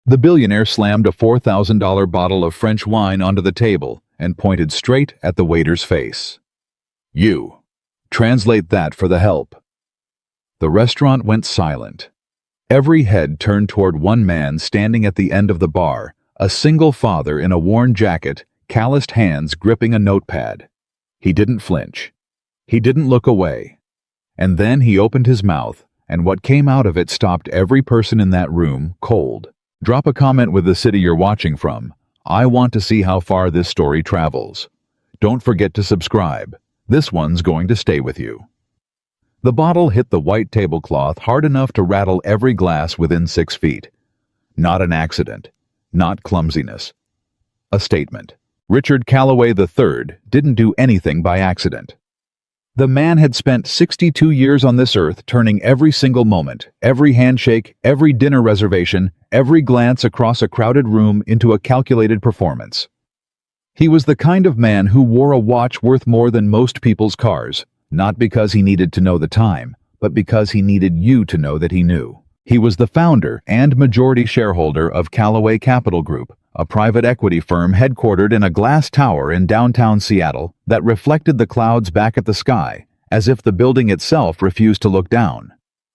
The billionaire slammed a $4,000 bottle of French wine onto the table and pointed straight at the waiter's face. "You. Translate that for the help." The restaurant went silent. Every head turned toward one man standing at the end of the bar, a single father in a worn jacket, calloused hands gripping a notepad. He didn't flinch. He didn't look away. And then he opened his mouth, and what came out of it stopped every person in that room cold. Drop a comment with the city you're watching from. I want to see how far this story travels. Don't forget to subscribe. This one's going to stay with you. The bottle hit the white tablecloth hard enough to rattle every glass within 6 feet. Not an accident. Not clumsiness. A statement. Richard Callaway III didn't do anything by accident. The man had spent 62 years on this earth turning every single moment, every handshake, every dinner reservation, every glance across a crowded room into a calculated performance. He was the kind of man who wore a watch worth more than most people's cars, not because he needed to know the time, but because he needed you to know that he knew. He was the founder and majority shareholder of Callaway Capital Group, a private equity firm headquartered in a glass tower in downtown Seattle that reflected the clouds back at the sky, as if the building itself refused to look down.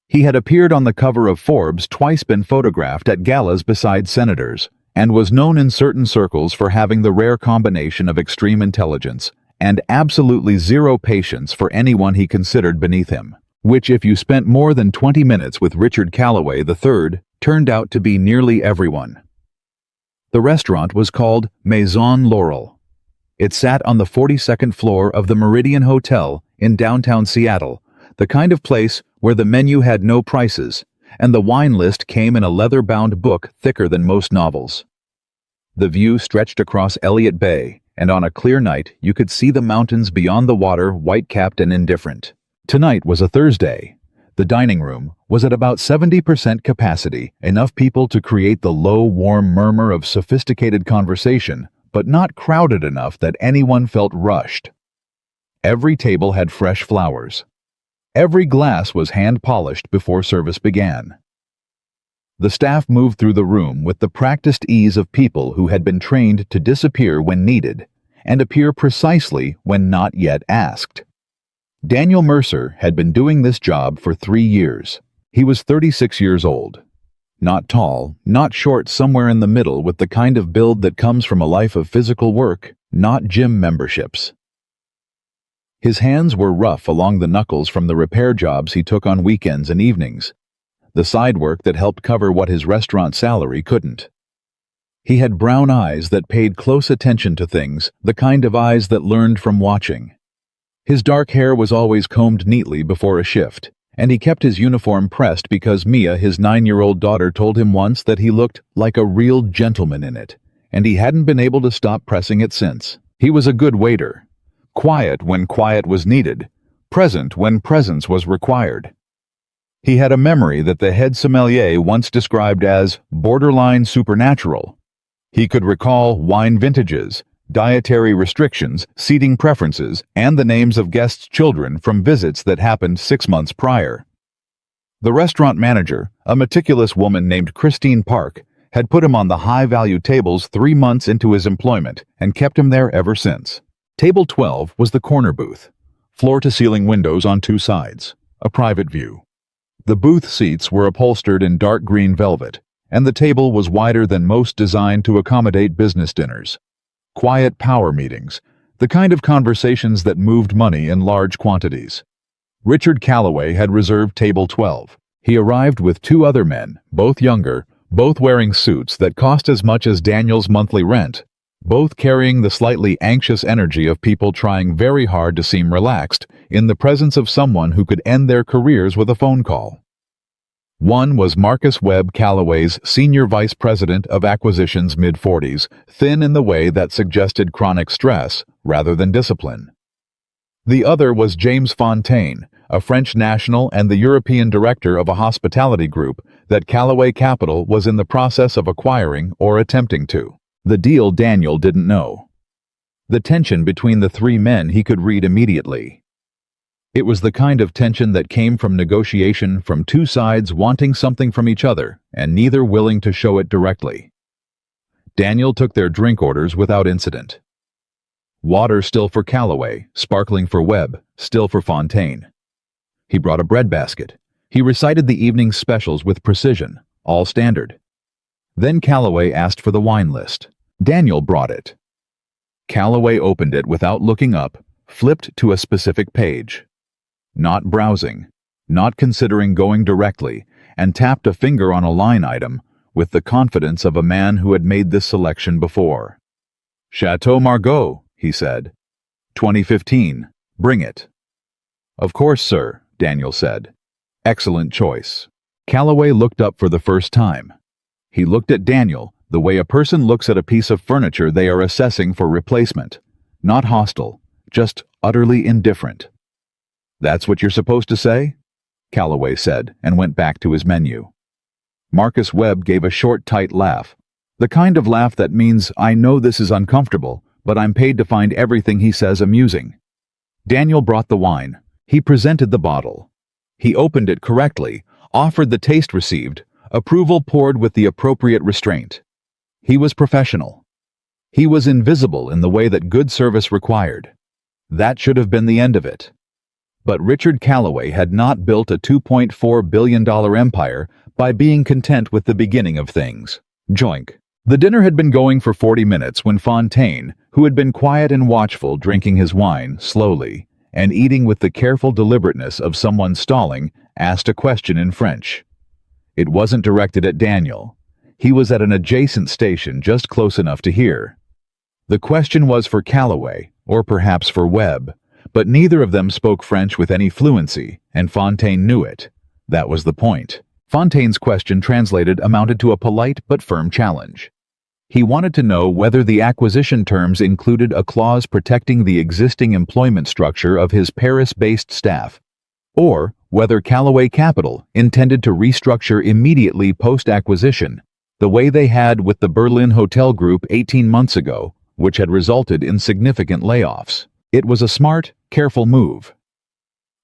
He had appeared on the cover of Forbes, twice been photographed at galas beside senators, and was known in certain circles for having the rare combination of extreme intelligence and absolutely zero patience for anyone he considered beneath him, which, if you spent more than 20 minutes with Richard Callaway III, turned out to be nearly everyone. The restaurant was called Maison Laurel. It sat on the 42nd floor of the Meridian Hotel in downtown Seattle, the kind of place where the menu had no prices, and the wine list came in a leather-bound book thicker than most novels. The view stretched across Elliott Bay, and on a clear night you could see the mountains beyond the water, white-capped and indifferent. Tonight was a Thursday. The dining room was at about 70% capacity, enough people to create the low, warm murmur of sophisticated conversation, but not crowded enough that anyone felt rushed. Every table had fresh flowers. Every glass was hand-polished before service began. The staff moved through the room with the practiced ease of people who had been trained to disappear when needed and appear precisely when not yet asked. Daniel Mercer had been doing this job for 3 years. He was 36 years old. Not tall, not short, somewhere in the middle, with the kind of build that comes from a life of physical work, not gym memberships. His hands were rough along the knuckles from the repair jobs he took on weekends and evenings, the side work that helped cover what his restaurant salary couldn't. He had brown eyes that paid close attention to things, the kind of eyes that learned from watching. His dark hair was always combed neatly before a shift, and he kept his uniform pressed because Mia, his 9-year-old daughter, told him once that he looked like a real gentleman in it, and he hadn't been able to stop pressing it since. He was a good waiter. Quiet when quiet was needed, present when presence was required. He had a memory that the head sommelier once described as borderline supernatural. He could recall wine vintages, dietary restrictions, seating preferences, and the names of guests' children from visits that happened 6 months prior. The restaurant manager, a meticulous woman named Christine Park, had put him on the high-value tables 3 months into his employment and kept him there ever since. Table 12 was the corner booth, floor-to-ceiling windows on 2 sides, a private view. The booth seats were upholstered in dark green velvet, and the table was wider than most, designed to accommodate business dinners. Quiet power meetings, the kind of conversations that moved money in large quantities. Richard Callaway had reserved table 12. He arrived with 2 other men, both younger, both wearing suits that cost as much as Daniel's monthly rent, both carrying the slightly anxious energy of people trying very hard to seem relaxed in the presence of someone who could end their careers with a phone call. One was Marcus Webb Callaway's senior vice president of acquisitions, mid-40s, thin in the way that suggested chronic stress rather than discipline. The other was James Fontaine, a French national and the European director of a hospitality group that Callaway Capital was in the process of acquiring or attempting to. The deal Daniel didn't know. The tension between the 3 men he could read immediately. It was the kind of tension that came from negotiation from two sides wanting something from each other and neither willing to show it directly. Daniel took their drink orders without incident. Water still for Calloway, sparkling for Webb, still for Fontaine. He brought a breadbasket. He recited the evening's specials with precision, all standard. Then Calloway asked for the wine list. Daniel brought it. Calloway opened it without looking up, flipped to a specific page. Not browsing, not considering going directly, and tapped a finger on a line item with the confidence of a man who had made this selection before. "Chateau Margaux," he said. "2015. Bring it." "Of course, sir," Daniel said. "Excellent choice." Calloway looked up for the first time. He looked at Daniel the way a person looks at a piece of furniture they are assessing for replacement. Not hostile, just utterly indifferent. "That's what you're supposed to say?" Calloway said, and went back to his menu. Marcus Webb gave a short, tight laugh. The kind of laugh that means, "I know this is uncomfortable, but I'm paid to find everything he says amusing." Daniel brought the wine. He presented the bottle. He opened it correctly, offered the taste received, approval poured with the appropriate restraint. He was professional. He was invisible in the way that good service required. That should have been the end of it. But Richard Calloway had not built a $2.4 billion empire by being content with the beginning of things. Joink. The dinner had been going for 40 minutes when Fontaine, who had been quiet and watchful, drinking his wine slowly and eating with the careful deliberateness of someone stalling, asked a question in French. It wasn't directed at Daniel. He was at an adjacent station just close enough to hear. The question was for Calloway, or perhaps for Webb, but neither of them spoke French with any fluency, and Fontaine knew it. That was the point. Fontaine's question translated amounted to a polite but firm challenge. He wanted to know whether the acquisition terms included a clause protecting the existing employment structure of his Paris-based staff, or whether Calloway Capital intended to restructure immediately post-acquisition, the way they had with the Berlin Hotel Group 18 months ago, which had resulted in significant layoffs. It was a smart, careful move.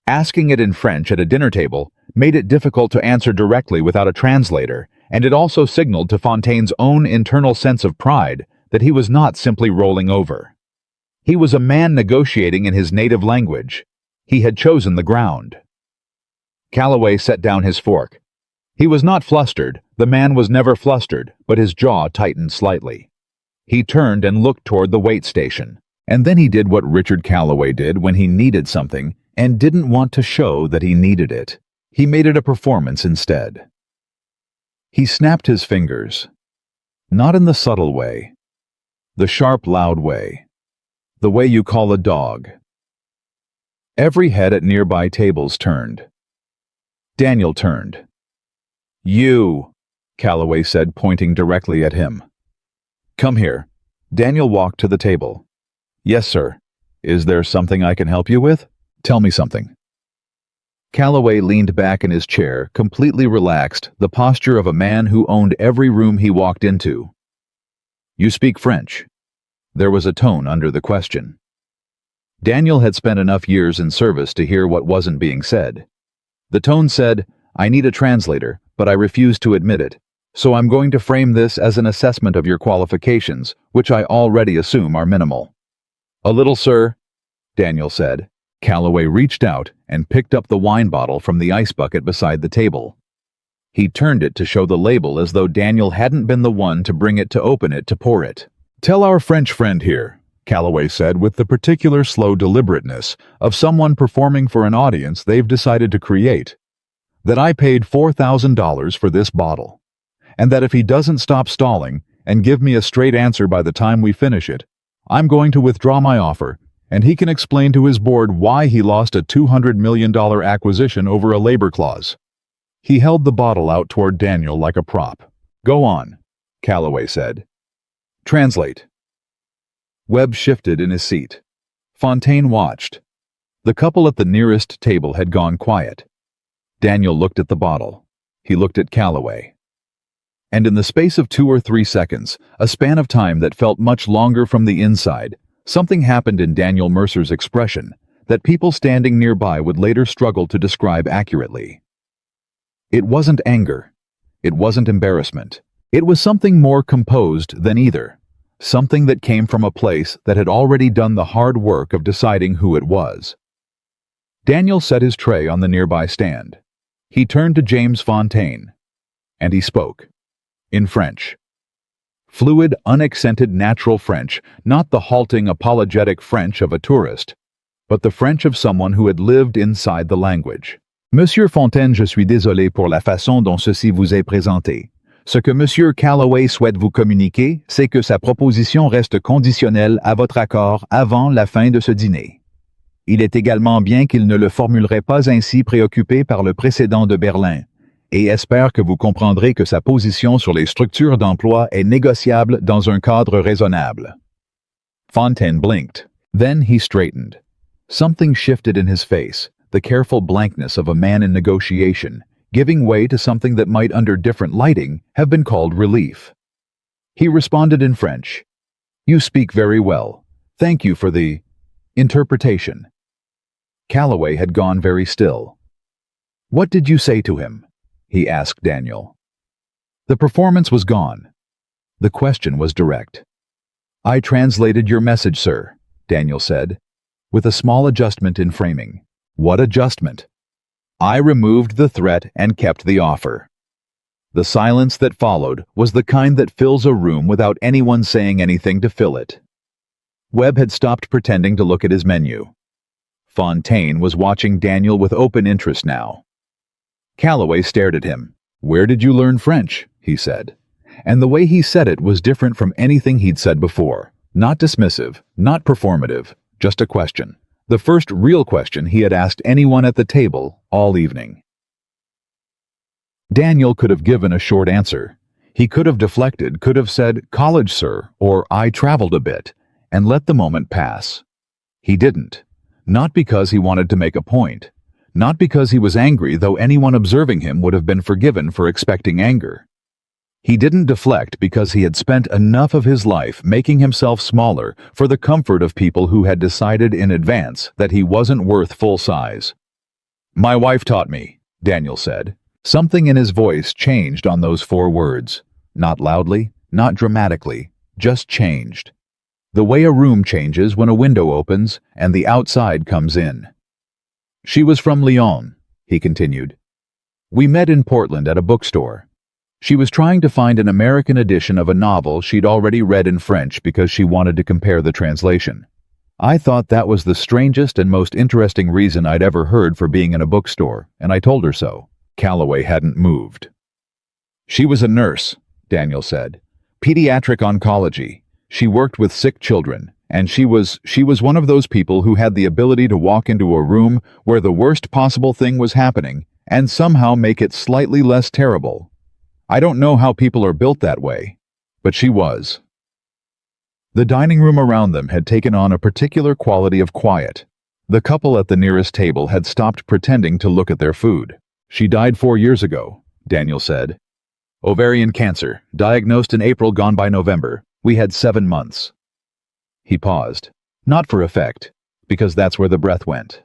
Asking it in French at a dinner table made it difficult to answer directly without a translator, and it also signaled to Fontaine's own internal sense of pride that he was not simply rolling over. He was a man negotiating in his native language. He had chosen the ground. Calloway set down his fork. He was not flustered. The man was never flustered, but his jaw tightened slightly. He turned and looked toward the wait station, and then he did what Richard Calloway did when he needed something and didn't want to show that he needed it. He made it a performance instead. He snapped his fingers. Not in the subtle way. The sharp, loud way. The way you call a dog. Every head at nearby tables turned. Daniel turned. "You," Calloway said, pointing directly at him. "Come here." Daniel walked to the table. "Yes, sir. Is there something I can help you with? Tell me something." Calloway leaned back in his chair, completely relaxed, the posture of a man who owned every room he walked into. "You speak French?" There was a tone under the question. Daniel had spent enough years in service to hear what wasn't being said. The tone said, "I need a translator, but I refuse to admit it, so I'm going to frame this as an assessment of your qualifications, which I already assume are minimal." "A little, sir," Daniel said. Calloway reached out and picked up the wine bottle from the ice bucket beside the table. He turned it to show the label as though Daniel hadn't been the one to bring it, to open it, to pour it. "Tell our French friend here," Calloway said with the particular slow deliberateness of someone performing for an audience they've decided to create, "that I paid $4,000 for this bottle, and that if he doesn't stop stalling and give me a straight answer by the time we finish it, I'm going to withdraw my offer, and he can explain to his board why he lost a $200 million acquisition over a labor clause." He held the bottle out toward Daniel like a prop. "Go on," Calloway said. "Translate." Webb shifted in his seat. Fontaine watched. The couple at the nearest table had gone quiet. Daniel looked at the bottle. He looked at Calloway. And in the space of 2 or 3 seconds, a span of time that felt much longer from the inside, something happened in Daniel Mercer's expression that people standing nearby would later struggle to describe accurately. It wasn't anger. It wasn't embarrassment. It was something more composed than either. Something that came from a place that had already done the hard work of deciding who it was. Daniel set his tray on the nearby stand. He turned to James Fontaine, and he spoke. In French. Fluid, unaccented natural French, not the halting, apologetic French of a tourist, but the French of someone who had lived inside the language. Monsieur Fontaine, je suis désolé pour la façon dont ceci vous est présenté. Ce que Monsieur Calloway souhaite vous communiquer, c'est que sa proposition reste conditionnelle à votre accord avant la fin de ce dîner. Il est également bien qu'il ne le formulerait pas ainsi préoccupé par le précédent de Berlin, et espère que vous comprendrez que sa position sur les structures d'emploi est négociable dans un cadre raisonnable. Fontaine blinked. Then he straightened. Something shifted in his face, the careful blankness of a man in negotiation, giving way to something that might, under different lighting, have been called relief. He responded in French. You speak very well. Thank you for the interpretation. Calloway had gone very still. What did you say to him? He asked Daniel. The performance was gone. The question was direct. I translated your message, sir, Daniel said, with a small adjustment in framing. What adjustment? I removed the threat and kept the offer. The silence that followed was the kind that fills a room without anyone saying anything to fill it. Webb had stopped pretending to look at his menu. Fontaine was watching Daniel with open interest now. Calloway stared at him. Where did you learn French? He said. And the way he said it was different from anything he'd said before. Not dismissive, not performative, just a question. The first real question he had asked anyone at the table all evening. Daniel could have given a short answer. He could have deflected, could have said, college, sir, or I traveled a bit, and let the moment pass. He didn't. Not because he wanted to make a point. Not because he was angry, though anyone observing him would have been forgiven for expecting anger. He didn't deflect because he had spent enough of his life making himself smaller for the comfort of people who had decided in advance that he wasn't worth full size. My wife taught me, Daniel said. Something in his voice changed on those 4 words. Not loudly, not dramatically, just changed. The way a room changes when a window opens and the outside comes in. She was from Lyon, he continued. We met in Portland at a bookstore. She was trying to find an American edition of a novel she'd already read in French because she wanted to compare the translation. I thought that was the strangest and most interesting reason I'd ever heard for being in a bookstore, and I told her so. Calloway hadn't moved. She was a nurse, Daniel said. Pediatric oncology. She worked with sick children, and she was one of those people who had the ability to walk into a room where the worst possible thing was happening and somehow make it slightly less terrible. I don't know how people are built that way, but she was. The dining room around them had taken on a particular quality of quiet. The couple at the nearest table had stopped pretending to look at their food. She died 4 years ago, Daniel said. Ovarian cancer, diagnosed in April, gone by November. We had 7 months. He paused, not for effect, because that's where the breath went.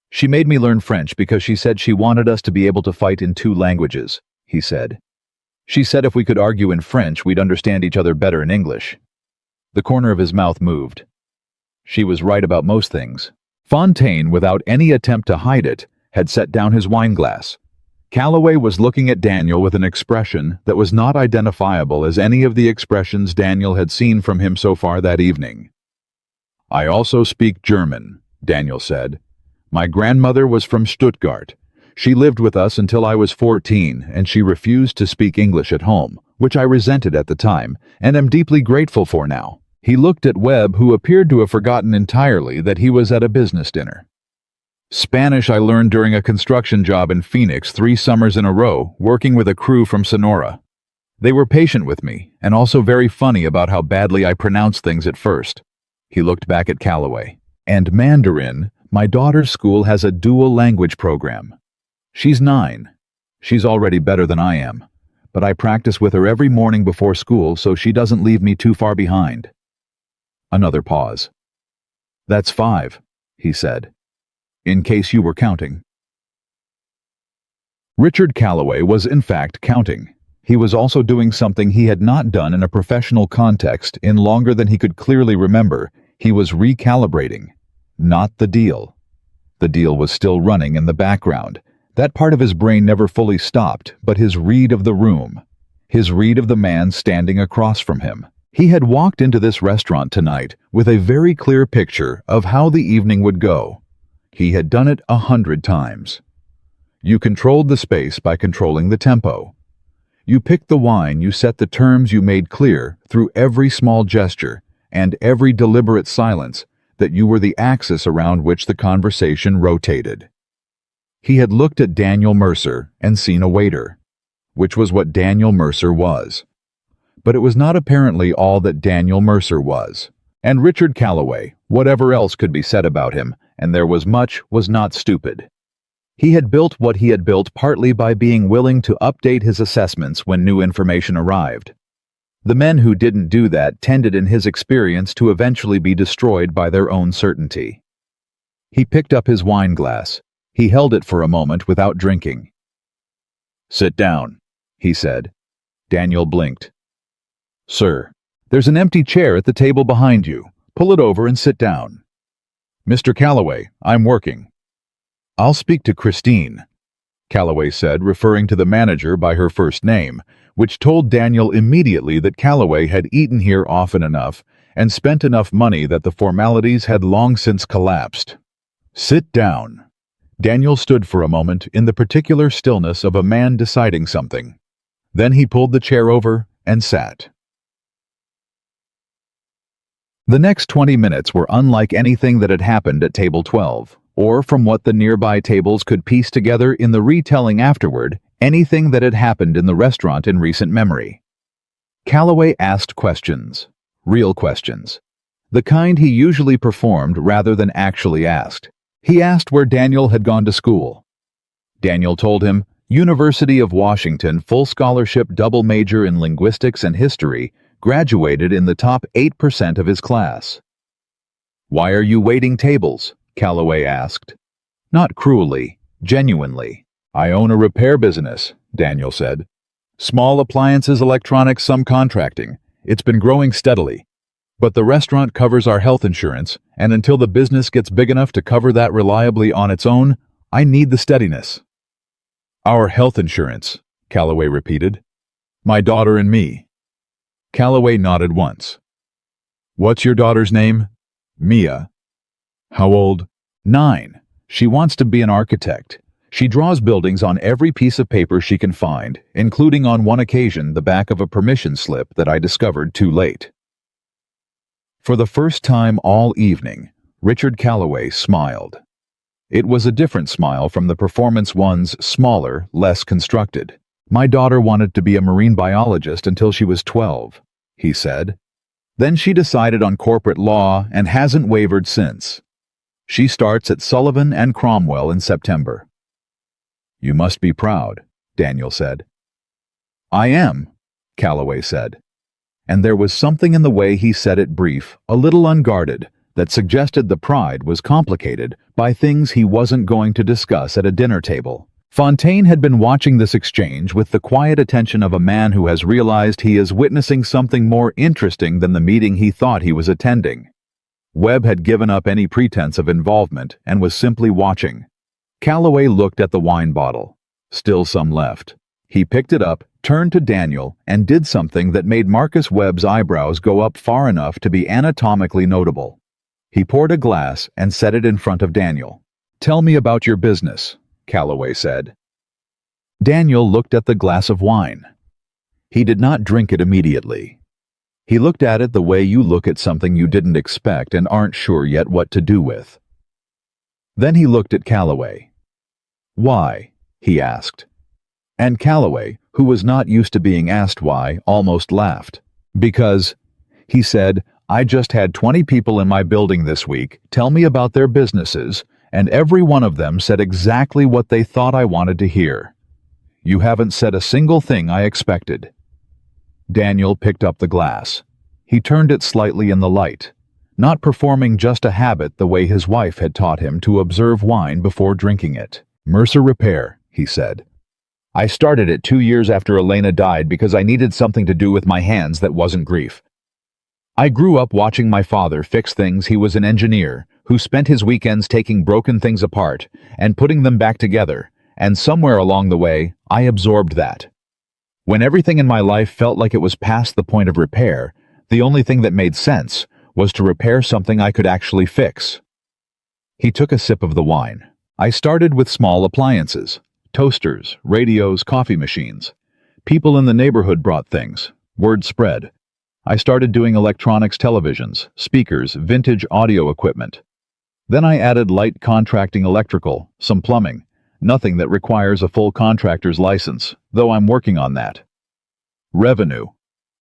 She made me learn French because she said she wanted us to be able to fight in 2 languages. He said. She said if we could argue in French, we'd understand each other better in English. The corner of his mouth moved. She was right about most things. Fontaine, without any attempt to hide it, had set down his wine glass. Calloway was looking at Daniel with an expression that was not identifiable as any of the expressions Daniel had seen from him so far that evening. I also speak German, Daniel said. My grandmother was from Stuttgart. She lived with us until I was 14, and she refused to speak English at home, which I resented at the time, and am deeply grateful for now. He looked at Webb, who appeared to have forgotten entirely that he was at a business dinner. Spanish I learned during a construction job in Phoenix 3 summers in a row, working with a crew from Sonora. They were patient with me, and also very funny about how badly I pronounced things at first. He looked back at Calloway. And Mandarin, my daughter's school has a dual language program. She's 9. She's already better than I am, but I practice with her every morning before school so she doesn't leave me too far behind. Another pause. That's 5, he said. In case you were counting. Richard Calloway was in fact counting. He was also doing something he had not done in a professional context in longer than he could clearly remember. He was recalibrating. Not the deal. The deal was still running in the background. That part of his brain never fully stopped, but his read of the room. His read of the man standing across from him. He had walked into this restaurant tonight with a very clear picture of how the evening would go. He had done it 100 times. You controlled the space by controlling the tempo. You picked the wine, you set the terms, you made clear, through every small gesture and every deliberate silence, that you were the axis around which the conversation rotated. He had looked at Daniel Mercer and seen a waiter, which was what Daniel Mercer was. But it was not apparently all that Daniel Mercer was. And Richard Calloway, whatever else could be said about him, and there was much, was not stupid. He had built what he had built partly by being willing to update his assessments when new information arrived. The men who didn't do that tended in his experience to eventually be destroyed by their own certainty. He picked up his wine glass. He held it for a moment without drinking. "Sit down," he said. Daniel blinked. "Sir, there's an empty chair at the table behind you. Pull it over and sit down." "Mr. Calloway, I'm working." "I'll speak to Christine," Calloway said, referring to the manager by her first name, which told Daniel immediately that Calloway had eaten here often enough and spent enough money that the formalities had long since collapsed. "Sit down." Daniel stood for a moment in the particular stillness of a man deciding something. Then he pulled the chair over and sat. The next 20 minutes were unlike anything that had happened at Table 12, or from what the nearby tables could piece together in the retelling afterward, anything that had happened in the restaurant in recent memory. Calloway asked questions, real questions, the kind he usually performed rather than actually asked. He asked where Daniel had gone to school. Daniel told him, University of Washington, full scholarship, double major in linguistics and history, graduated in the top 8% of his class. "Why are you waiting tables?" Calloway asked. Not cruelly, genuinely. "I own a repair business," Daniel said. "Small appliances, electronics, some contracting. It's been growing steadily. But the restaurant covers our health insurance, and until the business gets big enough to cover that reliably on its own, I need the steadiness." "Our health insurance," Calloway repeated. "My daughter and me." Calloway nodded once. "What's your daughter's name?" "Mia." "How old?" 9. She wants to be an architect. She draws buildings on every piece of paper she can find, including on one occasion the back of a permission slip that I discovered too late. For the first time all evening, Richard Calloway smiled. It was a different smile from the performance one's smaller, less constructed. "My daughter wanted to be a marine biologist until she was 12, he said. "Then she decided on corporate law and hasn't wavered since. She starts at Sullivan and Cromwell in September." "You must be proud," Daniel said. "I am," Calloway said. And there was something in the way he said it brief, a little unguarded, that suggested the pride was complicated by things he wasn't going to discuss at a dinner table. Fontaine had been watching this exchange with the quiet attention of a man who has realized he is witnessing something more interesting than the meeting he thought he was attending. Webb had given up any pretense of involvement and was simply watching. Calloway looked at the wine bottle. Still some left. He picked it up, turned to Daniel, and did something that made Marcus Webb's eyebrows go up far enough to be anatomically notable. He poured a glass and set it in front of Daniel. "Tell me about your business," Calloway said. Daniel looked at the glass of wine. He did not drink it immediately. He looked at it the way you look at something you didn't expect and aren't sure yet what to do with. Then he looked at Calloway. "Why?" he asked. And Calloway, who was not used to being asked why, almost laughed. "Because," he said, "I just had 20 people in my building this week tell me about their businesses, and every one of them said exactly what they thought I wanted to hear. You haven't said a single thing I expected." Daniel picked up the glass. He turned it slightly in the light. not performing just a habit the way his wife had taught him to observe wine before drinking it. Mercer Repair, he said. I started it 2 years after Elena died because I needed something to do with my hands that wasn't grief. I grew up watching my father fix things. He was an engineer who spent his weekends taking broken things apart and putting them back together, and somewhere along the way, I absorbed that. When everything in my life felt like it was past the point of repair, the only thing that made sense was to repair something I could actually fix. He took a sip of the wine. I started with small appliances, toasters, radios, coffee machines. People in the neighborhood brought things. Word spread. I started doing electronics, televisions, speakers, vintage audio equipment. Then I added light contracting electrical, some plumbing, nothing that requires a full contractor's license, though I'm working on that. Revenue?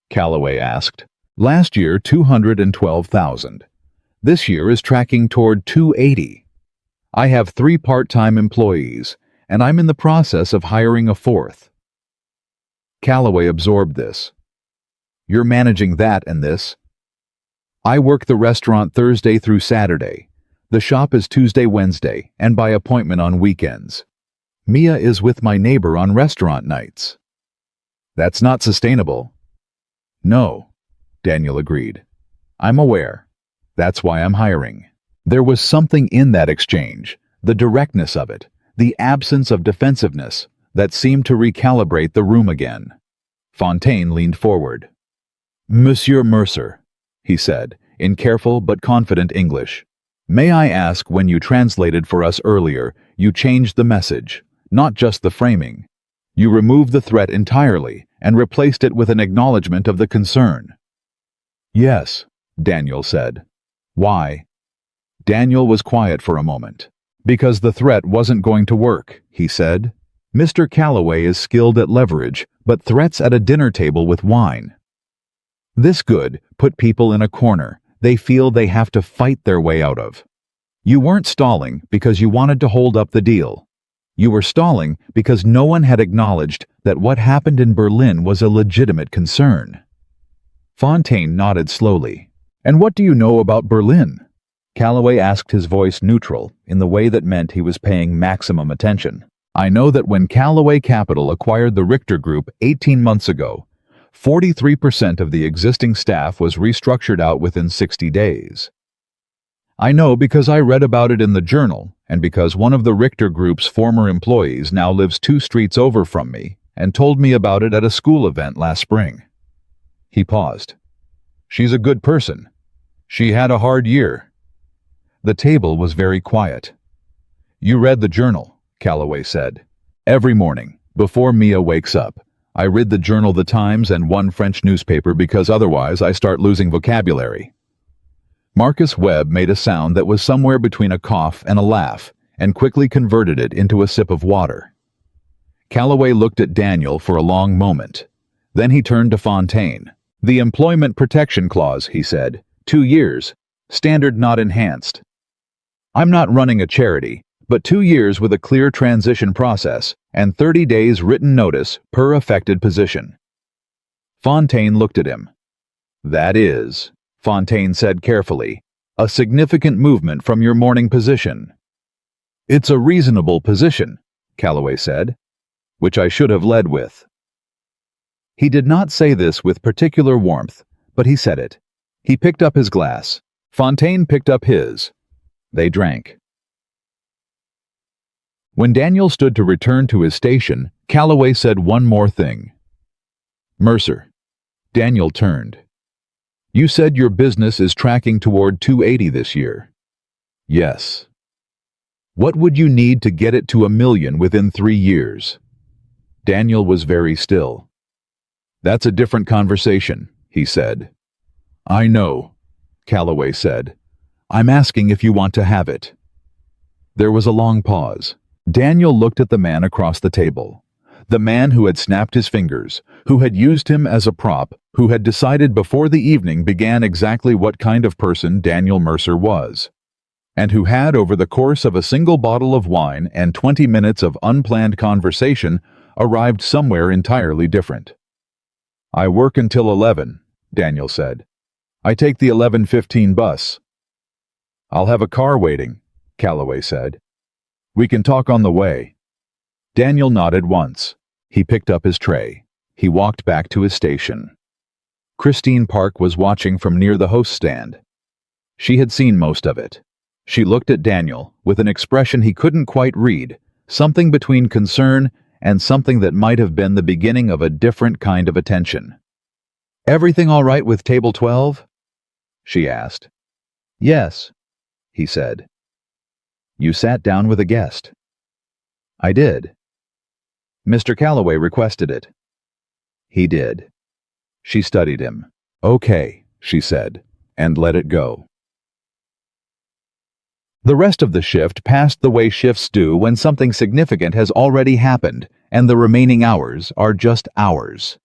Calloway asked. Last year, $212,000. This year is tracking toward $280,000. I have 3 part-time employees, and I'm in the process of hiring a 4th. Calloway absorbed this. You're managing that and this. I work the restaurant Thursday through Saturday. The shop is Tuesday, Wednesday, and by appointment on weekends. Mia is with my neighbor on restaurant nights. That's not sustainable. No, Daniel agreed. I'm aware. That's why I'm hiring. There was something in that exchange, the directness of it, the absence of defensiveness, that seemed to recalibrate the room again. Fontaine leaned forward. Monsieur Mercer, he said, in careful but confident English. May I ask, when you translated for us earlier, you changed the message, not just the framing. You removed the threat entirely and replaced it with an acknowledgement of the concern. Yes, Daniel said. Why? Daniel was quiet for a moment. Because the threat wasn't going to work, he said. Mr. Calloway is skilled at leverage, but threats at a dinner table with wine. This could put people in a corner they feel they have to fight their way out of. You weren't stalling because you wanted to hold up the deal. You were stalling because no one had acknowledged that what happened in Berlin was a legitimate concern. Fontaine nodded slowly. And what do you know about Berlin? Calloway asked, his voice neutral, in the way that meant he was paying maximum attention. I know that when Calloway Capital acquired the Richter Group 18 months ago, 43% of the existing staff was restructured out within 60 days. I know because I read about it in the journal, and because one of the Richter Group's former employees now lives 2 streets over from me and told me about it at a school event last spring. He paused. She's a good person. She had a hard year. The table was very quiet. You read the journal, Calloway said. Every morning, before Mia wakes up, I read the journal The Times and one French newspaper because otherwise I start losing vocabulary. Marcus Webb made a sound that was somewhere between a cough and a laugh and quickly converted it into a sip of water. Calloway looked at Daniel for a long moment. Then he turned to Fontaine. The Employment Protection Clause, he said. 2 years. Standard not enhanced. I'm not running a charity, but 2 years with a clear transition process and 30 days written notice per affected position. Fontaine looked at him. That is, Fontaine said carefully, a significant movement from your morning position. It's a reasonable position, Calloway said, which I should have led with. He did not say this with particular warmth, but he said it. He picked up his glass. Fontaine picked up his. They drank. When Daniel stood to return to his station, Calloway said one more thing. Mercer. Daniel turned. You said your business is tracking toward 280 this year. Yes. What would you need to get it to $1 million within 3 years? Daniel was very still. That's a different conversation, he said. I know, Calloway said. I'm asking if you want to have it. There was a long pause. Daniel looked at the man across the table. The man who had snapped his fingers, who had used him as a prop, who had decided before the evening began exactly what kind of person Daniel Mercer was, and who had, over the course of a single bottle of wine and 20 minutes of unplanned conversation, arrived somewhere entirely different. I work until 11, Daniel said. I take the 11:15 bus. "I'll have a car waiting," Calloway said. "We can talk on the way." Daniel nodded once. He picked up his tray. He walked back to his station. Christine Park was watching from near the host stand. She had seen most of it. She looked at Daniel with an expression he couldn't quite read, something between concern and something that might have been the beginning of a different kind of attention. "Everything all right with table 12?" she asked. "Yes," he said. "You sat down with a guest." "I did." "Mr. Calloway requested it." "He did." She studied him. "Okay," she said, and let it go. The rest of the shift passed the way shifts do when something significant has already happened and the remaining hours are just hours.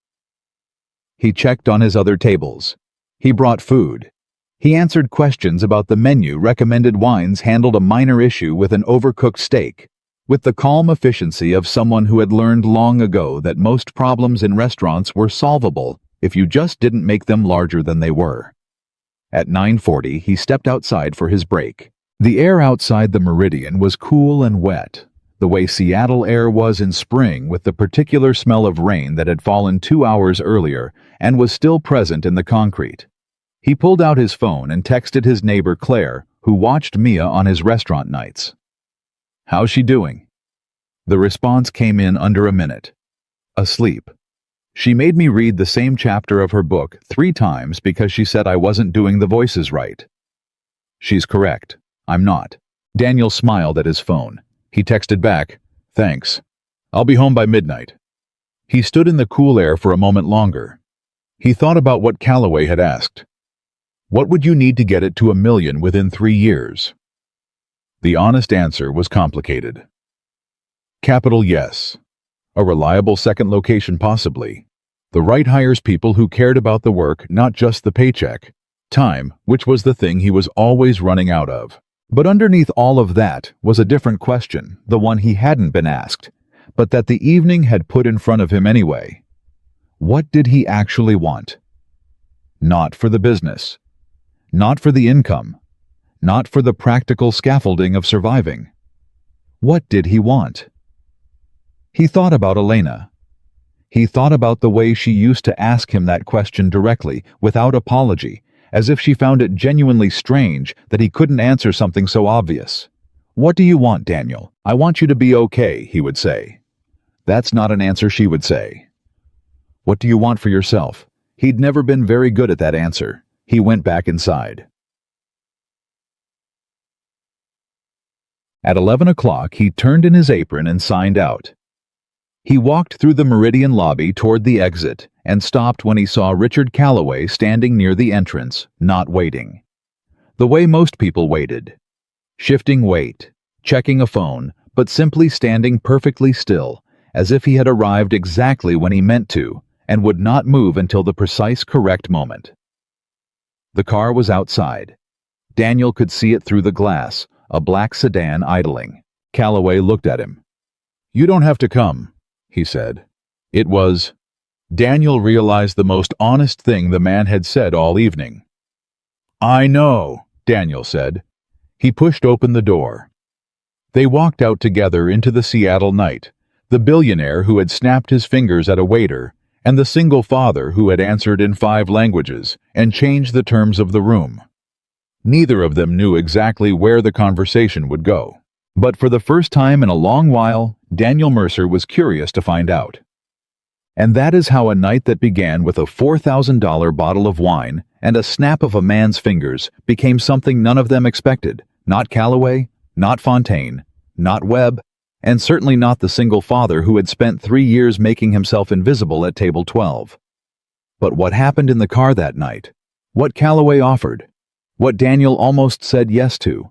He checked on his other tables. He brought food. He answered questions about the menu. Recommended wines, handled a minor issue with an overcooked steak, with the calm efficiency of someone who had learned long ago that most problems in restaurants were solvable if you just didn't make them larger than they were. At 9:40, he stepped outside for his break. The air outside the Meridian was cool and wet, the way Seattle air was in spring, with the particular smell of rain that had fallen 2 hours earlier and was still present in the concrete. He pulled out his phone and texted his neighbor Claire, who watched Mia on his restaurant nights. "How's she doing?" The response came in under a minute. "Asleep. She made me read the same chapter of her book 3 times because she said I wasn't doing the voices right." "She's correct. I'm not." Daniel smiled at his phone. He texted back, "Thanks. I'll be home by midnight." He stood in the cool air for a moment longer. He thought about what Calloway had asked. What would you need to get it to 1 million within 3 years? The honest answer was complicated. Capital, yes. A reliable second location, possibly. The right hires people who cared about the work, not just the paycheck. Time, which was the thing he was always running out of. But underneath all of that was a different question, the one he hadn't been asked, but that the evening had put in front of him anyway. What did he actually want? Not for the business. Not for the income. Not for the practical scaffolding of surviving. What did he want? He thought about Elena. He thought about the way she used to ask him that question directly, without apology, as if she found it genuinely strange that he couldn't answer something so obvious. "What do you want, Daniel? I want you to be okay," he would say. That's not an answer she would say. "What do you want for yourself?" He'd never been very good at that answer. He went back inside. At 11 o'clock, he turned in his apron and signed out. He walked through the Meridian lobby toward the exit and stopped when he saw Richard Calloway standing near the entrance, not waiting. The way most people waited. Shifting weight, checking a phone, but simply standing perfectly still, as if he had arrived exactly when he meant to and would not move until the precise correct moment. The car was outside. Daniel could see it through the glass, a black sedan idling. Calloway looked at him. "You don't have to come," he said. It was... Daniel realized the most honest thing the man had said all evening. "I know," Daniel said. He pushed open the door. They walked out together into the Seattle night, the billionaire who had snapped his fingers at a waiter, and the single father who had answered in 5 languages and changed the terms of the room. Neither of them knew exactly where the conversation would go. But for the first time in a long while, Daniel Mercer was curious to find out. And that is how a night that began with a $4,000 bottle of wine and a snap of a man's fingers became something none of them expected. Not Calloway, not Fontaine, not Webb, and certainly not the single father who had spent 3 years making himself invisible at table 12. But what happened in the car that night? What Calloway offered? What Daniel almost said yes to?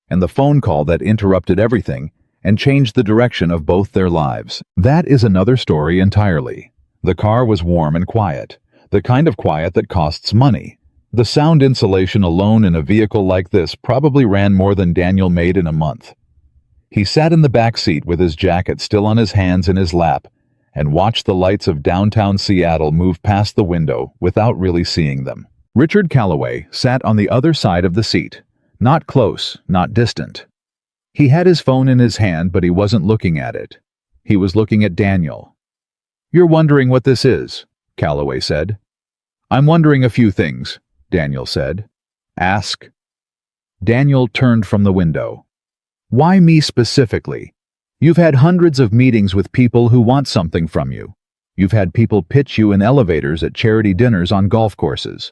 And the phone call that interrupted everything and changed the direction of both their lives. That is another story entirely. The car was warm and quiet, the kind of quiet that costs money. The sound insulation alone in a vehicle like this probably ran more than Daniel made in a month. He sat in the back seat with his jacket still on his hands in his lap and watched the lights of downtown Seattle move past the window without really seeing them. Richard Calloway sat on the other side of the seat, Not close, not distant. He had his phone in his hand, but he wasn't looking at it. He was looking at Daniel. "You're wondering what this is," Calloway said. "I'm wondering a few things," Daniel said. "Ask." Daniel turned from the window. "Why me specifically? You've had hundreds of meetings with people who want something from you. You've had people pitch you in elevators at charity dinners on golf courses.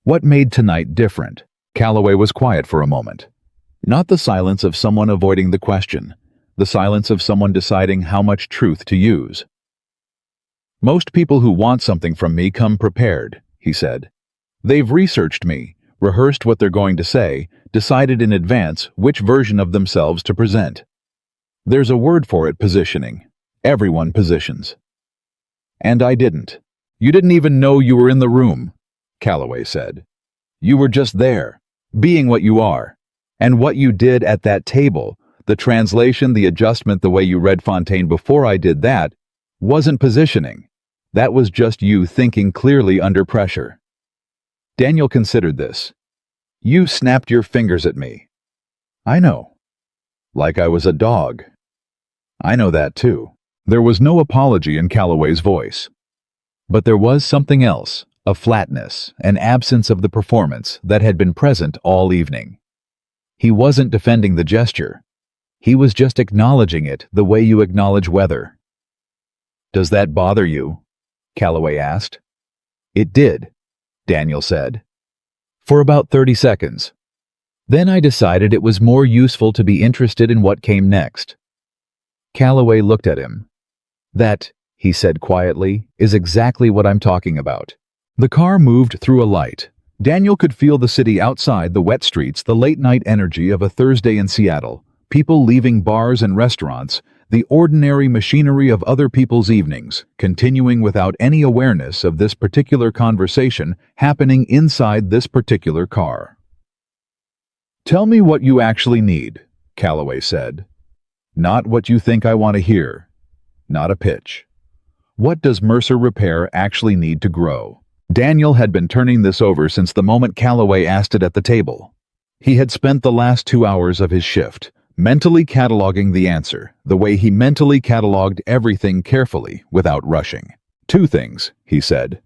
What made tonight different?" Calloway was quiet for a moment. Not the silence of someone avoiding the question, the silence of someone deciding how much truth to use. "Most people who want something from me come prepared," he said. "They've researched me, rehearsed what they're going to say, decided in advance which version of themselves to present. There's a word for it, positioning. Everyone positions. And I didn't. You didn't even know you were in the room," Calloway said. "You were just there, being what you are. And what you did at that table, the translation, the adjustment, the way you read Fontaine before I did that, wasn't positioning. That was just you thinking clearly under pressure." Daniel considered this. "You snapped your fingers at me." "I know. Like I was a dog." "I know that too." There was no apology in Calloway's voice. But there was something else, a flatness, an absence of the performance that had been present all evening. He wasn't defending the gesture. He was just acknowledging it the way you acknowledge weather. "Does that bother you?" Calloway asked. "It did," Daniel said. "For about 30 seconds. Then I decided it was more useful to be interested in what came next." Calloway looked at him. "That," he said quietly, "is exactly what I'm talking about." The car moved through a light. Daniel could feel the city outside, the wet streets, the late-night energy of a Thursday in Seattle, people leaving bars and restaurants, the ordinary machinery of other people's evenings, continuing without any awareness of this particular conversation happening inside this particular car. "Tell me what you actually need," Calloway said. "Not what you think I want to hear. Not a pitch. What does Mercer Repair actually need to grow?" Daniel had been turning this over since the moment Calloway asked it at the table. He had spent the last 2 hours of his shift mentally cataloging the answer, the way he mentally cataloged everything carefully without rushing. "2 things," he said.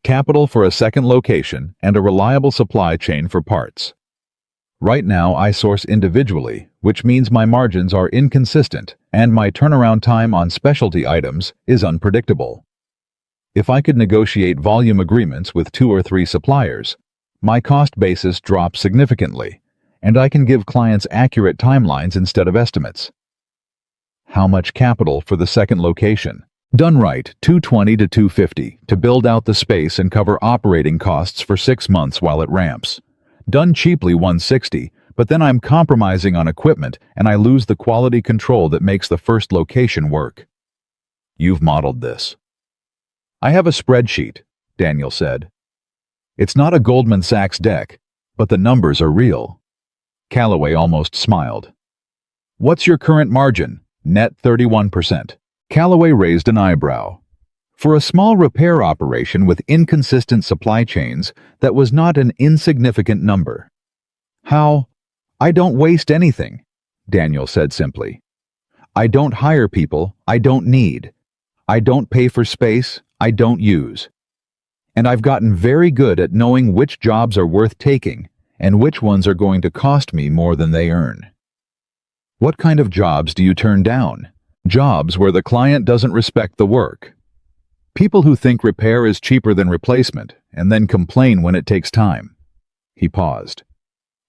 "Capital for a second location and a reliable supply chain for parts. Right now I source individually, which means my margins are inconsistent and my turnaround time on specialty items is unpredictable. If I could negotiate volume agreements with 2 or 3 suppliers, my cost basis drops significantly, and I can give clients accurate timelines instead of estimates." "How much capital for the second location?" "Done right, $220 to $250 to build out the space and cover operating costs for 6 months while it ramps. Done cheaply, $160, but then I'm compromising on equipment and I lose the quality control that makes the first location work." "You've modeled this." "I have a spreadsheet," Daniel said. "It's not a Goldman Sachs deck, but the numbers are real." Calloway almost smiled. "What's your current margin?" "Net 31%. Calloway raised an eyebrow. For a small repair operation with inconsistent supply chains, that was not an insignificant number. "How?" "I don't waste anything," Daniel said simply. "I don't hire people I don't need. I don't pay for space I don't use. And I've gotten very good at knowing which jobs are worth taking and which ones are going to cost me more than they earn." "What kind of jobs do you turn down?" "Jobs where the client doesn't respect the work. People who think repair is cheaper than replacement and then complain when it takes time." He paused.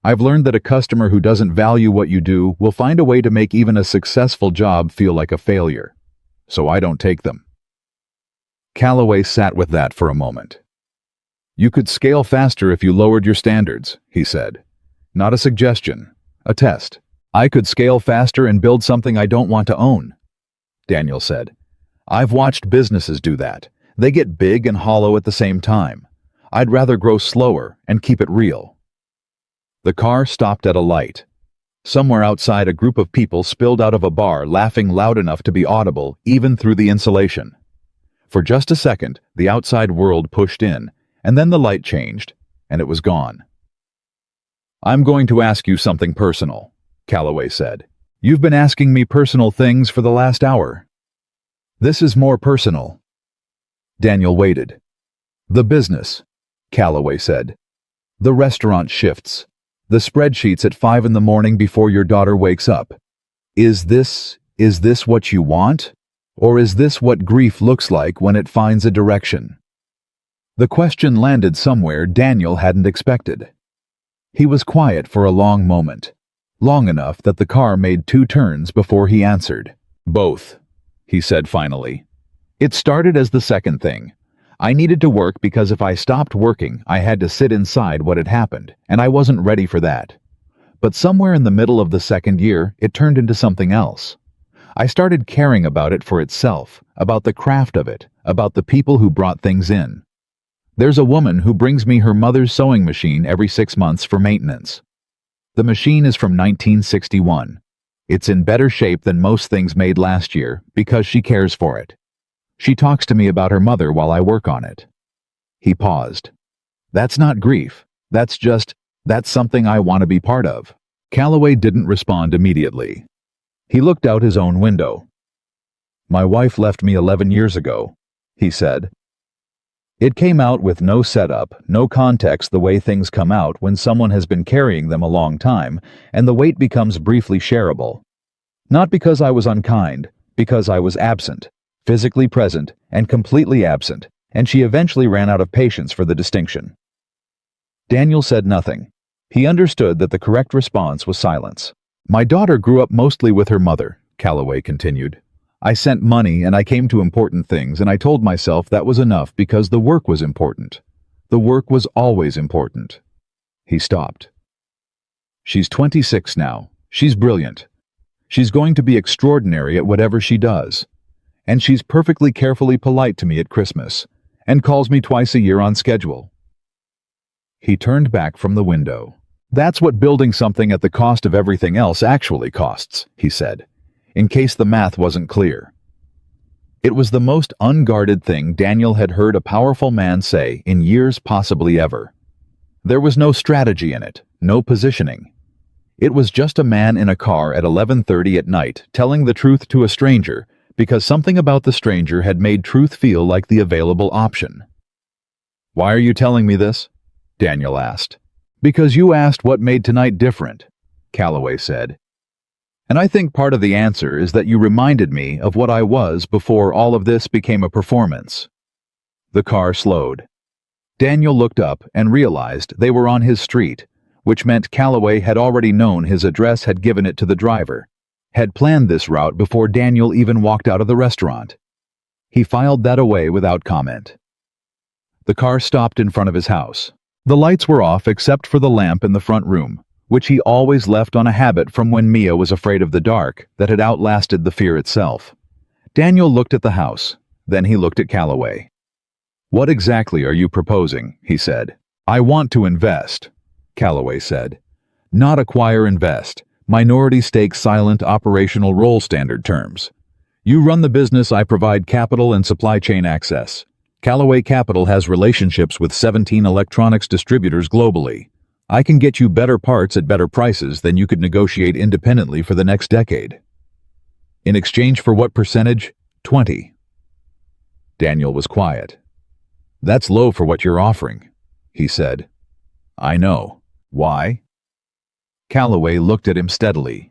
"I've learned that a customer who doesn't value what you do will find a way to make even a successful job feel like a failure. So I don't take them." Calloway sat with that for a moment. "You could scale faster if you lowered your standards," he said. "Not a suggestion, a test. I could scale faster and build something I don't want to own," Daniel said. "I've watched businesses do that. They get big and hollow at the same time. I'd rather grow slower and keep it real." The car stopped at a light. Somewhere outside, a group of people spilled out of a bar, laughing loud enough to be audible even through the insulation. For just a second, the outside world pushed in, and then the light changed, and it was gone. I'm going to ask you something personal, Calloway said. You've been asking me personal things for the last hour. This is more personal. Daniel waited. The business, Calloway said. The restaurant shifts. The spreadsheets at 5 in the morning before your daughter wakes up. Is this what you want? Or is this what grief looks like when it finds a direction? The question landed somewhere Daniel hadn't expected. He was quiet for a long moment, long enough that the car made 2 turns before he answered. Both, he said finally. It started as the second thing. I needed to work because if I stopped working, I had to sit inside what had happened, and I wasn't ready for that. But somewhere in the middle of the second year, it turned into something else. I started caring about it for itself, about the craft of it, about the people who brought things in. There's a woman who brings me her mother's sewing machine every 6 months for maintenance. The machine is from 1961. It's in better shape than most things made last year because she cares for it. She talks to me about her mother while I work on it. He paused. That's not grief. That's something I want to be part of. Calloway didn't respond immediately. He looked out his own window. My wife left me 11 years ago, he said. It came out with no setup, no context the way things come out when someone has been carrying them a long time, and the weight becomes briefly shareable. Not because I was unkind, because I was absent, physically present and completely absent, and she eventually ran out of patience for the distinction. Daniel said nothing. He understood that the correct response was silence. My daughter grew up mostly with her mother, Calloway continued. I sent money and I came to important things, and I told myself that was enough because the work was important. The work was always important. He stopped. She's 26 now. She's brilliant. She's going to be extraordinary at whatever she does. And she's perfectly carefully polite to me at Christmas, and calls me twice a year on schedule. He turned back from the window. That's what building something at the cost of everything else actually costs, he said, in case the math wasn't clear. It was the most unguarded thing Daniel had heard a powerful man say in years, possibly ever. There was no strategy in it, no positioning. It was just a man in a car at 11:30 at night telling the truth to a stranger because something about the stranger had made truth feel like the available option. Why are you telling me this? Daniel asked. Because you asked what made tonight different, Calloway said. And I think part of the answer is that you reminded me of what I was before all of this became a performance. The car slowed. Daniel looked up and realized they were on his street, which meant Calloway had already known his address, had given it to the driver, had planned this route before Daniel even walked out of the restaurant. He filed that away without comment. The car stopped in front of his house. The lights were off except for the lamp in the front room, which he always left on a habit from when Mia was afraid of the dark that had outlasted the fear itself. Daniel looked at the house, then he looked at Calloway. What exactly are you proposing? He said. I want to invest, Calloway said. Not acquire, invest. Minority stake, silent operational role, standard terms. You run the business, I provide capital and supply chain access. Calloway Capital has relationships with 17 electronics distributors globally. I can get you better parts at better prices than you could negotiate independently for the next decade. In exchange for what percentage? 20. Daniel was quiet. That's low for what you're offering, he said. I know. Why? Calloway looked at him steadily.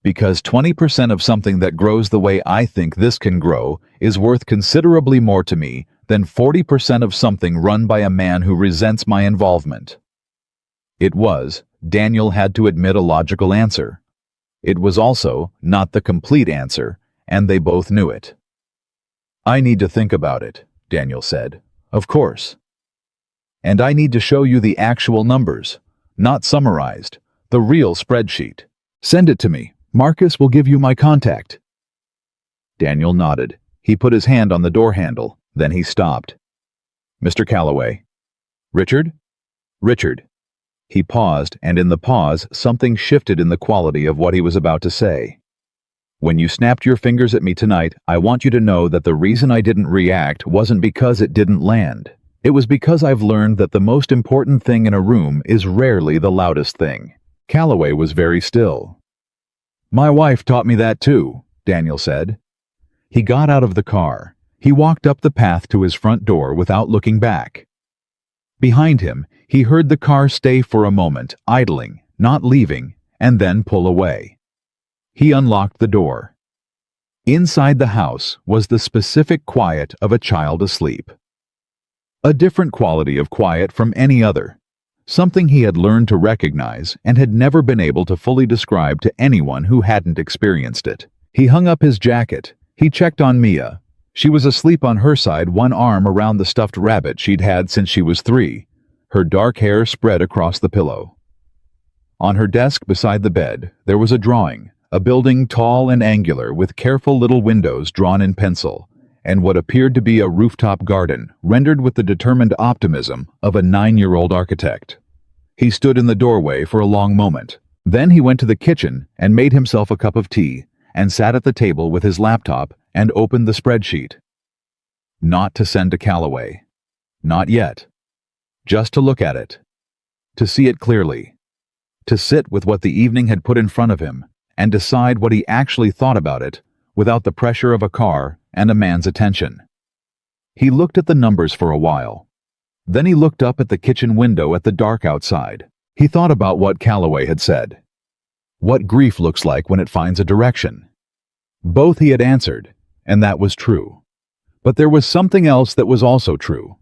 Because 20% of something that grows the way I think this can grow is worth considerably more to me than 40% of something run by a man who resents my involvement. It was, Daniel had to admit, a logical answer. It was also not the complete answer, and they both knew it. I need to think about it, Daniel said. Of course. And I need to show you the actual numbers, not summarized, the real spreadsheet. Send it to me. Marcus will give you my contact. Daniel nodded. He put his hand on the door handle, then he stopped. Mr. Calloway. Richard? Richard. He paused, and in the pause, something shifted in the quality of what he was about to say. When you snapped your fingers at me tonight, I want you to know that the reason I didn't react wasn't because it didn't land. It was because I've learned that the most important thing in a room is rarely the loudest thing. Calloway was very still. My wife taught me that too, Daniel said. He got out of the car. He walked up the path to his front door without looking back. Behind him, he heard the car stay for a moment, idling, not leaving, and then pull away. He unlocked the door. Inside the house was the specific quiet of a child asleep. A different quality of quiet from any other, something he had learned to recognize and had never been able to fully describe to anyone who hadn't experienced it. He hung up his jacket. He checked on Mia. She was asleep on her side, one arm around the stuffed rabbit she'd had since she was 3, her dark hair spread across the pillow. On her desk beside the bed, there was a drawing, a building tall and angular with careful little windows drawn in pencil, and what appeared to be a rooftop garden, rendered with the determined optimism of a 9-year-old architect. He stood in the doorway for a long moment. Then he went to the kitchen and made himself a cup of tea, and sat at the table with his laptop and opened the spreadsheet. Not to send to Calloway. Not yet. Just to look at it. To see it clearly. To sit with what the evening had put in front of him and decide what he actually thought about it without the pressure of a car and a man's attention. He looked at the numbers for a while. Then he looked up at the kitchen window at the dark outside. He thought about what Calloway had said. What grief looks like when it finds a direction. Both he had answered, and that was true. But there was something else that was also true.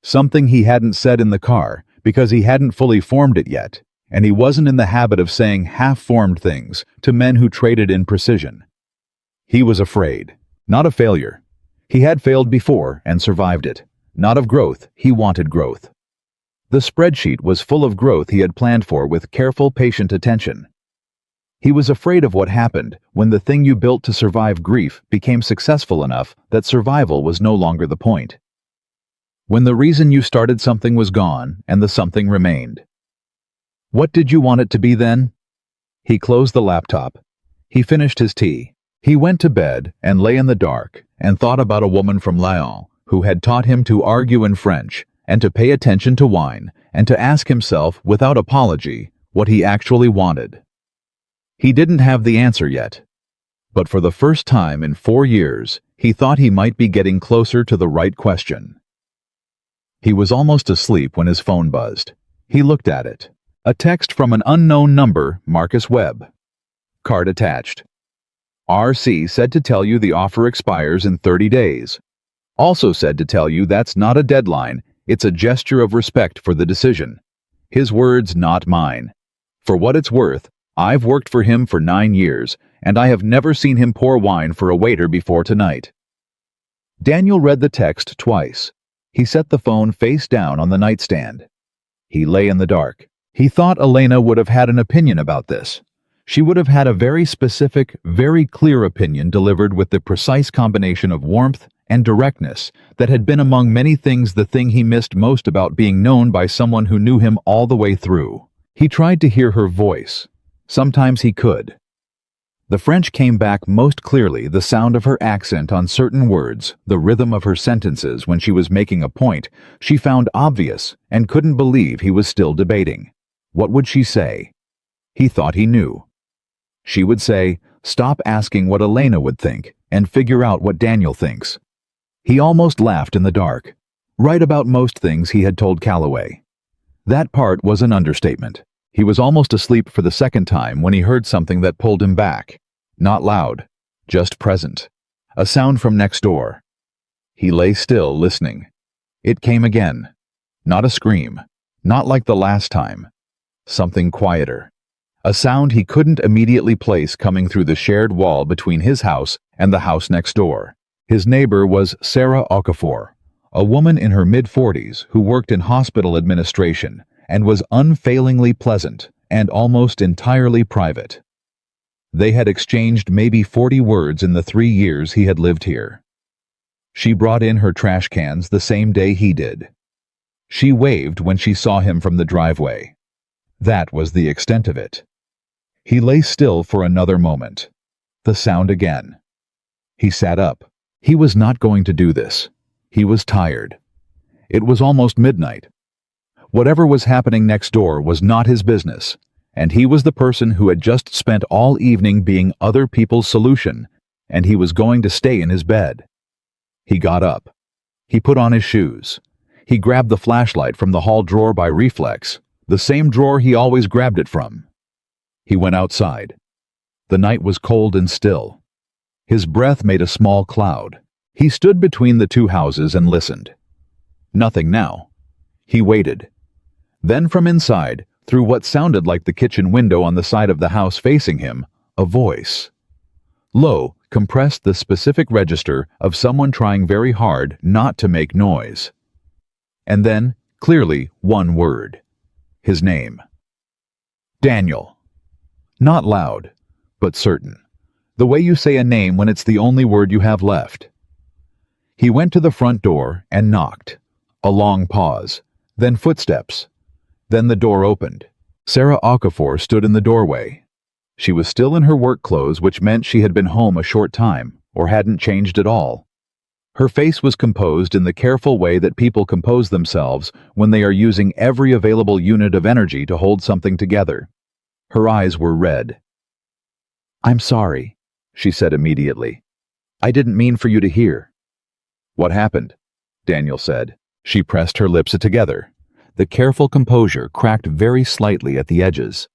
Something he hadn't said in the car because he hadn't fully formed it yet, and he wasn't in the habit of saying half-formed things to men who traded in precision. He was afraid, not of failure. He had failed before and survived it. Not of growth, he wanted growth. The spreadsheet was full of growth he had planned for with careful, patient attention. He was afraid of what happened when the thing you built to survive grief became successful enough that survival was no longer the point. When the reason you started something was gone and the something remained. What did you want it to be then? He closed the laptop. He finished his tea. He went to bed and lay in the dark and thought about a woman from Lyon who had taught him to argue in French and to pay attention to wine and to ask himself without apology what he actually wanted. He didn't have the answer yet, but for the first time in 4 years, he thought he might be getting closer to the right question. He was almost asleep when his phone buzzed. He looked at it. A text from an unknown number, Marcus Webb. Card attached. RC said to tell you the offer expires in 30 days. Also said to tell you that's not a deadline, it's a gesture of respect for the decision. His words, not mine. For what it's worth, I've worked for him for 9 years, and I have never seen him pour wine for a waiter before tonight. Daniel read the text twice. He set the phone face down on the nightstand. He lay in the dark. He thought Elena would have had an opinion about this. She would have had a very specific, very clear opinion delivered with the precise combination of warmth and directness that had been among many things the thing he missed most about being known by someone who knew him all the way through. He tried to hear her voice. Sometimes he could. The French came back most clearly, the sound of her accent on certain words, the rhythm of her sentences when she was making a point she found obvious and couldn't believe he was still debating. What would she say? He thought he knew. She would say, stop asking what Elena would think and figure out what Daniel thinks. He almost laughed in the dark. Right about most things he had told Calloway. That part was an understatement. He was almost asleep for the second time when he heard something that pulled him back. Not loud, just present. A sound from next door. He lay still, listening. It came again. Not a scream. Not like the last time. Something quieter. A sound he couldn't immediately place coming through the shared wall between his house and the house next door. His neighbor was Sarah Okafor, a woman in her mid-40s who worked in hospital administration and was unfailingly pleasant and almost entirely private. They had exchanged maybe 40 words in the 3 years he had lived here. She brought in her trash cans the same day he did. She waved when she saw him from the driveway. That was the extent of it. He lay still for another moment. The sound again. He sat up. He was not going to do this. He was tired. It was almost midnight. Whatever was happening next door was not his business, and he was the person who had just spent all evening being other people's solution, and he was going to stay in his bed. He got up. He put on his shoes. He grabbed the flashlight from the hall drawer by reflex, the same drawer he always grabbed it from. He went outside. The night was cold and still. His breath made a small cloud. He stood between the two houses and listened. Nothing now. He waited. Then from inside, through what sounded like the kitchen window on the side of the house facing him, a voice. Low, compressed the specific register of someone trying very hard not to make noise. And then, clearly, one word. His name. Daniel. Not loud, but certain. The way you say a name when it's the only word you have left. He went to the front door and knocked. A long pause, then footsteps. Then the door opened. Sarah Okafor stood in the doorway. She was still in her work clothes, which meant she had been home a short time, or hadn't changed at all. Her face was composed in the careful way that people compose themselves when they are using every available unit of energy to hold something together. Her eyes were red. "I'm sorry," she said immediately. "I didn't mean for you to hear." "What happened?" Daniel said. She pressed her lips together. The careful composure cracked very slightly at the edges.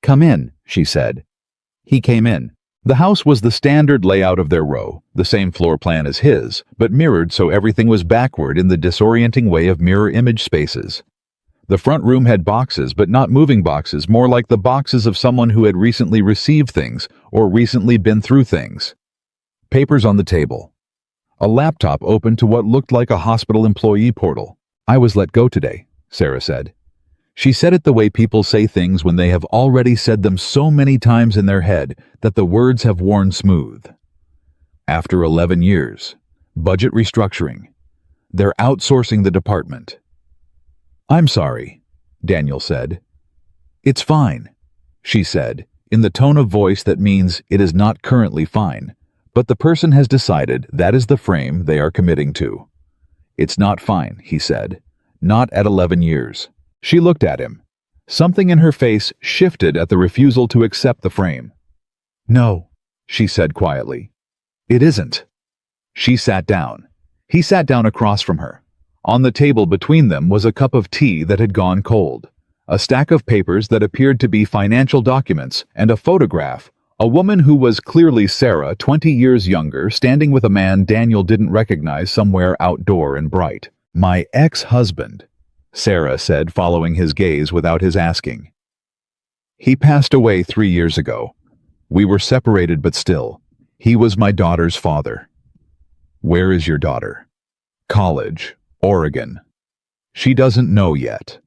"Come in," she said. He came in. The house was the standard layout of their row, the same floor plan as his, but mirrored so everything was backward in the disorienting way of mirror image spaces. The front room had boxes, but not moving boxes, more like the boxes of someone who had recently received things or recently been through things. Papers on the table. A laptop open to what looked like a hospital employee portal. "I was let go today," Sarah said. She said it the way people say things when they have already said them so many times in their head that the words have worn smooth. After 11 years. Budget restructuring. They're outsourcing the department. "I'm sorry," Daniel said. "It's fine," she said, in the tone of voice that means it is not currently fine, but the person has decided that is the frame they are committing to. "It's not fine," he said. "Not at 11 years. She looked at him. Something in her face shifted at the refusal to accept the frame. "No," she said quietly. "It isn't." She sat down. He sat down across from her. On the table between them was a cup of tea that had gone cold, a stack of papers that appeared to be financial documents, and a photograph. A woman who was clearly Sarah, 20 years younger, standing with a man Daniel didn't recognize somewhere outdoor and bright. "My ex-husband," Sarah said, following his gaze without his asking. "He passed away 3 years ago. We were separated, but still. He was my daughter's father." "Where is your daughter?" "College, Oregon." "She doesn't know yet."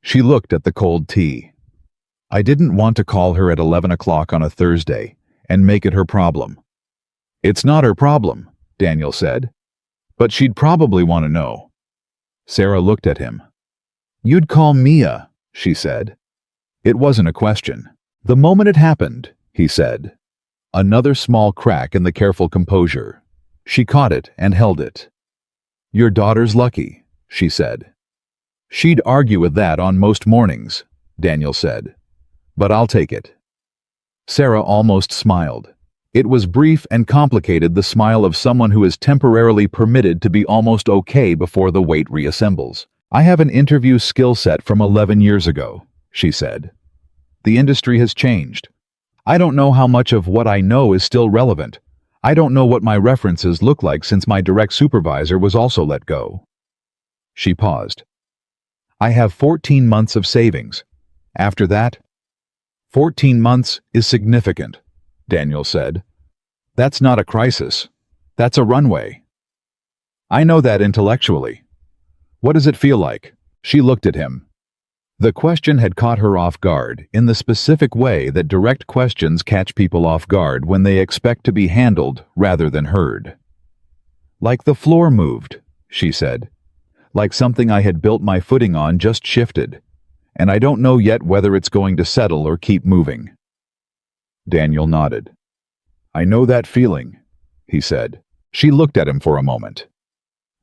She looked at the cold tea. "I didn't want to call her at 11 o'clock on a Thursday and make it her problem." "It's not her problem," Daniel said. "But she'd probably want to know." Sarah looked at him. "You'd call Mia," she said. It wasn't a question. "The moment it happened," he said. Another small crack in the careful composure. She caught it and held it. "Your daughter's lucky," she said. "She'd argue with that on most mornings," Daniel said. "But I'll take it." Sarah almost smiled. It was brief and complicated, the smile of someone who is temporarily permitted to be almost okay before the weight reassembles. "I have an interview skill set from 11 years ago," she said. "The industry has changed. I don't know how much of what I know is still relevant. I don't know what my references look like since my direct supervisor was also let go." She paused. "I have 14 months of savings. After that?" 14 months is significant," Daniel said. "That's not a crisis. That's a runway." "I know that intellectually." "What does it feel like?" She looked at him. The question had caught her off guard in the specific way that direct questions catch people off guard when they expect to be handled rather than heard. "Like the floor moved," she said. "Like something I had built my footing on just shifted. And I don't know yet whether it's going to settle or keep moving." Daniel nodded. "I know that feeling," he said. She looked at him for a moment.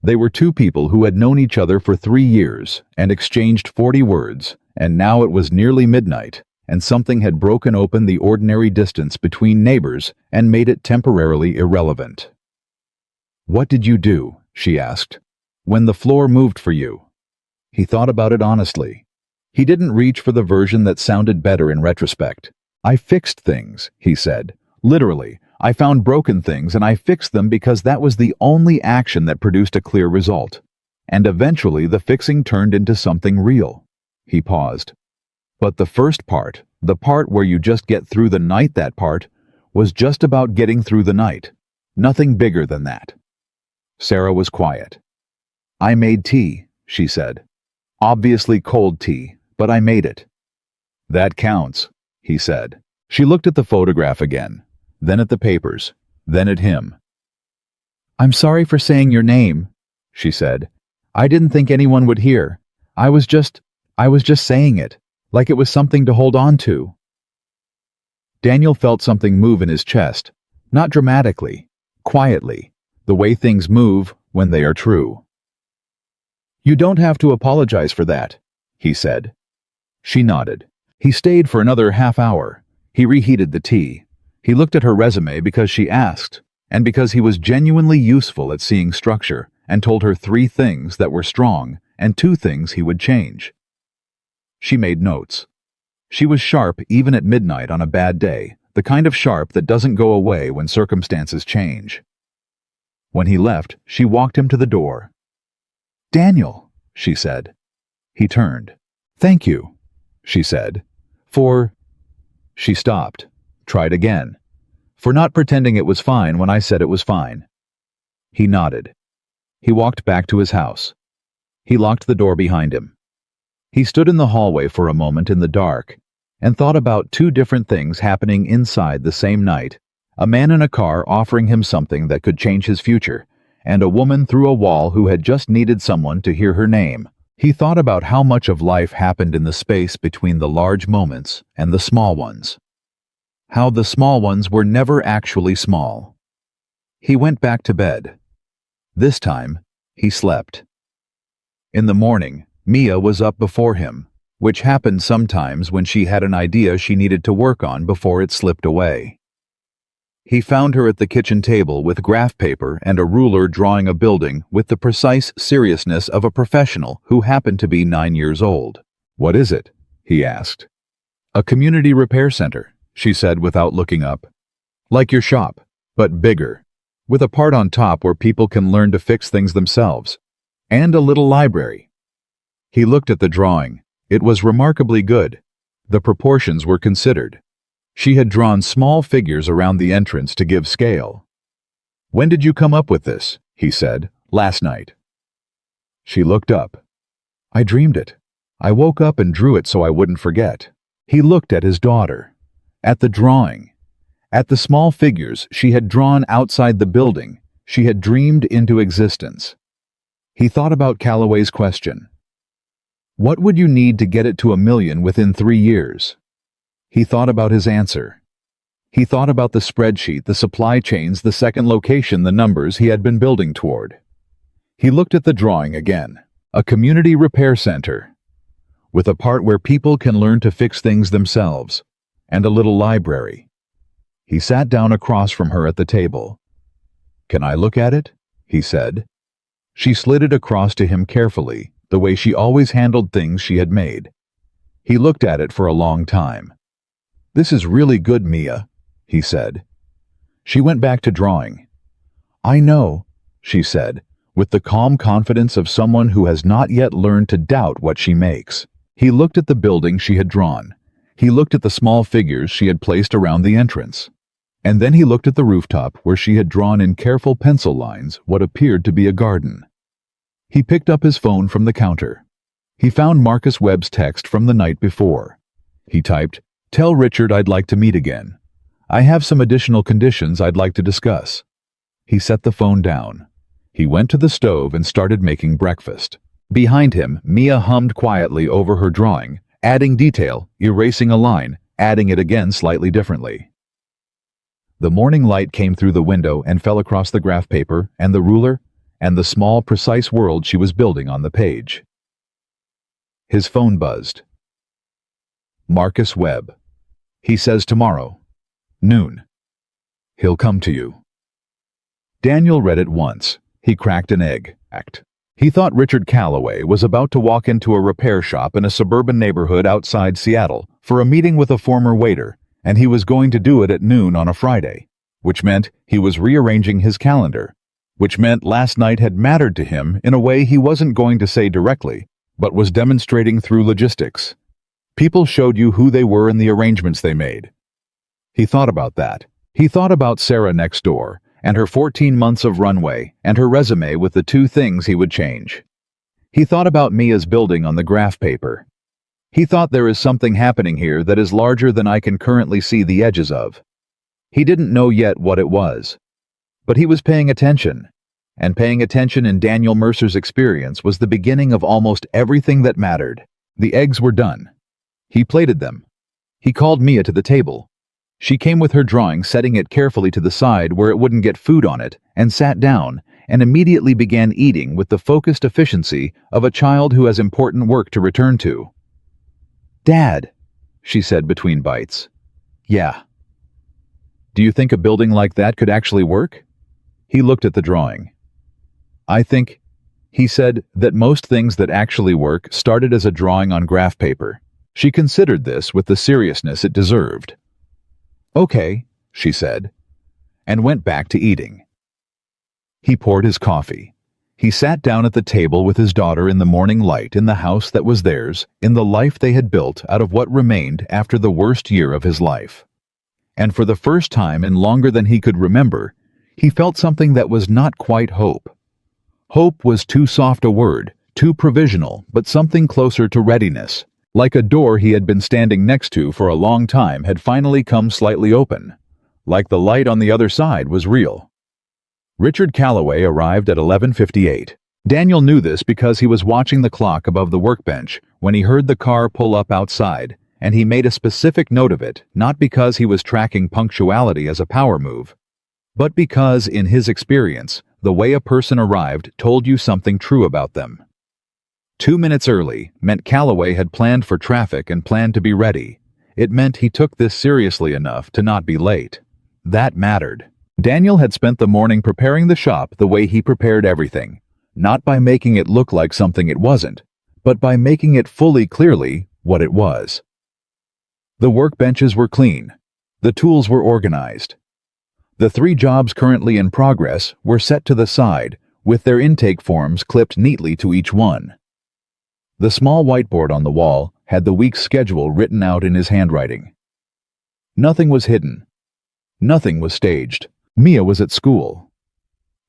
They were two people who had known each other for 3 years and exchanged 40 words, and now it was nearly midnight, and something had broken open the ordinary distance between neighbors and made it temporarily irrelevant. "What did you do?" she asked. "When the floor moved for you?" He thought about it honestly. He didn't reach for the version that sounded better in retrospect. "I fixed things," he said. "Literally, I found broken things and I fixed them because that was the only action that produced a clear result. And eventually the fixing turned into something real." He paused. "But the first part, the part where you just get through the night, that part, was just about getting through the night. Nothing bigger than that." Sarah was quiet. "I made tea," she said. "Obviously cold tea, but I made it." "That counts," he said. She looked at the photograph again, then at the papers, then at him. "I'm sorry for saying your name," she said. "I didn't think anyone would hear. I was just saying it, like it was something to hold on to." Daniel felt something move in his chest, not dramatically, quietly, the way things move when they are true. "You don't have to apologize for that," he said. She nodded. He stayed for another half hour. He reheated the tea. He looked at her resume because she asked, and because he was genuinely useful at seeing structure, and told her 3 things that were strong and 2 things he would change. She made notes. She was sharp even at midnight on a bad day, the kind of sharp that doesn't go away when circumstances change. When he left, she walked him to the door. "Daniel," she said. He turned. "Thank you," she said. "For—" She stopped, tried again. "For not pretending it was fine when I said it was fine." He nodded. He walked back to his house. He locked the door behind him. He stood in the hallway for a moment in the dark and thought about 2 different things happening inside the same night: a man in a car offering him something that could change his future, and a woman through a wall who had just needed someone to hear her name. He thought about how much of life happened in the space between the large moments and the small ones. How the small ones were never actually small. He went back to bed. This time, he slept. In the morning, Mia was up before him, which happened sometimes when she had an idea she needed to work on before it slipped away. He found her at the kitchen table with graph paper and a ruler drawing a building with the precise seriousness of a professional who happened to be 9 years old. "What is it?" he asked. "A community repair center," she said without looking up. "Like your shop, but bigger, with a part on top where people can learn to fix things themselves, and a little library." He looked at the drawing. It was remarkably good. The proportions were considered. She had drawn small figures around the entrance to give scale. "When did you come up with this?" he said. "Last night." She looked up. "I dreamed it. I woke up and drew it so I wouldn't forget." He looked at his daughter, at the drawing, at the small figures she had drawn outside the building she had dreamed into existence. He thought about Calloway's question. What would you need to get it to 1 million within 3 years? He thought about his answer. He thought about the spreadsheet, the supply chains, the second location, the numbers he had been building toward. He looked at the drawing again. A community repair center, with a part where people can learn to fix things themselves, and a little library. He sat down across from her at the table. "Can I look at it?" he said. She slid it across to him carefully, the way she always handled things she had made. He looked at it for a long time. "This is really good, Mia," he said. She went back to drawing. "I know," she said, with the calm confidence of someone who has not yet learned to doubt what she makes. He looked at the building she had drawn. He looked at the small figures she had placed around the entrance. And then he looked at the rooftop where she had drawn in careful pencil lines what appeared to be a garden. He picked up his phone from the counter. He found Marcus Webb's text from the night before. He typed, "Tell Richard I'd like to meet again. I have some additional conditions I'd like to discuss." He set the phone down. He went to the stove and started making breakfast. Behind him, Mia hummed quietly over her drawing, adding detail, erasing a line, adding it again slightly differently. The morning light came through the window and fell across the graph paper and the ruler and the small, precise world she was building on the page. His phone buzzed. Marcus Webb. He says tomorrow. Noon. He'll come to you. Daniel read it once. He cracked an egg. He thought Richard Calloway was about to walk into a repair shop in a suburban neighborhood outside Seattle for a meeting with a former waiter, and he was going to do it at noon on a Friday, which meant he was rearranging his calendar, which meant last night had mattered to him in a way he wasn't going to say directly, but was demonstrating through logistics. People showed you who they were in the arrangements they made. He thought about that. He thought about Sarah next door, and her 14 months of runway, and her resume with the 2 things he would change. He thought about Mia's building on the graph paper. He thought there is something happening here that is larger than I can currently see the edges of. He didn't know yet what it was. But he was paying attention, and paying attention in Daniel Mercer's experience was the beginning of almost everything that mattered. The eggs were done. He plated them. He called Mia to the table. She came with her drawing, setting it carefully to the side where it wouldn't get food on it, and sat down, and immediately began eating with the focused efficiency of a child who has important work to return to. "Dad," she said between bites. "Yeah." "Do you think a building like that could actually work?" He looked at the drawing. "I think," he said, "that most things that actually work started as a drawing on graph paper." She considered this with the seriousness it deserved. "Okay," she said, and went back to eating. He poured his coffee. He sat down at the table with his daughter in the morning light in the house that was theirs, in the life they had built out of what remained after the worst year of his life. And for the first time in longer than he could remember, he felt something that was not quite hope. Hope was too soft a word, too provisional, but something closer to readiness. Like a door he had been standing next to for a long time had finally come slightly open. Like the light on the other side was real. Richard Calloway arrived at 11:58. Daniel knew this because he was watching the clock above the workbench when he heard the car pull up outside, and he made a specific note of it, not because he was tracking punctuality as a power move, but because, in his experience, the way a person arrived told you something true about them. 2 minutes early meant Calloway had planned for traffic and planned to be ready. It meant he took this seriously enough to not be late. That mattered. Daniel had spent the morning preparing the shop the way he prepared everything, not by making it look like something it wasn't, but by making it fully clearly what it was. The workbenches were clean. The tools were organized. The 3 jobs currently in progress were set to the side, with their intake forms clipped neatly to each one. The small whiteboard on the wall had the week's schedule written out in his handwriting. Nothing was hidden. Nothing was staged. Mia was at school.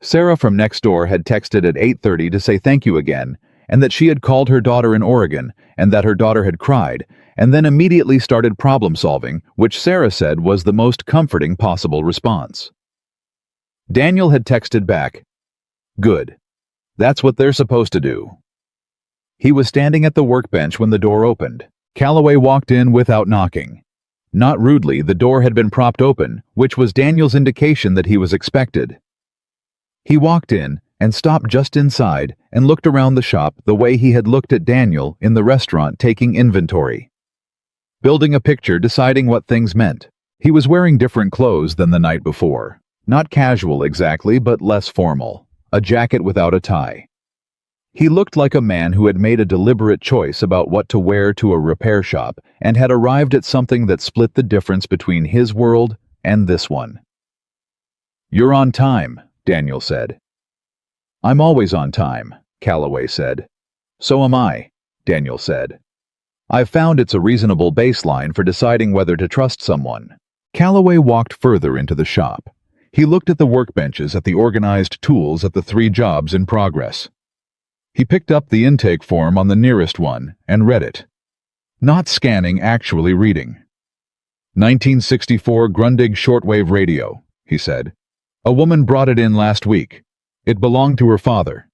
Sarah from next door had texted at 8:30 to say thank you again, and that she had called her daughter in Oregon, and that her daughter had cried, and then immediately started problem solving, which Sarah said was the most comforting possible response. Daniel had texted back, "Good. That's what they're supposed to do." He was standing at the workbench when the door opened. Calloway walked in without knocking. Not rudely, the door had been propped open, which was Daniel's indication that he was expected. He walked in and stopped just inside and looked around the shop the way he had looked at Daniel in the restaurant taking inventory. Building a picture, deciding what things meant. He was wearing different clothes than the night before. Not casual exactly, but less formal. A jacket without a tie. He looked like a man who had made a deliberate choice about what to wear to a repair shop and had arrived at something that split the difference between his world and this one. "You're on time," Daniel said. "I'm always on time," Calloway said. "So am I," Daniel said. "I've found it's a reasonable baseline for deciding whether to trust someone." Calloway walked further into the shop. He looked at the workbenches, at the organized tools, at the 3 jobs in progress. He picked up the intake form on the nearest one and read it. Not scanning, actually reading. 1964 Grundig shortwave radio, he said. "A woman brought it in last week. It belonged to her father.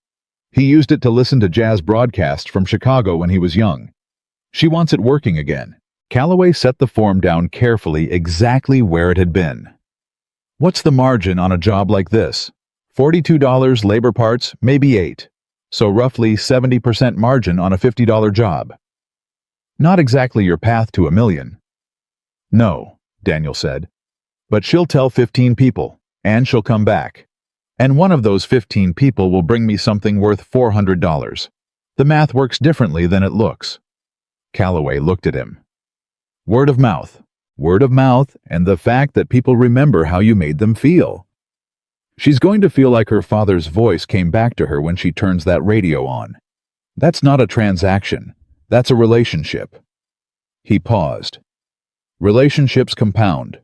He used it to listen to jazz broadcasts from Chicago when he was young. She wants it working again." Calloway set the form down carefully exactly where it had been. "What's the margin on a job like this? $42 labor parts, maybe 8. So roughly 70% margin on a $50 job. Not exactly your path to $1 million. No, Daniel said. But she'll tell 15 people, and she'll come back. And one of those 15 people will bring me something worth $400. The math works differently than it looks. Calloway looked at him. Word of mouth, and the fact that people remember how you made them feel. She's going to feel like her father's voice came back to her when she turns that radio on. That's not a transaction. That's a relationship. He paused. Relationships compound.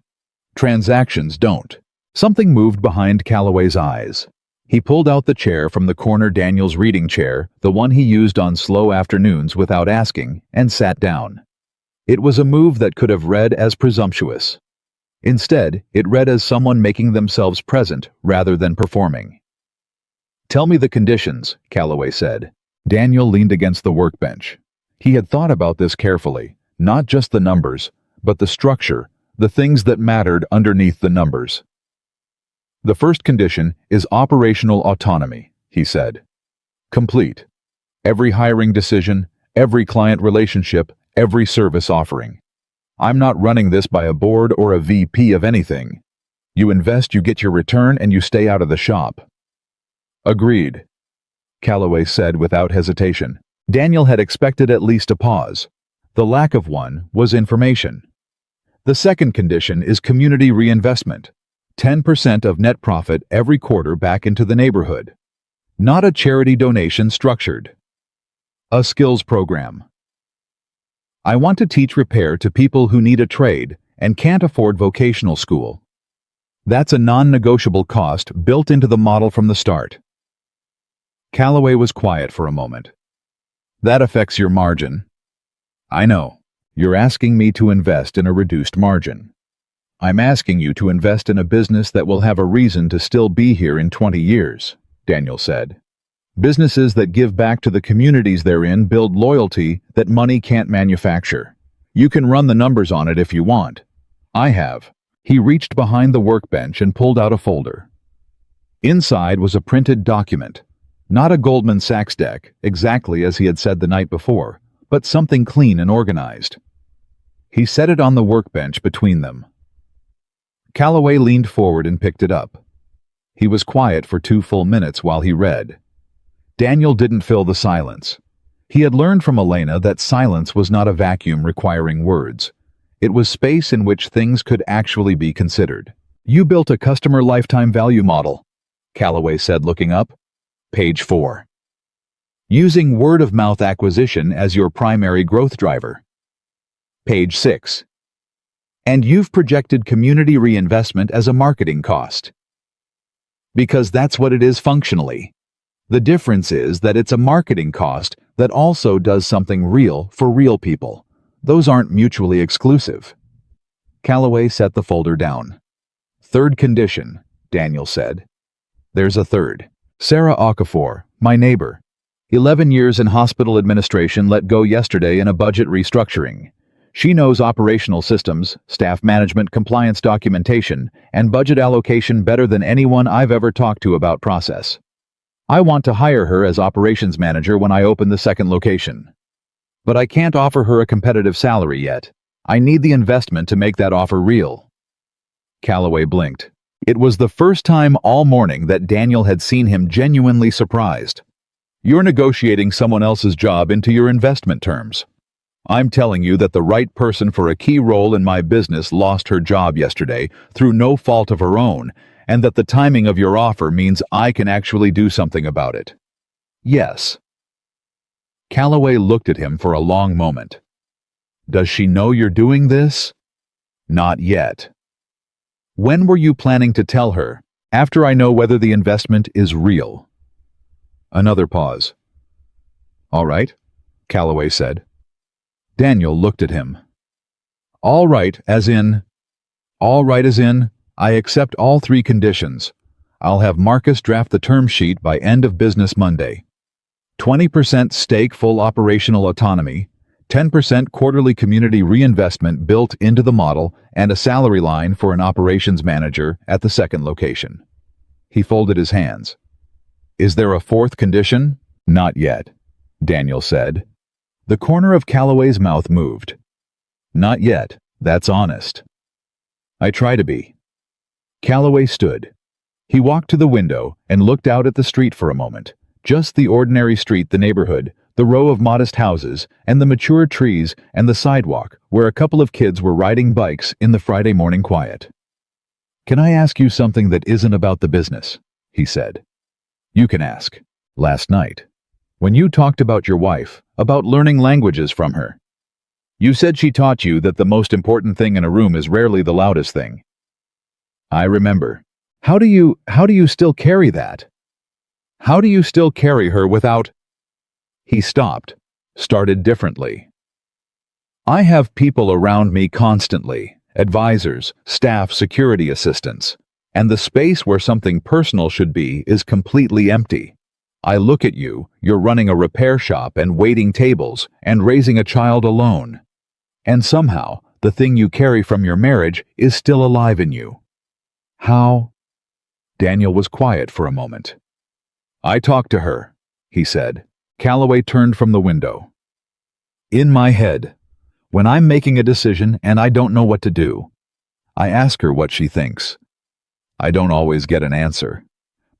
Transactions don't. Something moved behind Calloway's eyes. He pulled out the chair from the corner Daniel's reading chair, the one he used on slow afternoons without asking, and sat down. It was a move that could have read as presumptuous. Instead, it read as someone making themselves present rather than performing. Tell me the conditions, Calloway said. Daniel leaned against the workbench. He had thought about this carefully, not just the numbers, but the structure, the things that mattered underneath the numbers. The first condition is operational autonomy, he said. Complete. Every hiring decision, every client relationship, every service offering. I'm not running this by a board or a VP of anything. You invest, you get your return, and you stay out of the shop. Agreed, Calloway said without hesitation. Daniel had expected at least a pause. The lack of one was information. The second condition is community reinvestment. 10% of net profit every quarter back into the neighborhood. Not a charity donation structured. A skills program. I want to teach repair to people who need a trade and can't afford vocational school. That's a non-negotiable cost built into the model from the start. Calloway was quiet for a moment. That affects your margin. I know. You're asking me to invest in a reduced margin. I'm asking you to invest in a business that will have a reason to still be here in 20 years, Daniel said. Businesses that give back to the communities they're in build loyalty that money can't manufacture. You can run the numbers on it if you want. I have. He reached behind the workbench and pulled out a folder. Inside was a printed document. Not a Goldman Sachs deck, exactly as he had said the night before, but something clean and organized. He set it on the workbench between them. Calloway leaned forward and picked it up. He was quiet for 2 full minutes while he read. Daniel didn't fill the silence. He had learned from Elena that silence was not a vacuum requiring words. It was space in which things could actually be considered. You built a customer lifetime value model, Calloway said, looking up. Page 4. Using word-of-mouth acquisition as your primary growth driver. Page 6. And you've projected community reinvestment as a marketing cost. Because that's what it is functionally. The difference is that it's a marketing cost that also does something real for real people. Those aren't mutually exclusive. Calloway set the folder down. Third condition, Daniel said. There's a third. Sarah Okafor, my neighbor. 11 years in hospital administration, let go yesterday in a budget restructuring. She knows operational systems, staff management, compliance documentation, and budget allocation better than anyone I've ever talked to about process. I want to hire her as operations manager when I open the second location. But I can't offer her a competitive salary yet. I need the investment to make that offer real. Calloway blinked. It was the first time all morning that Daniel had seen him genuinely surprised. You're negotiating someone else's job into your investment terms. I'm telling you that the right person for a key role in my business lost her job yesterday through no fault of her own, and that the timing of your offer means I can actually do something about it. Yes. Calloway looked at him for a long moment. Does she know you're doing this? Not yet. When were you planning to tell her? After I know whether the investment is real. Another pause. All right, Calloway said. Daniel looked at him. All right, as in, I accept all 3 conditions. I'll have Marcus draft the term sheet by end of business Monday. 20% stake, full operational autonomy, 10% quarterly community reinvestment built into the model, and a salary line for an operations manager at the second location. He folded his hands. Is there a fourth condition? Not yet, Daniel said. The corner of Calloway's mouth moved. Not yet, that's honest. I try to be. Calloway stood. He walked to the window and looked out at the street for a moment. Just the ordinary street, the neighborhood, the row of modest houses, and the mature trees and the sidewalk where a couple of kids were riding bikes in the Friday morning quiet. Can I ask you something that isn't about the business? He said. You can ask. Last night, when you talked about your wife, about learning languages from her, you said she taught you that the most important thing in a room is rarely the loudest thing. I remember. How do you still carry that? How do you still carry her without... He stopped, started differently. I have people around me constantly, advisors, staff, security assistants, and the space where something personal should be is completely empty. I look at you, you're running a repair shop and waiting tables and raising a child alone. And somehow, the thing you carry from your marriage is still alive in you. How? Daniel was quiet for a moment. I talked to her, he said. Calloway turned from the window. In my head, when I'm making a decision and I don't know what to do, I ask her what she thinks. I don't always get an answer,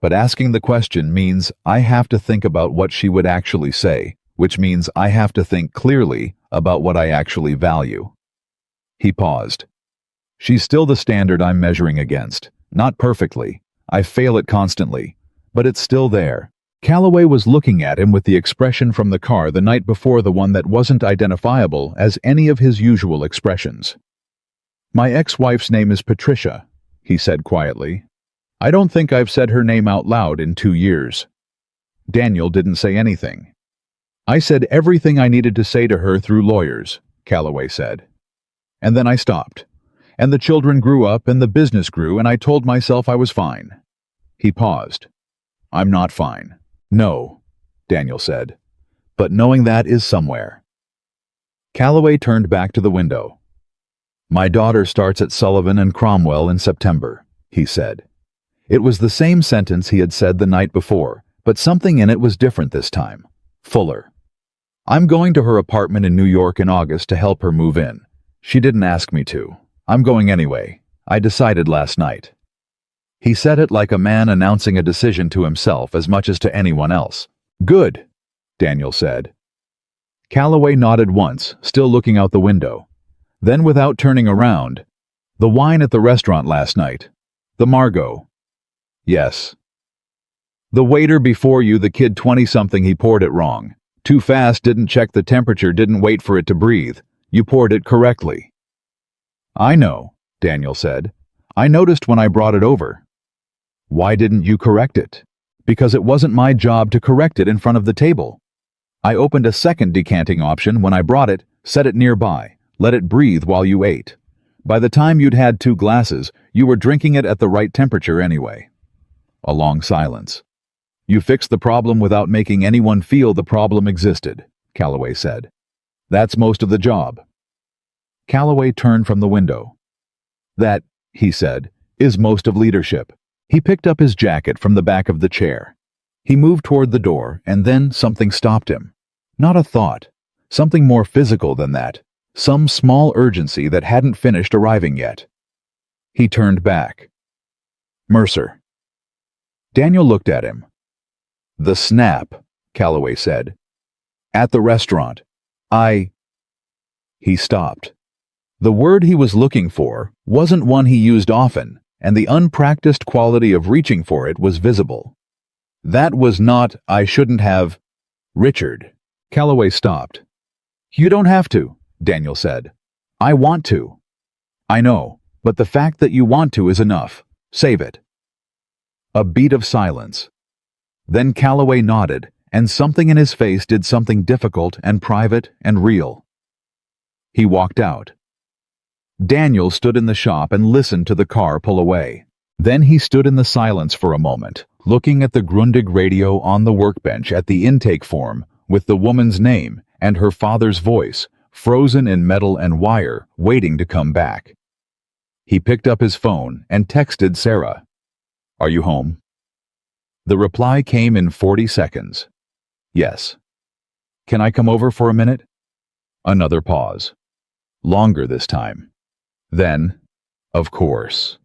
but asking the question means I have to think about what she would actually say, which means I have to think clearly about what I actually value. He paused. She's still the standard I'm measuring against. Not perfectly. I fail it constantly, but it's still there. Calloway was looking at him with the expression from the car the night before, the one that wasn't identifiable as any of his usual expressions. My ex-wife's name is Patricia, he said quietly. I don't think I've said her name out loud in 2 years. Daniel didn't say anything. I said everything I needed to say to her through lawyers, Calloway said. And then I stopped. And the children grew up and the business grew and I told myself I was fine. He paused. I'm not fine. No, Daniel said. But knowing that is somewhere. Calloway turned back to the window. My daughter starts at Sullivan and Cromwell in September, he said. It was the same sentence he had said the night before, but something in it was different this time. Fuller. I'm going to her apartment in New York in August to help her move in. She didn't ask me to. I'm going anyway. I decided last night. He said it like a man announcing a decision to himself as much as to anyone else. Good, Daniel said. Calloway nodded once, still looking out the window. Then, without turning around, the wine at the restaurant last night. The Margot. Yes. The waiter before you, the kid 20-something, he poured it wrong. Too fast, didn't check the temperature, didn't wait for it to breathe. You poured it correctly. I know, Daniel said. I noticed when I brought it over. Why didn't you correct it? Because it wasn't my job to correct it in front of the table. I opened a second decanting option when I brought it, set it nearby, let it breathe while you ate. By the time you'd had 2 glasses, you were drinking it at the right temperature anyway. A long silence. You fixed the problem without making anyone feel the problem existed, Calloway said. That's most of the job. Calloway turned from the window. That, he said, is most of leadership. He picked up his jacket from the back of the chair. He moved toward the door, and then something stopped him. Not a thought. Something more physical than that. Some small urgency that hadn't finished arriving yet. He turned back. Mercer. Daniel looked at him. The snap, Calloway said. At the restaurant. He stopped. The word he was looking for wasn't one he used often, and the unpracticed quality of reaching for it was visible. That was not, I shouldn't have... Richard. Calloway stopped. You don't have to, Daniel said. I want to. I know, but the fact that you want to is enough. Save it. A beat of silence. Then Calloway nodded, and something in his face did something difficult and private and real. He walked out. Daniel stood in the shop and listened to the car pull away. Then he stood in the silence for a moment, looking at the Grundig radio on the workbench at the intake form with the woman's name and her father's voice, frozen in metal and wire, waiting to come back. He picked up his phone and texted Sarah. Are you home? The reply came in 40 seconds. Yes. Can I come over for a minute? Another pause. Longer this time. Then, of course.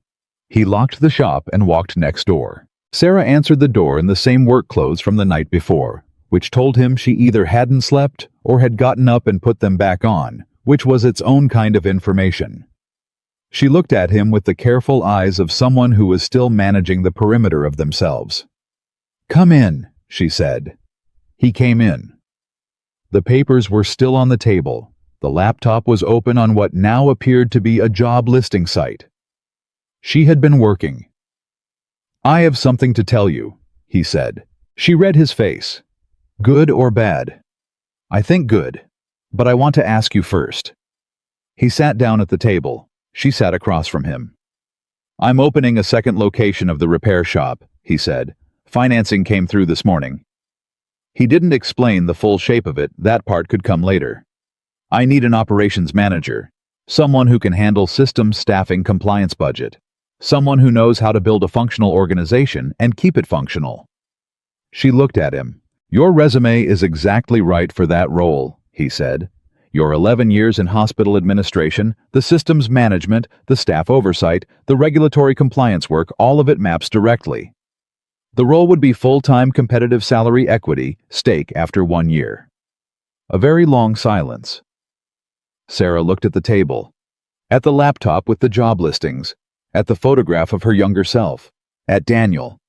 He locked the shop and walked next door. Sarah answered the door in the same work clothes from the night before, which told him she either hadn't slept or had gotten up and put them back on, which was its own kind of information. She looked at him with the careful eyes of someone who was still managing the perimeter of themselves. "Come in," she said. He came in. The papers were still on the table. The laptop was open on what now appeared to be a job listing site. She had been working. "I have something to tell you," he said. She read his face. "Good or bad?" "I think good, but I want to ask you first." He sat down at the table. She sat across from him. "I'm opening a second location of the repair shop," he said. "Financing came through this morning." He didn't explain the full shape of it. That part could come later. "I need an operations manager, someone who can handle systems, staffing, compliance, budget, someone who knows how to build a functional organization and keep it functional." She looked at him. "Your resume is exactly right for that role," he said. "Your 11 years in hospital administration, the systems management, the staff oversight, the regulatory compliance work, all of it maps directly. The role would be full-time competitive salary equity, stake after 1 year." A very long silence. Sarah looked at the table, at the laptop with the job listings, at the photograph of her younger self, at Daniel.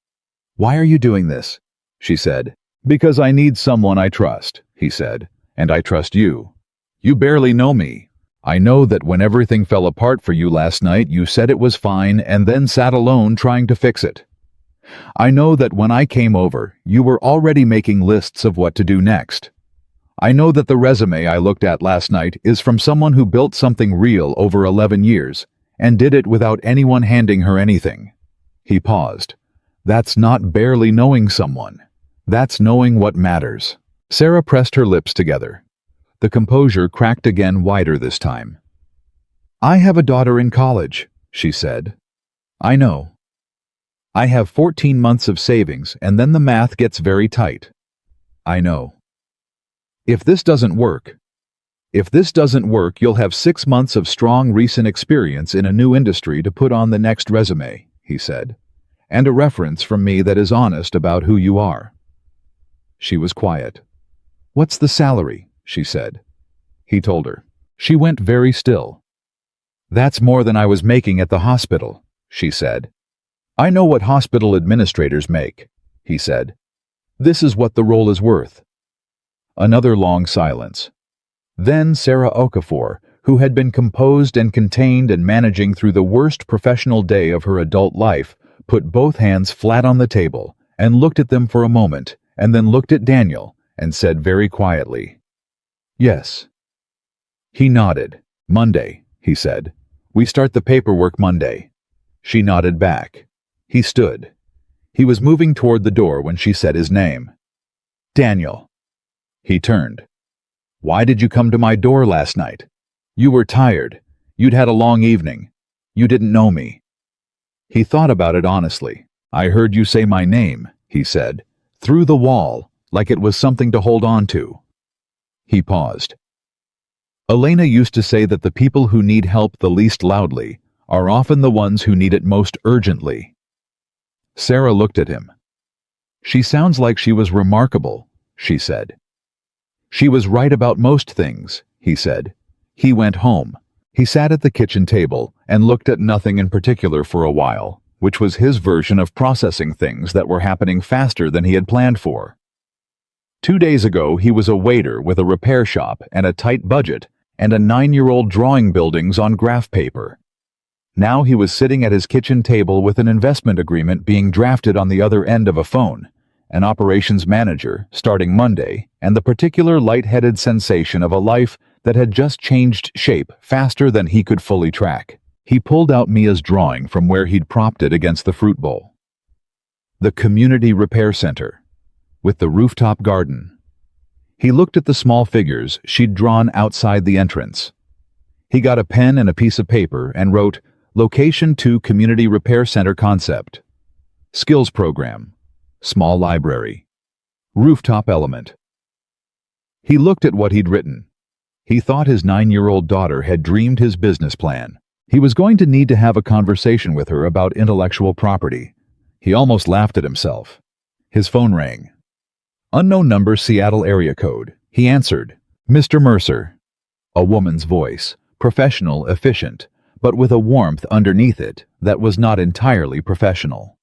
"Why are you doing this?" she said. "Because I need someone I trust," he said, "and I trust you. You barely know me. I know that when everything fell apart for you last night, you said it was fine and then sat alone trying to fix it. I know that when I came over, you were already making lists of what to do next. I know that the resume I looked at last night is from someone who built something real over 11 years and did it without anyone handing her anything." He paused. "That's not barely knowing someone. That's knowing what matters." Sarah pressed her lips together. The composure cracked again wider this time. "I have a daughter in college," she said. "I know. I have 14 months of savings, and then the math gets very tight. I know. If this doesn't work, you'll have 6 months of strong recent experience in a new industry to put on the next resume," he said, "and a reference from me that is honest about who you are." She was quiet. "What's the salary?" she said. He told her. She went very still. "That's more than I was making at the hospital," she said. "I know what hospital administrators make," he said. "This is what the role is worth." Another long silence. Then Sarah Okafor, who had been composed and contained and managing through the worst professional day of her adult life, put both hands flat on the table and looked at them for a moment, and then looked at Daniel and said very quietly, "Yes." He nodded. "Monday," he said. "We start the paperwork Monday." She nodded back. He stood. He was moving toward the door when she said his name. "Daniel." He turned. "Why did you come to my door last night? You were tired. You'd had a long evening. You didn't know me." He thought about it honestly. "I heard you say my name," he said, "through the wall, like it was something to hold on to." He paused. "Elena used to say that the people who need help the least loudly are often the ones who need it most urgently." Sarah looked at him. "She sounds like she was remarkable," she said. "She was right about most things," he said. He went home. He sat at the kitchen table and looked at nothing in particular for a while, which was his version of processing things that were happening faster than he had planned for. 2 days ago, he was a waiter with a repair shop and a tight budget and a 9-year-old drawing buildings on graph paper. Now he was sitting at his kitchen table with an investment agreement being drafted on the other end of a phone, an operations manager starting Monday, and the particular light-headed sensation of a life that had just changed shape faster than he could fully track. He pulled out Mia's drawing from where he'd propped it against the fruit bowl. The community repair center, with the rooftop garden. He looked at the small figures she'd drawn outside the entrance. He got a pen and a piece of paper and wrote, "Location 2 Community Repair Center Concept. Skills Program. Small library. Rooftop element. He looked at what he'd written. He thought his 9-year-old daughter had dreamed his business plan. He was going to need to have a conversation with her about intellectual property. He almost laughed at himself. His phone rang. Unknown number, Seattle area code. He answered. Mr. Mercer. A woman's voice, professional, efficient, but with a warmth underneath it that was not entirely professional.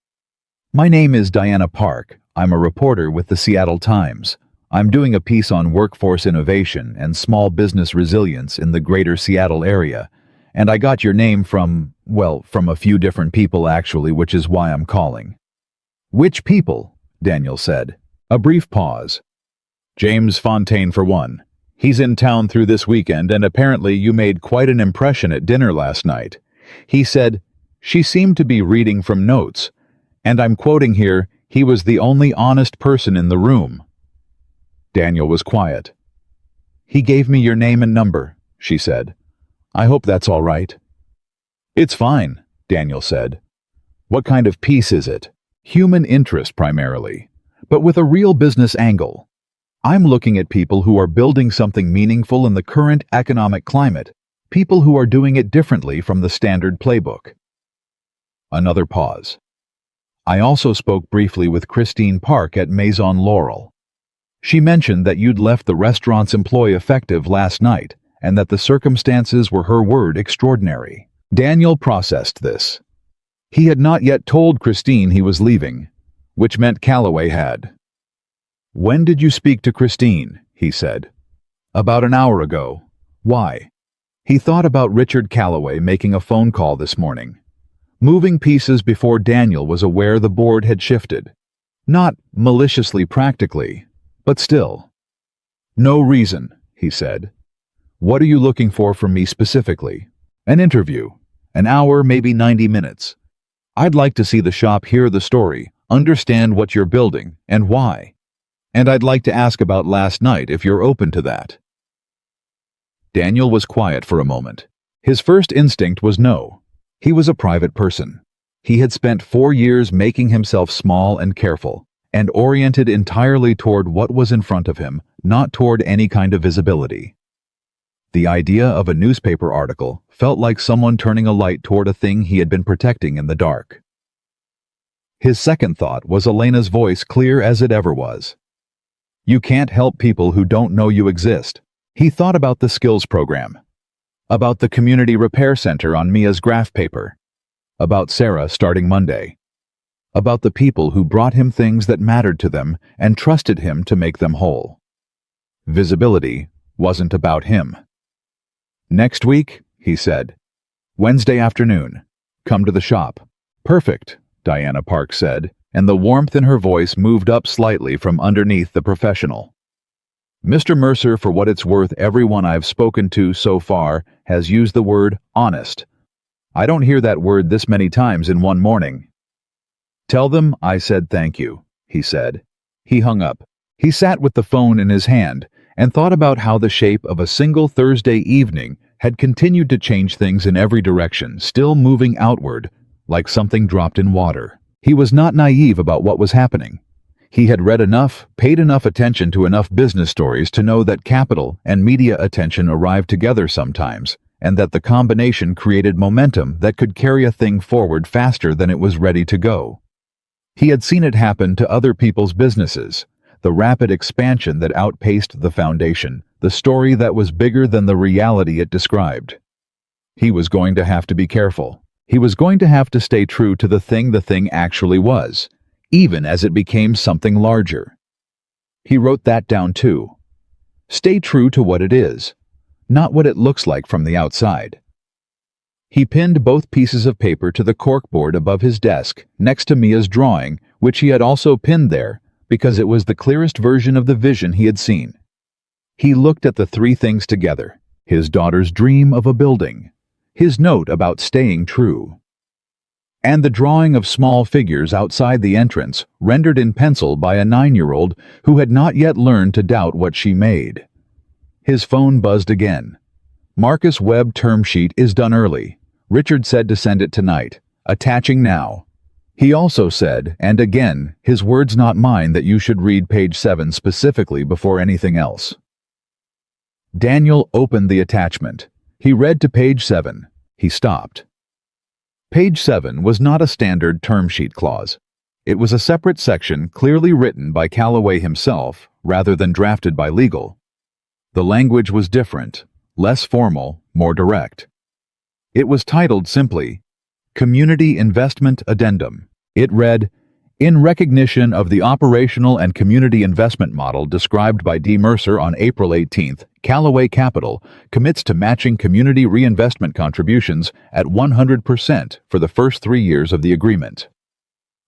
My name is Diana Park. I'm a reporter with the Seattle Times. I'm doing a piece on workforce innovation and small business resilience in the greater Seattle area, and I got your name from a few different people actually, which is why I'm calling. Which people? Daniel said. A brief pause. James Fontaine for one. He's in town through this weekend, and apparently you made quite an impression at dinner last night. He said, she seemed to be reading from notes, and I'm quoting here, he was the only honest person in the room. Daniel was quiet. He gave me your name and number, she said. I hope that's all right. It's fine, Daniel said. What kind of piece is it? Human interest primarily, but with a real business angle. I'm looking at people who are building something meaningful in the current economic climate, people who are doing it differently from the standard playbook. Another pause. I also spoke briefly with Christine Park at Maison Laurel. She mentioned that you'd left the restaurant's employee effective last night and that the circumstances were her word extraordinary. Daniel processed this. He had not yet told Christine he was leaving, which meant Calloway had. When did you speak to Christine? He said. About an hour ago. Why? He thought about Richard Calloway making a phone call this morning. Moving pieces before Daniel was aware the board had shifted. Not maliciously practically, but still. No reason, he said. What are you looking for from me specifically? An interview. An hour, maybe 90 minutes. I'd like to see the shop hear the story, understand what you're building, and why. And I'd like to ask about last night if you're open to that. Daniel was quiet for a moment. His first instinct was no. He was a private person. He had spent 4 years making himself small and careful, and oriented entirely toward what was in front of him, not toward any kind of visibility. The idea of a newspaper article felt like someone turning a light toward a thing he had been protecting in the dark. His second thought was Elena's voice, clear as it ever was. You can't help people who don't know you exist. He thought about the skills program, about the community repair center on Mia's graph paper, about Sarah starting Monday, about the people who brought him things that mattered to them and trusted him to make them whole. Visibility wasn't about him. Next week, he said. Wednesday afternoon. Come to the shop. Perfect, Diana Park said, and the warmth in her voice moved up slightly from underneath the professional. Mr. Mercer, for what it's worth, everyone I've spoken to so far has used the word honest. I don't hear that word this many times in one morning. Tell them I said thank you, he said. He hung up. He sat with the phone in his hand and thought about how the shape of a single Thursday evening had continued to change things in every direction, still moving outward, like something dropped in water. He was not naive about what was happening. He had read enough, paid enough attention to enough business stories to know that capital and media attention arrived together sometimes, and that the combination created momentum that could carry a thing forward faster than it was ready to go. He had seen it happen to other people's businesses, the rapid expansion that outpaced the foundation, the story that was bigger than the reality it described. He was going to have to be careful. He was going to have to stay true to the thing actually was, even as it became something larger. He wrote that down too. Stay true to what it is, not what it looks like from the outside. He pinned both pieces of paper to the corkboard above his desk, next to Mia's drawing, which he had also pinned there, because it was the clearest version of the vision he had seen. He looked at the three things together, his daughter's dream of a building, his note about staying true, and the drawing of small figures outside the entrance, rendered in pencil by a 9-year-old who had not yet learned to doubt what she made. His phone buzzed again. Marcus Webb term sheet is done early. Richard said to send it tonight. Attaching now. He also said, and again, his words not mine, that you should read page 7 specifically before anything else. Daniel opened the attachment. He read to page 7. He stopped. Page 7 was not a standard term sheet clause. It was a separate section clearly written by Callaway himself rather than drafted by legal. The language was different, less formal, more direct. It was titled simply, Community Investment Addendum. It read, in recognition of the operational and community investment model described by D. Mercer on April 18th, Callaway Capital commits to matching community reinvestment contributions at 100% for the first 3 years of the agreement.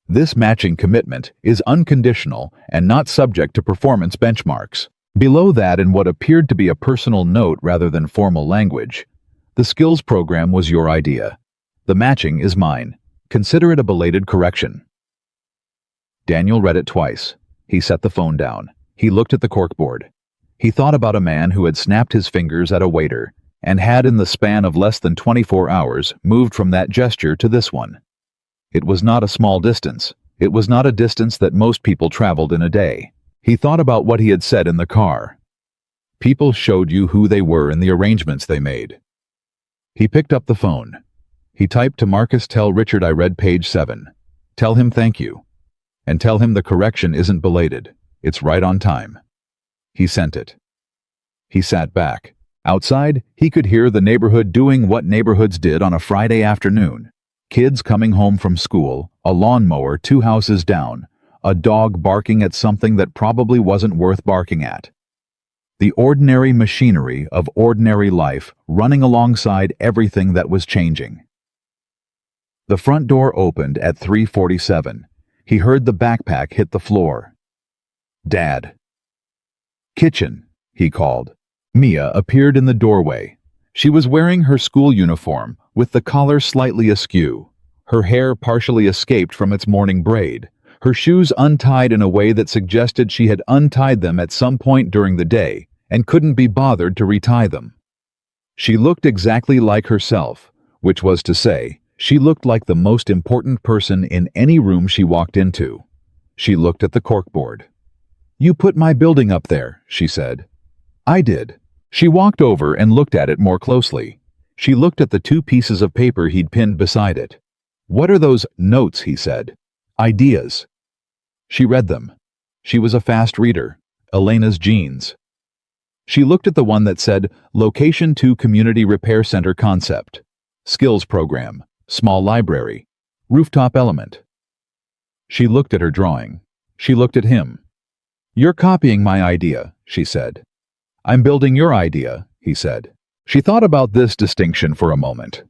This matching commitment is unconditional and not subject to performance benchmarks. Below that, in what appeared to be a personal note rather than formal language, the skills program was your idea. The matching is mine. Consider it a belated correction. Daniel read it twice. He set the phone down. He looked at the corkboard. He thought about a man who had snapped his fingers at a waiter and had, in the span of less than 24 hours, moved from that gesture to this one. It was not a small distance. It was not a distance that most people traveled in a day. He thought about what he had said in the car. People showed you who they were in the arrangements they made. He picked up the phone. He typed to Marcus, tell Richard I read page 7. Tell him thank you. And tell him the correction isn't belated. It's right on time. He sent it. He sat back. Outside, he could hear the neighborhood doing what neighborhoods did on a Friday afternoon. Kids coming home from school, a lawnmower 2 houses down, a dog barking at something that probably wasn't worth barking at. The ordinary machinery of ordinary life running alongside everything that was changing. The front door opened at 3:47. He heard the backpack hit the floor. Dad. Kitchen, he called. Mia appeared in the doorway. She was wearing her school uniform, with the collar slightly askew, her hair partially escaped from its morning braid, her shoes untied in a way that suggested she had untied them at some point during the day and couldn't be bothered to retie them. She looked exactly like herself, which was to say, she looked like the most important person in any room she walked into. She looked at the corkboard. You put my building up there, she said. I did. She walked over and looked at it more closely. She looked at the 2 pieces of paper he'd pinned beside it. What are those notes, he said. Ideas. She read them. She was a fast reader. Elena's genes. She looked at the one that said, Location to Community Repair Center Concept. Skills Program. Small library. Rooftop element. She looked at her drawing. She looked at him. You're copying my idea, she said. I'm building your idea, he said. She thought about this distinction for a moment.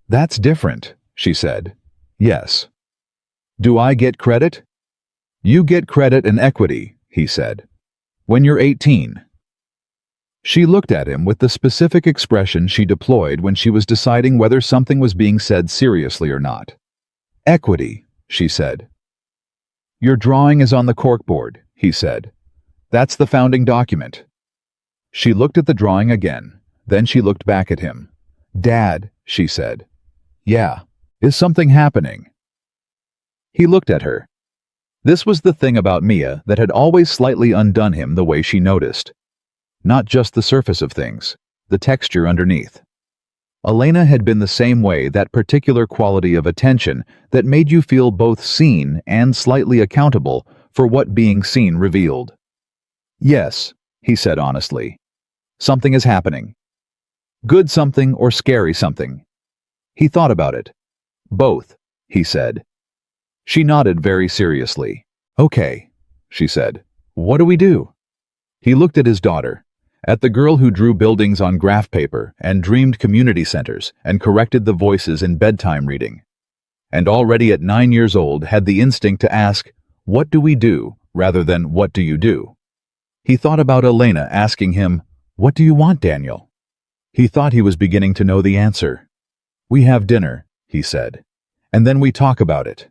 That's different, she said. Yes. Do I get credit? You get credit and equity, he said. When you're 18. She looked at him with the specific expression she deployed when she was deciding whether something was being said seriously or not. Equity, she said. Your drawing is on the corkboard, he said. That's the founding document. She looked at the drawing again. Then she looked back at him. Dad, she said. Yeah. Is something happening? He looked at her. This was the thing about Mia that had always slightly undone him the way she noticed. Not just the surface of things, the texture underneath. Elena had been the same way, that particular quality of attention that made you feel both seen and slightly accountable for what being seen revealed. Yes, he said honestly. Something is happening. Good something or scary something. He thought about it. Both, he said. She nodded very seriously. Okay, she said. What do we do? He looked at his daughter, at the girl who drew buildings on graph paper and dreamed community centers and corrected the voices in bedtime reading, and already at 9 years old had the instinct to ask, what do we do, rather than what do you do? He thought about Elena asking him, what do you want, Daniel? He thought he was beginning to know the answer. We have dinner, he said, and then we talk about it.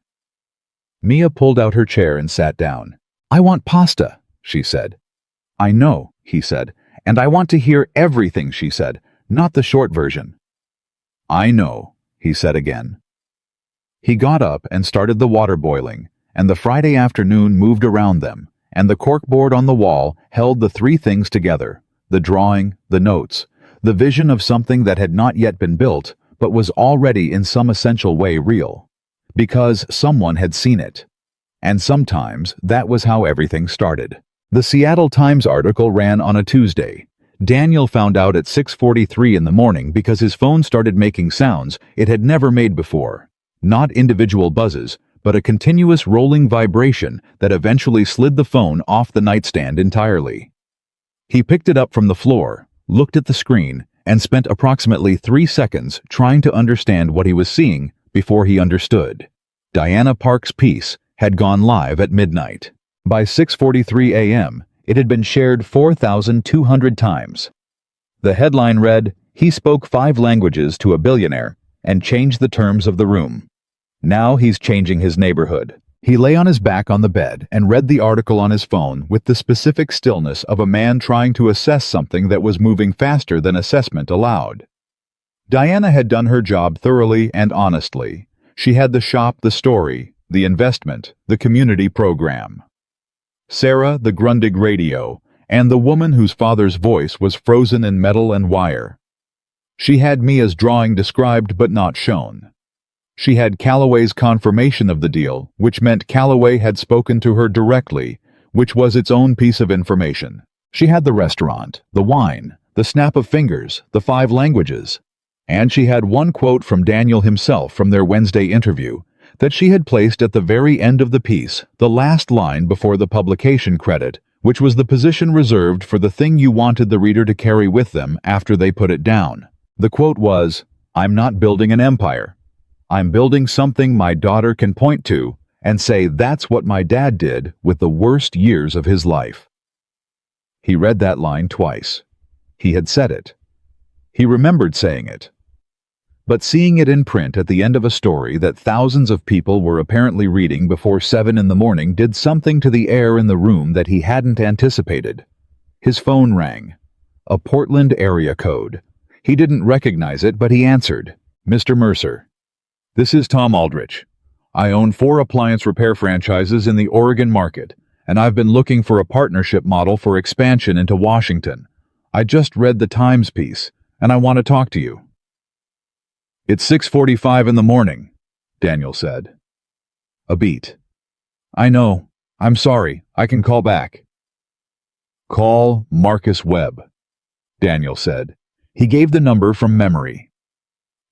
Mia pulled out her chair and sat down. I want pasta, she said. I know, he said, and I want to hear everything, she said, not the short version. I know, he said again. He got up and started the water boiling, and the Friday afternoon moved around them, and the corkboard on the wall held the three things together: the drawing, the notes, the vision of something that had not yet been built, but was already in some essential way real. Because someone had seen it. And sometimes that was how everything started. The Seattle Times article ran on a Tuesday. Daniel found out at 6:43 in the morning because his phone started making sounds it had never made before. Not individual buzzes, but a continuous rolling vibration that eventually slid the phone off the nightstand entirely. He picked it up from the floor, looked at the screen, and spent approximately 3 seconds trying to understand what he was seeing before he understood. Diana Park's piece had gone live at midnight. By 6:43 a.m., it had been shared 4,200 times. The headline read, "He spoke 5 languages to a billionaire and changed the terms of the room. Now he's changing his neighborhood." He lay on his back on the bed and read the article on his phone with the specific stillness of a man trying to assess something that was moving faster than assessment allowed. Diana had done her job thoroughly and honestly. She had the shop, the story, the investment, the community program. Sarah, the Grundig radio, and the woman whose father's voice was frozen in metal and wire. She had Mia's drawing described but not shown. She had Calloway's confirmation of the deal, which meant Calloway had spoken to her directly, which was its own piece of information. She had the restaurant, the wine, the snap of fingers, the 5 languages. And she had one quote from Daniel himself from their Wednesday interview that she had placed at the very end of the piece, the last line before the publication credit, which was the position reserved for the thing you wanted the reader to carry with them after they put it down. The quote was, "I'm not building an empire. I'm building something my daughter can point to and say that's what my dad did with the worst years of his life." He read that line twice. He had said it. He remembered saying it. But seeing it in print at the end of a story that thousands of people were apparently reading before 7 in the morning did something to the air in the room that he hadn't anticipated. His phone rang. A Portland area code. He didn't recognize it, but he answered. "Mr. Mercer. This is Tom Aldrich. I own 4 appliance repair franchises in the Oregon market, and I've been looking for a partnership model for expansion into Washington. I just read the Times piece, and I want to talk to you." "It's 6:45 in the morning," Daniel said. A beat. "I know. I'm sorry. I can call back." "Call Marcus Webb," Daniel said. He gave the number from memory.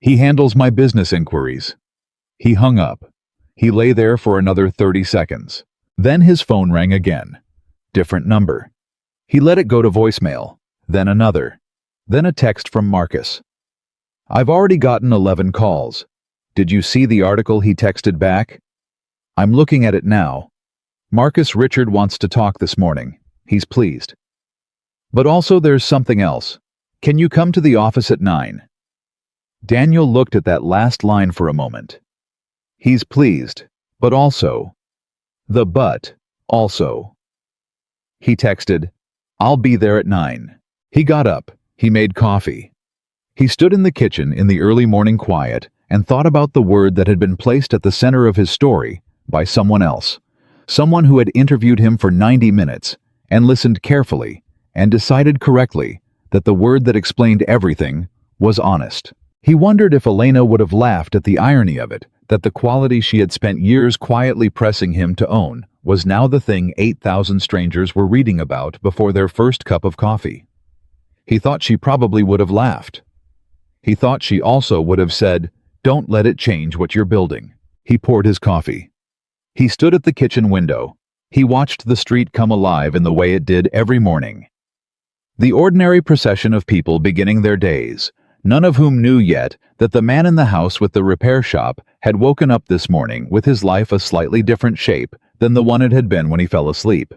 "He handles my business inquiries." He hung up. He lay there for another 30 seconds. Then his phone rang again. Different number. He let it go to voicemail. Then another. Then a text from Marcus. "I've already gotten 11 calls. Did you see the article he texted back? I'm looking at it now. Marcus Richard wants to talk this morning. He's pleased. But also there's something else. Can you come to the office at 9? Daniel looked at that last line for a moment. He's pleased, but also. The but, also. He texted, "I'll be there at 9. He got up. He made coffee. He stood in the kitchen in the early morning quiet and thought about the word that had been placed at the center of his story by someone else, someone who had interviewed him for 90 minutes and listened carefully and decided correctly that the word that explained everything was honest. He wondered if Elena would have laughed at the irony of it, that the quality she had spent years quietly pressing him to own was now the thing 8,000 strangers were reading about before their first cup of coffee. He thought she probably would have laughed. He thought she also would have said, "Don't let it change what you're building." He poured his coffee. He stood at the kitchen window. He watched the street come alive in the way it did every morning. The ordinary procession of people beginning their days, none of whom knew yet that the man in the house with the repair shop had woken up this morning with his life a slightly different shape than the one it had been when he fell asleep.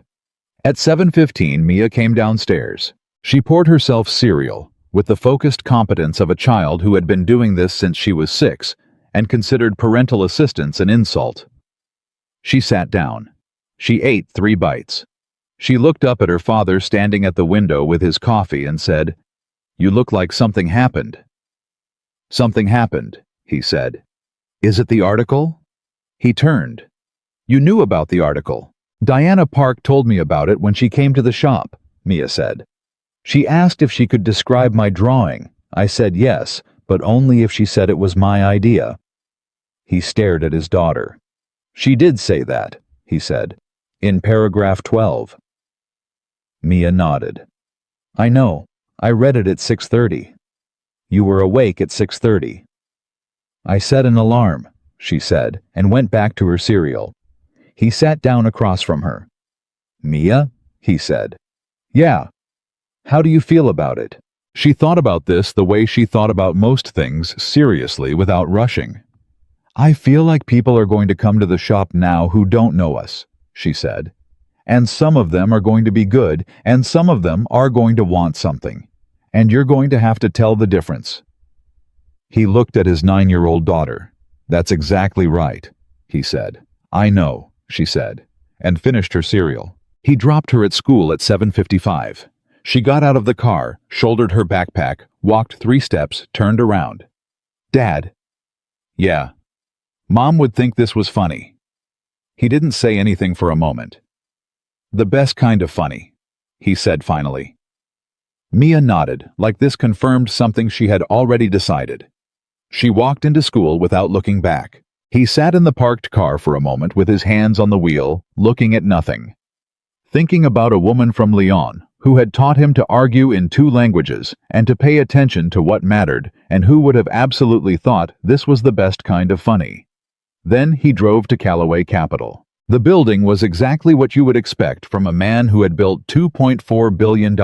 At 7:15, Mia came downstairs. She poured herself cereal, with the focused competence of a child who had been doing this since she was 6 and considered parental assistance an insult. She sat down. She ate 3 bites. She looked up at her father standing at the window with his coffee and said, "You look like something happened." "Something happened," he said. "Is it the article?" He turned. You knew about the article. Diana Park told me about it when she came to the shop, Mia said. She asked if she could describe my drawing. I said yes, but only if she said it was my idea. He stared at his daughter. She did say that, he said, in paragraph 12. Mia nodded. I know. I read it at 6:30. You were awake at 6:30. I set an alarm, she said, and went back to her cereal. He sat down across from her. Mia? He said. Yeah. How do you feel about it? She thought about this the way she thought about most things, seriously, without rushing. I feel like people are going to come to the shop now who don't know us, she said. And some of them are going to be good, and some of them are going to want something. And you're going to have to tell the difference. He looked at his 9-year-old daughter. That's exactly right, he said. I know, she said, and finished her cereal. He dropped her at school at 7:55. She got out of the car, shouldered her backpack, walked 3 steps, turned around. Dad. Yeah. Mom would think this was funny. He didn't say anything for a moment. The best kind of funny, he said finally. Mia nodded, like this confirmed something she had already decided. She walked into school without looking back. He sat in the parked car for a moment with his hands on the wheel, looking at nothing. Thinking about a woman from Lyon who had taught him to argue in 2 languages and to pay attention to what mattered, and who would have absolutely thought this was the best kind of funny. Then he drove to Callaway Capital. The building was exactly what you would expect from a man who had built $2.4 billion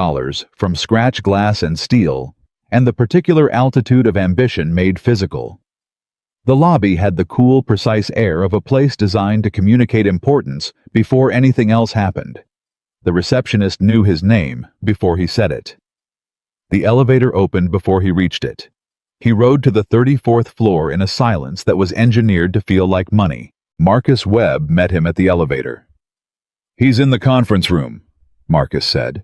from scratch glass and steel, and the particular altitude of ambition made physical. The lobby had the cool, precise air of a place designed to communicate importance before anything else happened. The receptionist knew his name before he said it. The elevator opened before he reached it. He rode to the 34th floor in a silence that was engineered to feel like money. Marcus Webb met him at the elevator. He's in the conference room, Marcus said.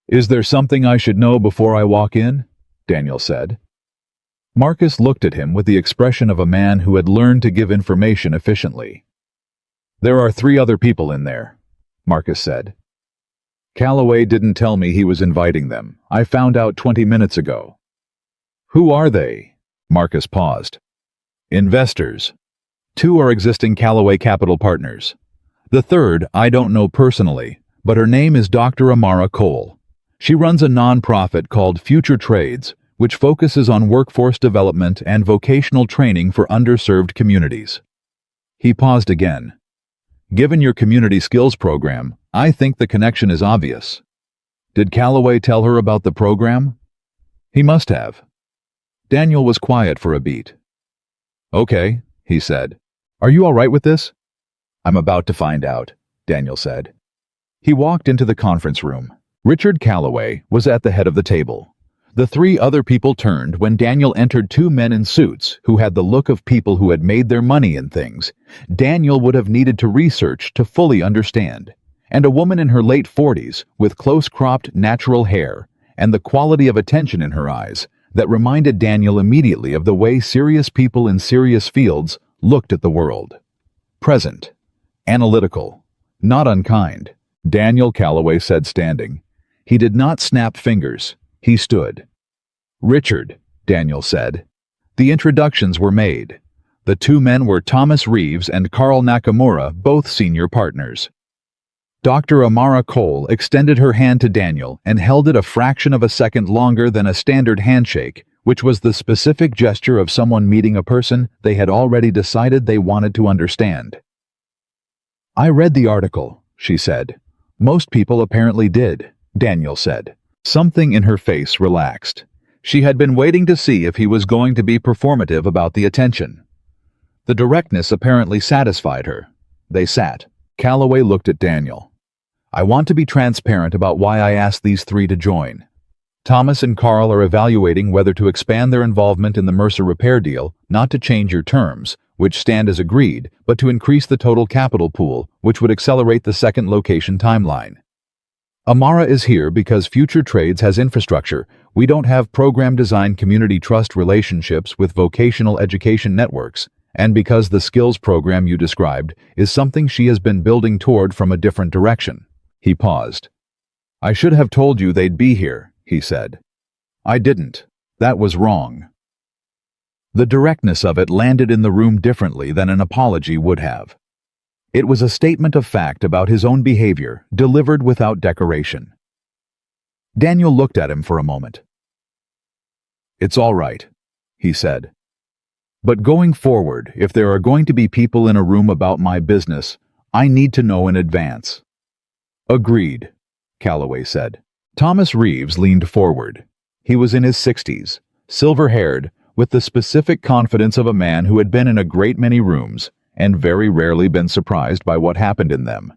Is there something I should know before I walk in? Daniel said. Marcus looked at him with the expression of a man who had learned to give information efficiently. There are 3 other people in there, Marcus said. Callaway didn't tell me he was inviting them. I found out 20 minutes ago. Who are they? Marcus paused. Investors. 2 are existing Callaway Capital partners. The 3rd I don't know personally, but her name is Dr. Amara Cole. She runs a non-profit called Future Trades, which focuses on workforce development and vocational training for underserved communities. He paused again. Given your community skills program, I think the connection is obvious. Did Callaway tell her about the program? He must have. Daniel was quiet for a beat. Okay, he said. Are you all right with this? I'm about to find out, Daniel said. He walked into the conference room. Richard Callaway was at the head of the table. The 3 other people turned when Daniel entered 2 men in suits who had the look of people who had made their money in things Daniel would have needed to research to fully understand, and a woman in her late 40s with close-cropped natural hair and the quality of attention in her eyes that reminded Daniel immediately of the way serious people in serious fields looked at the world. Present, analytical, not unkind, Daniel Callaway said, standing. He did not snap fingers. He stood. Richard, Daniel said. The introductions were made. The 2 men were Thomas Reeves and Carl Nakamura, both senior partners. Dr. Amara Cole extended her hand to Daniel and held it a fraction of a second longer than a standard handshake, which was the specific gesture of someone meeting a person they had already decided they wanted to understand. I read the article, she said. Most people apparently did, Daniel said. Something in her face relaxed. She had been waiting to see if he was going to be performative about the attention. The directness apparently satisfied her. They sat. Callaway looked at Daniel. I want to be transparent about why I asked these 3 to join. Thomas and Carl are evaluating whether to expand their involvement in the Mercer repair deal, not to change your terms, which stand as agreed, but to increase the total capital pool, which would accelerate the 2nd location timeline. Amara is here because Future Trades has infrastructure. We don't have program design community trust relationships with vocational education networks, And because the skills program you described is something she has been building toward from a different direction. He paused. I should have told you they'd be here, he said. I didn't. That was wrong. The directness of it landed in the room differently than an apology would have. It was a statement of fact about his own behavior, delivered without decoration. Daniel looked at him for a moment. It's all right, he said. But going forward, if there are going to be people in a room about my business, I need to know in advance. Agreed, Calloway said. Thomas Reeves leaned forward. He was in his 60s, silver-haired, with the specific confidence of a man who had been in a great many rooms and very rarely been surprised by what happened in them.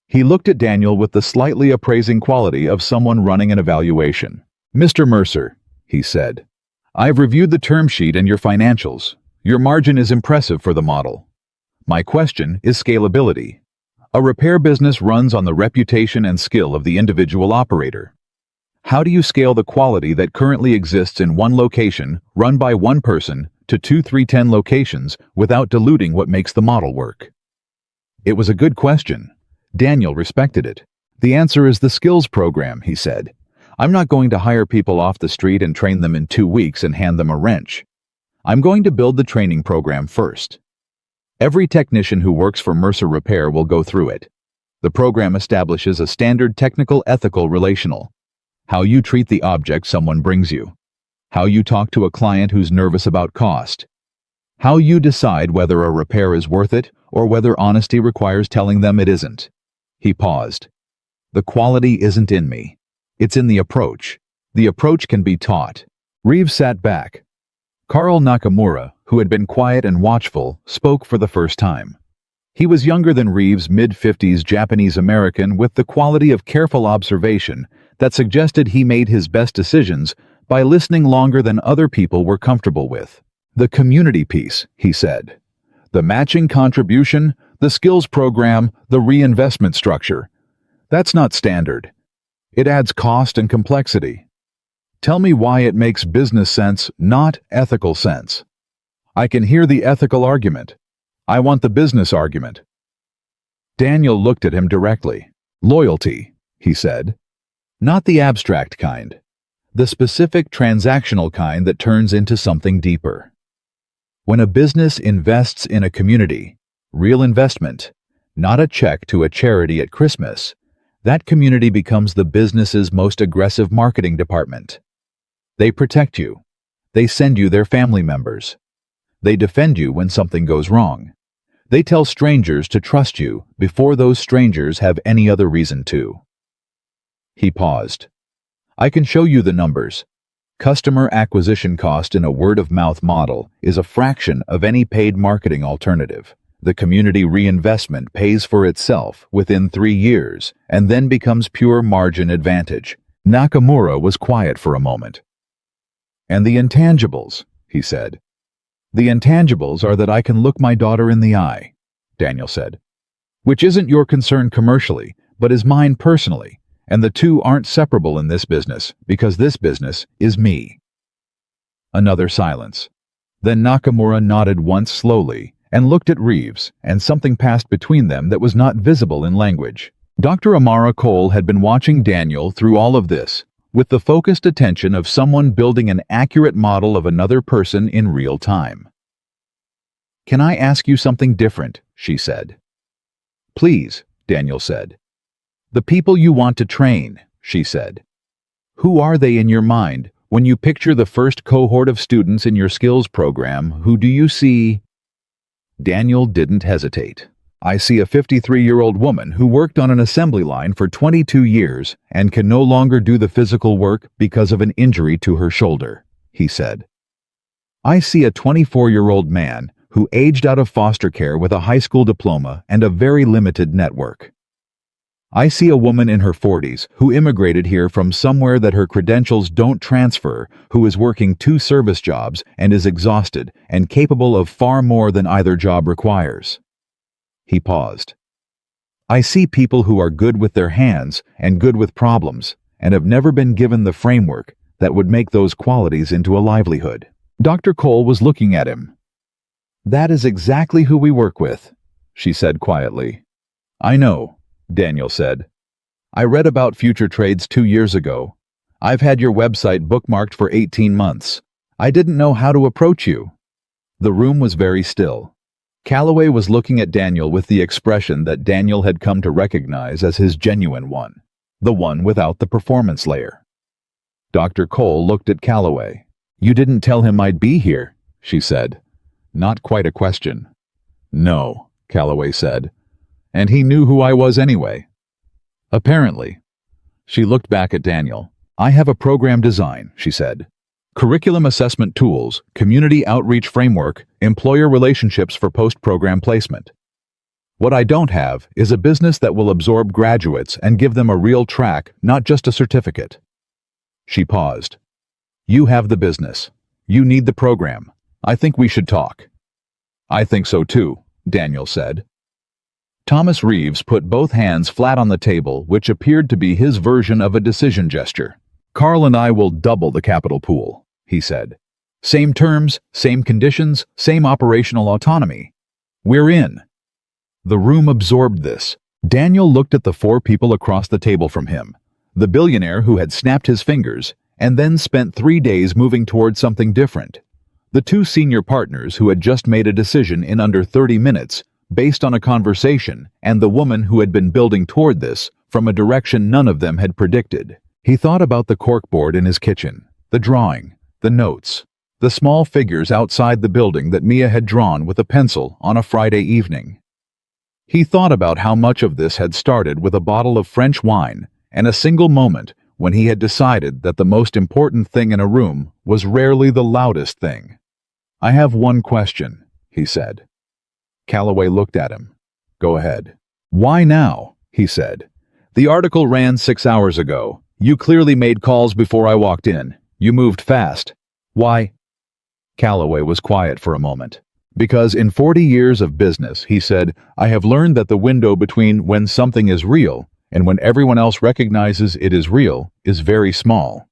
He looked at Daniel with the slightly appraising quality of someone running an evaluation. Mr. Mercer, he said, I've reviewed the term sheet and your financials. Your margin is impressive for the model. My question is scalability. A repair business runs on the reputation and skill of the individual operator. How do you scale the quality that currently exists in one location, run by one person, to 2, 3, 10 locations without diluting what makes the model work? It was a good question. Daniel respected it. The answer is the skills program, he said. I'm not going to hire people off the street and train them in 2 weeks and hand them a wrench. I'm going to build the training program first. Every technician who works for Mercer Repair will go through it. The program establishes a standard technical, ethical, relational. How you treat the object someone brings you. How you talk to a client who's nervous about cost. How you decide whether a repair is worth it or whether honesty requires telling them it isn't. He paused. The quality isn't in me. It's in the approach. The approach can be taught. Reeves sat back. Carl Nakamura, who had been quiet and watchful, spoke for the first time. He was younger than Reeves' mid-50s Japanese-American with the quality of careful observation that suggested he made his best decisions by listening longer than other people were comfortable with. The community piece, he said. The matching contribution, the skills program, the reinvestment structure. That's not standard. It adds cost and complexity. Tell me why it makes business sense, not ethical sense. I can hear the ethical argument. I want the business argument. Daniel looked at him directly. Loyalty, he said. Not the abstract kind. The specific transactional kind that turns into something deeper. When a business invests in a community, real investment, not a check to a charity at Christmas, that community becomes the business's most aggressive marketing department. They protect you. They send you their family members. They defend you when something goes wrong. They tell strangers to trust you before those strangers have any other reason to. He paused. I can show you the numbers. Customer acquisition cost in a word-of-mouth model is a fraction of any paid marketing alternative. The community reinvestment pays for itself within 3 years and then becomes pure margin advantage. Nakamura was quiet for a moment. And the intangibles, he said. The intangibles are that I can look my daughter in the eye, Daniel said. Which isn't your concern commercially, but is mine personally, and the two aren't separable in this business, because this business is me. Another silence. Then Nakamura nodded once slowly and looked at Reeves, and something passed between them that was not visible in language. Dr. Amara Cole had been watching Daniel through all of this, with the focused attention of someone building an accurate model of another person in real time. Can I ask you something different? She said. Please, Daniel said. The people you want to train, she said. Who are they in your mind? When you picture the first cohort of students in your skills program, who do you see? Daniel didn't hesitate. I see a 53-year-old woman who worked on an assembly line for 22 years and can no longer do the physical work because of an injury to her shoulder, he said. I see a 24-year-old man who aged out of foster care with a high school diploma and a very limited network. I see a woman in her 40s who immigrated here from somewhere that her credentials don't transfer, who is working 2 service jobs and is exhausted and capable of far more than either job requires. He paused. I see people who are good with their hands and good with problems and have never been given the framework that would make those qualities into a livelihood. Dr. Cole was looking at him. That is exactly who we work with, she said quietly. I know, Daniel said. I read about Future Trades 2 years ago. I've had your website bookmarked for 18 months. I didn't know how to approach you. The room was very still. Calloway was looking at Daniel with the expression that Daniel had come to recognize as his genuine one, the one without the performance layer. Dr. Cole looked at Calloway. You didn't tell him I'd be here, she said. Not quite a question. No, Calloway said. And he knew who I was anyway. Apparently. She looked back at Daniel. I have a program design, she said. Curriculum assessment tools, community outreach framework, employer relationships for post-program placement. What I don't have is a business that will absorb graduates and give them a real track, not just a certificate. She paused. You have the business. You need the program. I think we should talk. I think so too, Daniel said. Thomas Reeves put both hands flat on the table, which appeared to be his version of a decision gesture. Carl and I will double the capital pool, he said. Same terms, same conditions, same operational autonomy. We're in. The room absorbed this. Daniel looked at the 4 people across the table from him, the billionaire who had snapped his fingers and then spent 3 days moving toward something different, the 2 senior partners who had just made a decision in under 30 minutes based on a conversation, and the woman who had been building toward this from a direction none of them had predicted. He thought about the corkboard in his kitchen, the drawing, the notes, the small figures outside the building that Mia had drawn with a pencil on a Friday evening. He thought about how much of this had started with a bottle of French wine and a single moment when he had decided that the most important thing in a room was rarely the loudest thing. I have one question, he said. Calloway looked at him. Go ahead. Why now? He said. The article ran 6 hours ago. You clearly made calls before I walked in. You moved fast. Why? Calloway was quiet for a moment. Because in 40 years of business, he said, I have learned that the window between when something is real and when everyone else recognizes it is real is very small.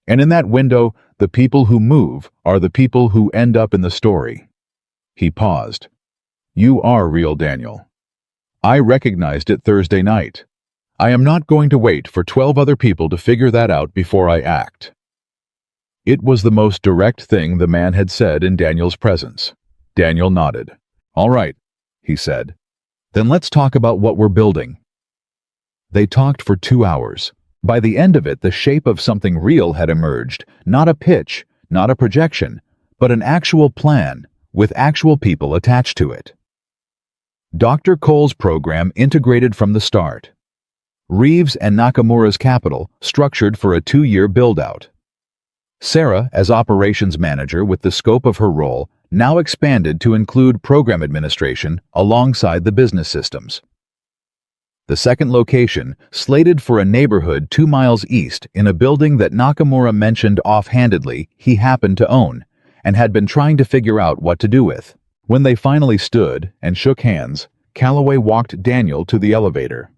And in that window, the people who move are the people who end up in the story. He paused. You are real, Daniel. I recognized it Thursday night. I am not going to wait for 12 other people to figure that out before I act. It was the most direct thing the man had said in Daniel's presence. Daniel nodded. All right, he said. Then let's talk about what we're building. They talked for 2 hours. By the end of it, the shape of something real had emerged, not a pitch, not a projection, but an actual plan with actual people attached to it. Dr. Cole's program integrated from the start. Reeves and Nakamura's capital structured for a 2-year build-out. Sarah, as operations manager with the scope of her role, now expanded to include program administration alongside the business systems. The second location, slated for a neighborhood 2 miles east in a building that Nakamura mentioned offhandedly he happened to own and had been trying to figure out what to do with. When they finally stood and shook hands, Calloway walked Daniel to the elevator.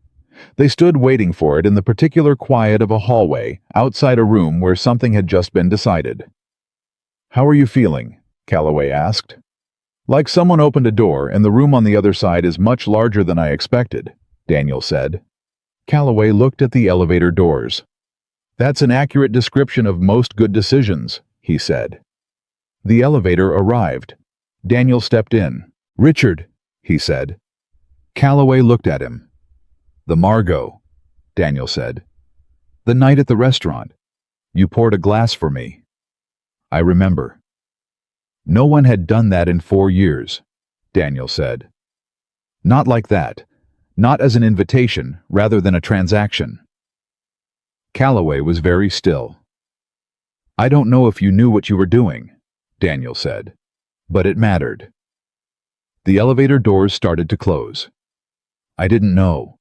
They stood waiting for it in the particular quiet of a hallway outside a room where something had just been decided. How are you feeling? Calloway asked. Like someone opened a door and the room on the other side is much larger than I expected, Daniel said. Calloway looked at the elevator doors. That's an accurate description of most good decisions, he said. The elevator arrived. Daniel stepped in. Richard, he said. Calloway looked at him. The Margot, Daniel said. The night at the restaurant. You poured a glass for me. I remember. No one had done that in 4 years, Daniel said. Not like that. Not as an invitation, rather than a transaction. Calloway was very still. I don't know if you knew what you were doing, Daniel said, but it mattered. The elevator doors started to close. I didn't know,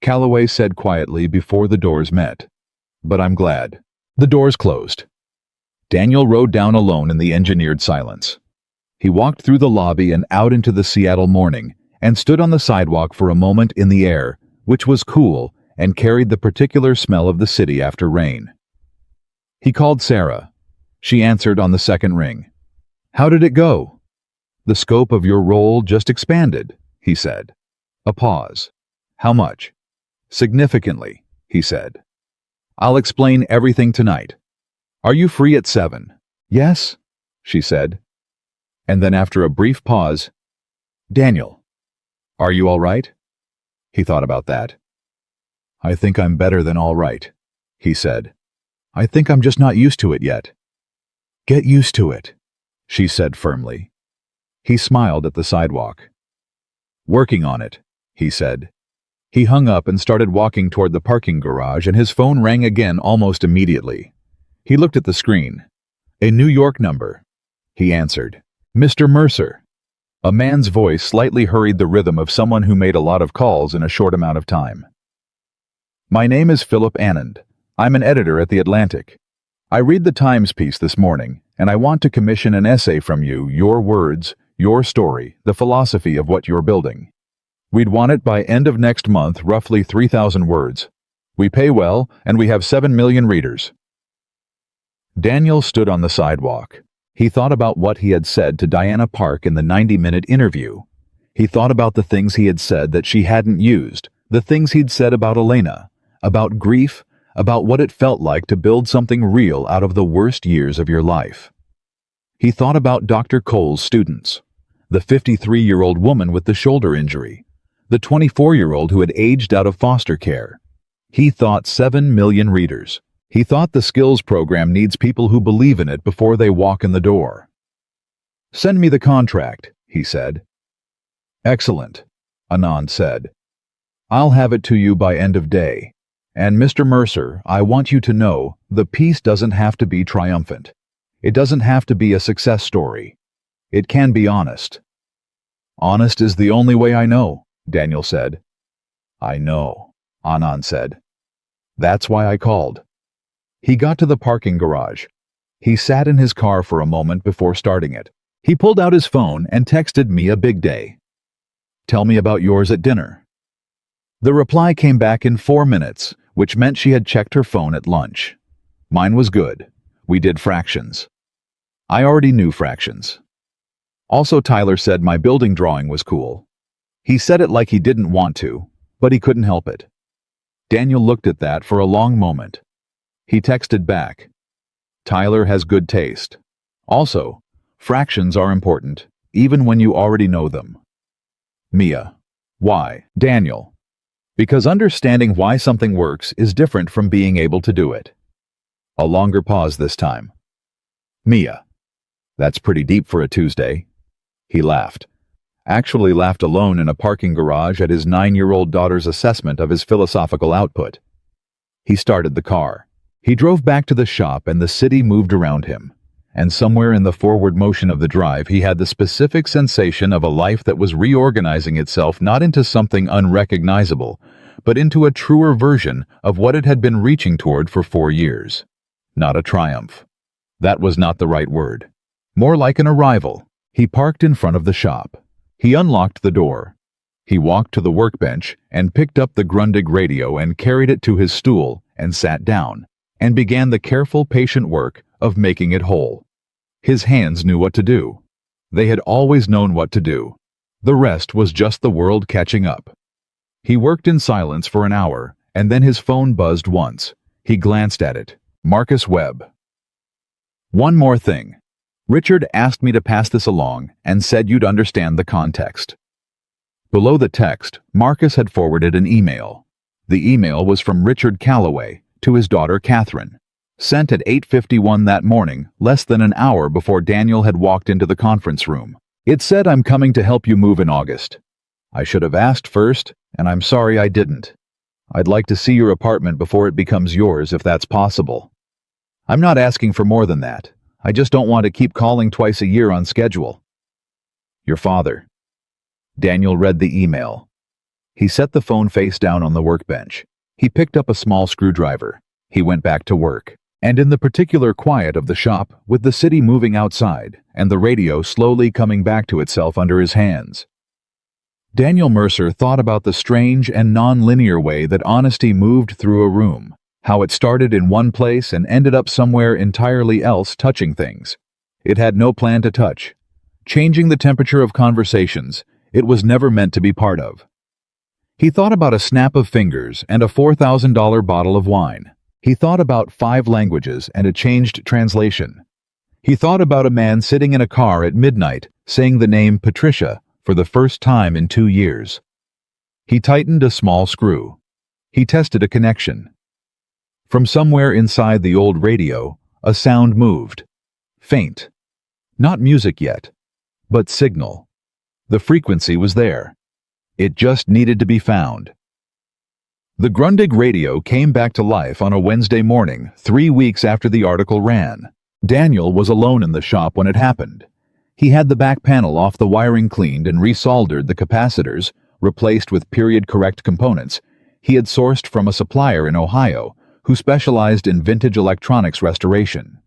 Calloway said quietly before the doors met. But I'm glad. The doors closed. Daniel rode down alone in the engineered silence. He walked through the lobby and out into the Seattle morning, and stood on the sidewalk for a moment in the air, which was cool and carried the particular smell of the city after rain. He called Sarah. She answered on the second ring. How did it go? The scope of your role just expanded, he said. A pause. How much? Significantly, he said. I'll explain everything tonight. Are you free at 7? Yes, she said. And then after a brief pause, Daniel, are you all right? He thought about that. I think I'm better than all right, he said. I think I'm just not used to it yet. Get used to it, she said firmly. He smiled at the sidewalk. Working on it, he said. He hung up and started walking toward the parking garage, and his phone rang again almost immediately. He looked at the screen. A New York number. He answered. Mr. Mercer. A man's voice slightly hurried the rhythm of someone who made a lot of calls in a short amount of time. My name is Philip Anand. I'm an editor at The Atlantic. I read the Times piece this morning, and I want to commission an essay from you, your words, your story, the philosophy of what you're building. We'd want it by end of next month, roughly 3,000 words. We pay well, and we have 7 million readers. Daniel stood on the sidewalk. He thought about what he had said to Diana Park in the 90-minute interview. He thought about the things he had said that she hadn't used, the things he'd said about Elena, about grief, about what it felt like to build something real out of the worst years of your life. He thought about Dr. Cole's students, the 53-year-old woman with the shoulder injury, the 24-year-old who had aged out of foster care. He thought 7 million readers. He thought the skills program needs people who believe in it before they walk in the door. Send me the contract, he said. Excellent, Anand said. I'll have it to you by end of day. And Mr. Mercer, I want you to know the piece doesn't have to be triumphant. It doesn't have to be a success story. It can be honest. Honest is the only way I know, Daniel said. I know, Anand said. That's why I called. He got to the parking garage. He sat in his car for a moment before starting it. He pulled out his phone and texted Mia Bigday. Tell me about yours at dinner. The reply came back in 4 minutes, which meant she had checked her phone at lunch. Mine was good. We did fractions. I already knew fractions. Also, Tyler said my building drawing was cool. He said it like he didn't want to, but he couldn't help it. Daniel looked at that for a long moment. He texted back. Tyler has good taste. Also, fractions are important, even when you already know them. Mia. Why? Daniel. Because understanding why something works is different from being able to do it. A longer pause this time. Mia. That's pretty deep for a Tuesday. He laughed. Actually laughed alone in a parking garage at his 9-year-old daughter's assessment of his philosophical output. He started the car. He drove back to the shop and the city moved around him. And somewhere in the forward motion of the drive, he had the specific sensation of a life that was reorganizing itself not into something unrecognizable, but into a truer version of what it had been reaching toward for 4 years. Not a triumph. That was not the right word. More like an arrival. He parked in front of the shop. He unlocked the door. He walked to the workbench and picked up the Grundig radio and carried it to his stool and sat down, and began the careful, patient work of making it whole. His hands knew what to do. They had always known what to do. The rest was just the world catching up. He worked in silence for an hour, and then his phone buzzed once. He glanced at it. Marcus Webb. One more thing. Richard asked me to pass this along and said you'd understand the context. Below the text, Marcus had forwarded an email. The email was from Richard Calloway to his daughter Catherine, sent at 8:51 that morning, less than an hour before Daniel had walked into the conference room. It said, I'm coming to help you move in August. I should have asked first, and I'm sorry I didn't. I'd like to see your apartment before it becomes yours if that's possible. I'm not asking for more than that. I just don't want to keep calling twice a year on schedule. Your father. Daniel read the email. He set the phone face down on the workbench. He picked up a small screwdriver. He went back to work. And in the particular quiet of the shop, with the city moving outside and the radio slowly coming back to itself under his hands, Daniel Mercer thought about the strange and non-linear way that honesty moved through a room, how it started in one place and ended up somewhere entirely else touching things it had no plan to touch. changing the temperature of conversations it was never meant to be part of. He thought about a snap of fingers and a $4,000 bottle of wine. He thought about 5 languages and a changed translation. He thought about a man sitting in a car at midnight saying the name Patricia for the first time in 2 years. He tightened a small screw. He tested a connection. From somewhere inside the old radio, a sound moved. Faint. Not music yet, but signal. The frequency was there. It just needed to be found. The Grundig radio came back to life on a Wednesday morning, 3 weeks after the article ran. Daniel was alone in the shop when it happened. He had the back panel off the wiring cleaned and resoldered the capacitors, replaced with period-correct components he had sourced from a supplier in Ohio who specialized in vintage electronics restoration.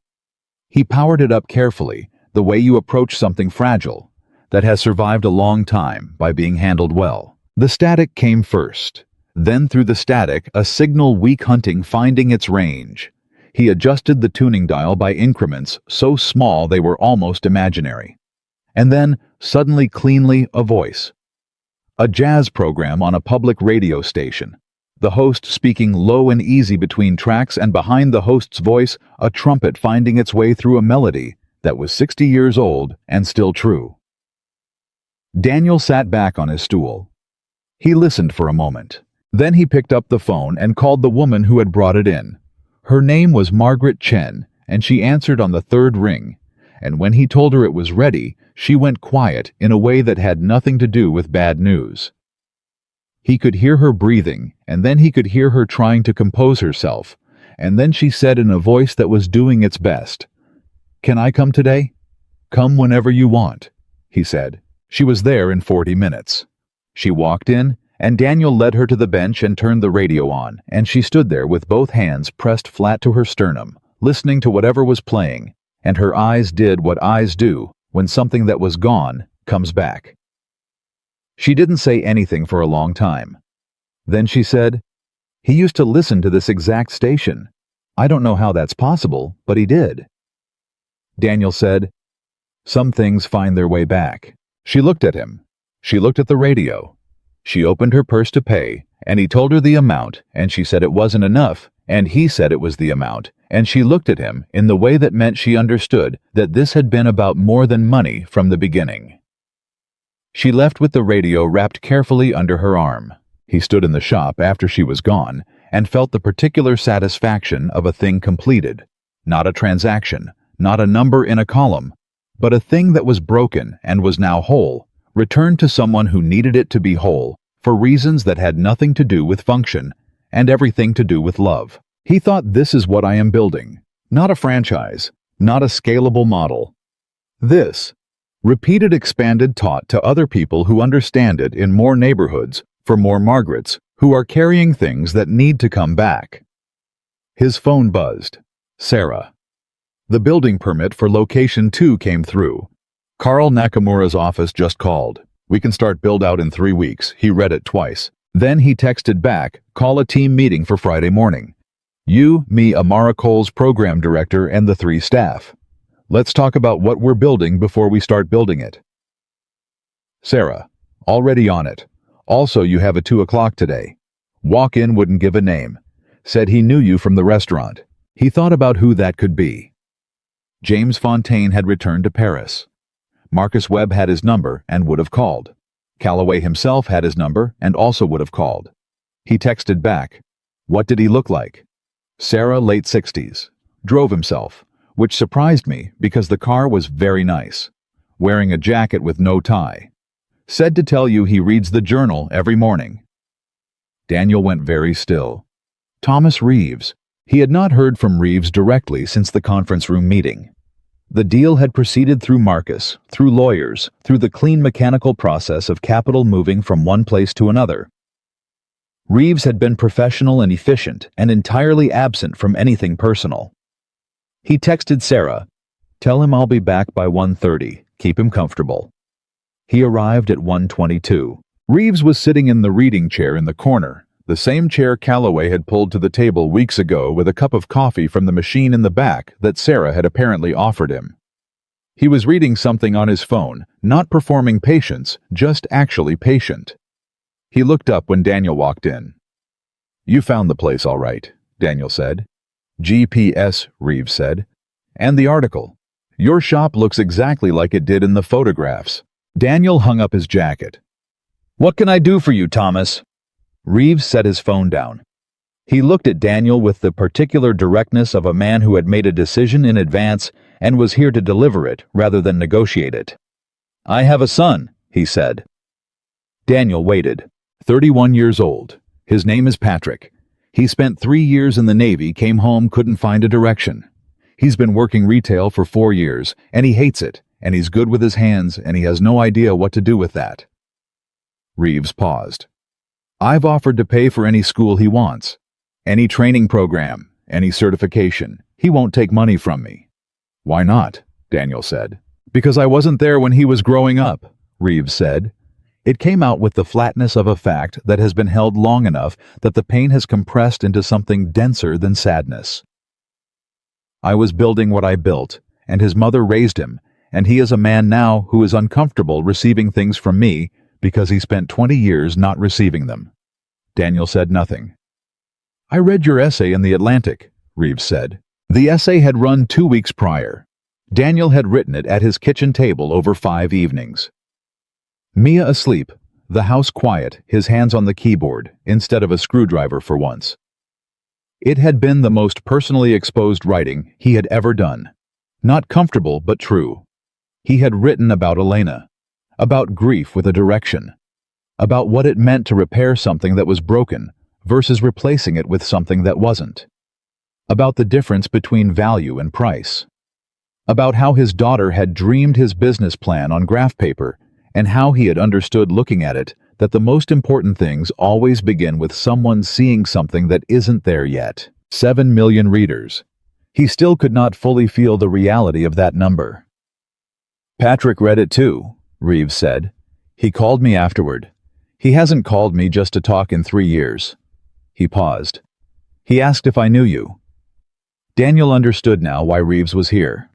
He powered it up carefully, the way you approach something fragile that has survived a long time by being handled well. The static came first. Then through the static, a signal weak hunting finding its range. He adjusted the tuning dial by increments so small they were almost imaginary. And then, suddenly cleanly, a voice. A jazz program on a public radio station. The host speaking low and easy between tracks, and behind the host's voice, a trumpet finding its way through a melody that was 60 years old and still true. Daniel sat back on his stool. He listened for a moment. Then he picked up the phone and called the woman who had brought it in. Her name was Margaret Chen, and she answered on the 3rd ring. And when he told her it was ready, she went quiet in a way that had nothing to do with bad news. He could hear her breathing, and then he could hear her trying to compose herself, and then she said in a voice that was doing its best, "Can I come today?" "Come whenever you want," he said. She was there in 40 minutes. She walked in, and Daniel led her to the bench and turned the radio on, and she stood there with both hands pressed flat to her sternum, listening to whatever was playing, and her eyes did what eyes do when something that was gone comes back. She didn't say anything for a long time. Then she said, "He used to listen to this exact station. I don't know how that's possible, but he did." Daniel said, "Some things find their way back." She looked at him. She looked at the radio. She opened her purse to pay, and he told her the amount, and she said it wasn't enough, and he said it was the amount, and she looked at him in the way that meant she understood that this had been about more than money from the beginning. She left with the radio wrapped carefully under her arm. He stood in the shop after she was gone and felt the particular satisfaction of a thing completed. Not a transaction, not a number in a column, but a thing that was broken and was now whole, returned to someone who needed it to be whole for reasons that had nothing to do with function and everything to do with love. He thought, this is what I am building. Not a franchise, not a scalable model. This, repeated, expanded, taught to other people who understand it in more neighborhoods, for more Margarets, who are carrying things that need to come back. His phone buzzed. Sarah. The building permit for location 2 came through. Carl Nakamura's office just called. "We can start build-out in 3 weeks." He read it twice. Then he texted back, "Call a team meeting for Friday morning. You, me, Amara Cole's program director, and the 3 staff. Let's talk about what we're building before we start building it." Sarah, already on it. "Also, you have a 2 o'clock today. Walk-in, wouldn't give a name. Said he knew you from the restaurant." He thought about who that could be. James Fontaine had returned to Paris. Marcus Webb had his number and would have called. Calloway himself had his number and also would have called. He texted back. What did he look like? Sarah, late 60s. Drove himself, which surprised me because the car was very nice. Wearing a jacket with no tie. Said to tell you he reads the Journal every morning. Daniel went very still. Thomas Reeves. He had not heard from Reeves directly since the conference room meeting. The deal had proceeded through Marcus, through lawyers, through the clean mechanical process of capital moving from one place to another. Reeves had been professional and efficient and entirely absent from anything personal. He texted Sarah, "Tell him I'll be back by 1:30. Keep him comfortable." He arrived at 1:22. Reeves was sitting in the reading chair in the corner, the same chair Calloway had pulled to the table weeks ago with a cup of coffee from the machine in the back that Sarah had apparently offered him. He was reading something on his phone, not performing patience, just actually patient. He looked up when Daniel walked in. "You found the place all right," Daniel said. "GPS," Reeves said. "And the article. Your shop looks exactly like it did in the photographs." Daniel hung up his jacket. "What can I do for you, Thomas?" Reeves set his phone down. He looked at Daniel with the particular directness of a man who had made a decision in advance and was here to deliver it rather than negotiate it. "I have a son," he said. Daniel waited. 31 years old. His name is Patrick. He spent 3 years in the Navy, came home, couldn't find a direction. He's been working retail for 4 years, and he hates it, and he's good with his hands, and he has no idea what to do with that. Reeves paused. "I've offered to pay for any school he wants. Any training program, any certification. He won't take money from me." "Why not?" Daniel said. "Because I wasn't there when he was growing up," Reeves said. It came out with the flatness of a fact that has been held long enough that the pain has compressed into something denser than sadness. "I was building what I built, and his mother raised him, and he is a man now who is uncomfortable receiving things from me because he spent 20 years not receiving them." Daniel said nothing. "I read your essay in The Atlantic," Reeves said. The essay had run 2 weeks prior. Daniel had written it at his kitchen table over 5 evenings. Mia asleep, the house quiet, his hands on the keyboard, instead of a screwdriver for once. It had been the most personally exposed writing he had ever done. Not comfortable, but true. He had written about Elena, about grief with a direction, about what it meant to repair something that was broken versus replacing it with something that wasn't, about the difference between value and price, about how his daughter had dreamed his business plan on graph paper and how he had understood looking at it that the most important things always begin with someone seeing something that isn't there yet. 7 million readers. He still could not fully feel the reality of that number. "Patrick read it too," Reeves said. "He called me afterward. He hasn't called me just to talk in 3 years. He paused. "He asked if I knew you." Daniel understood now why Reeves was here.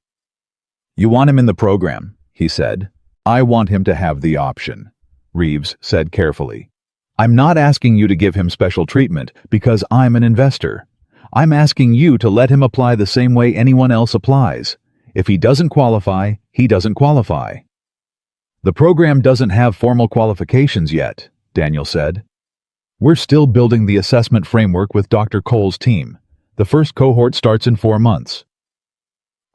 "You want him in the program," he said. "I want him to have the option," Reeves said carefully. "I'm not asking you to give him special treatment because I'm an investor. I'm asking you to let him apply the same way anyone else applies. If he doesn't qualify, he doesn't qualify." "The program doesn't have formal qualifications yet," Daniel said. "We're still building the assessment framework with Dr. Cole's team. The first cohort starts in 4 months."